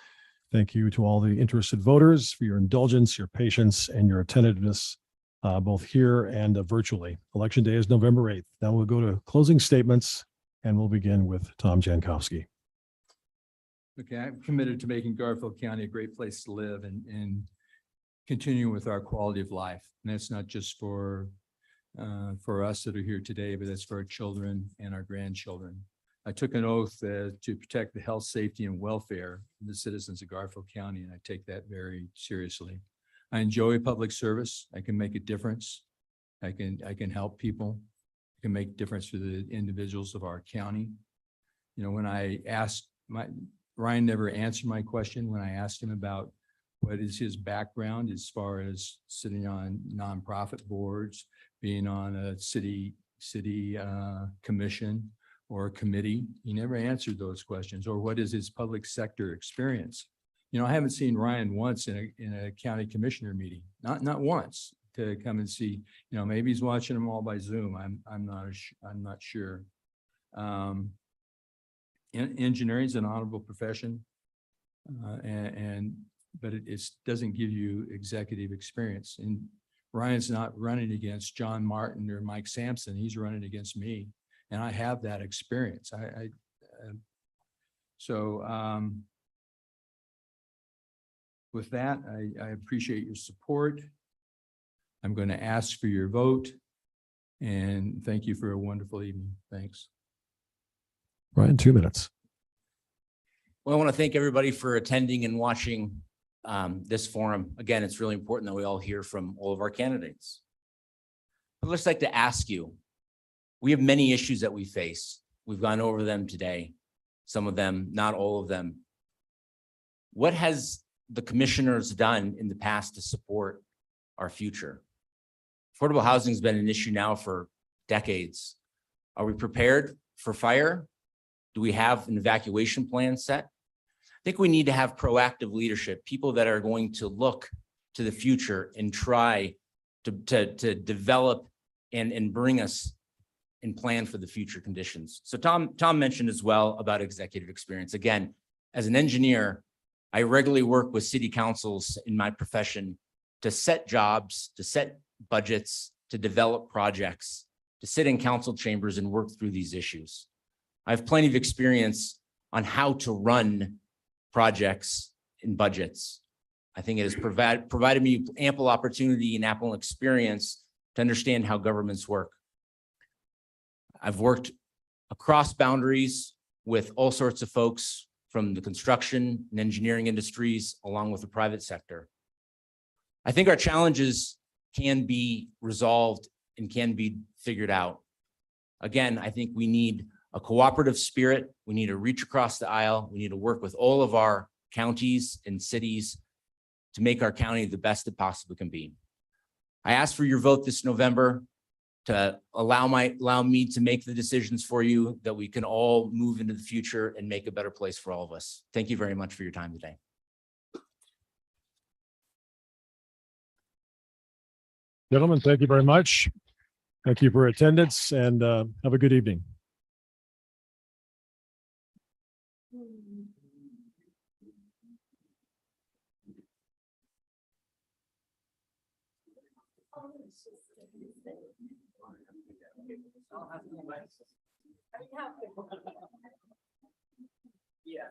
Thank you to all the interested voters for your indulgence, your patience, and your attentiveness, both here and virtually. Election day is November 8th. Now we'll go to closing statements, and we'll begin with Tom Jankowski. Okay, I'm committed to making Garfield County a great place to live and continue with our quality of life. And that's not just for us that are here today, but that's for our children and our grandchildren. I took an oath to protect the health, safety, and welfare of the citizens of Garfield County, and I take that very seriously. I enjoy public service. I can make a difference. I can help people. I can make a difference for the individuals of our county. You know, when I asked Ryan never answered my question when I asked him about what is his background as far as sitting on nonprofit boards, being on a city commission or a committee. He never answered those questions. Or what is his public sector experience? You know, I haven't seen Ryan once in a county commissioner meeting, not once, to come and see. You know, maybe he's watching them all by Zoom. I'm not sure. Engineering is an honorable profession, but it doesn't give you executive experience. And Ryan's not running against John Martin or Mike Sampson. He's running against me, and I have that experience. With that, I appreciate your support. I'm going to ask for your vote, and thank you for a wonderful evening. Thanks. Ryan, 2 minutes. Well, I want to thank everybody for attending and watching this forum. Again, it's really important that we all hear from all of our candidates. I'd just like to ask you, we have many issues that we face. We've gone over them today, some of them, not all of them. What has the commissioners done in the past to support our future? Affordable housing has been an issue now for decades. Are we prepared for fire? Do we have an evacuation plan set? I think we need to have proactive leadership, people that are going to look to the future and try to develop and bring us and plan for the future conditions. So Tom mentioned as well about executive experience. Again, as an engineer, I regularly work with city councils in my profession to set jobs, to set budgets, to develop projects, to sit in council chambers and work through these issues. I have plenty of experience on how to run projects and budgets. I think it has provided me ample opportunity and ample experience to understand how governments work. I've worked across boundaries with all sorts of folks from the construction and engineering industries, along with the private sector. I think our challenges can be resolved and can be figured out. Again, I think we need a cooperative spirit. We need to reach across the aisle. We need to work with all of our counties and cities to make our county the best it possibly can be. I ask for your vote this November to allow me to make the decisions for you that we can all move into the future and make a better place for all of us. Thank you very much for your time today. Gentlemen, thank you very much. Thank you for attendance, and have a good evening. Yeah.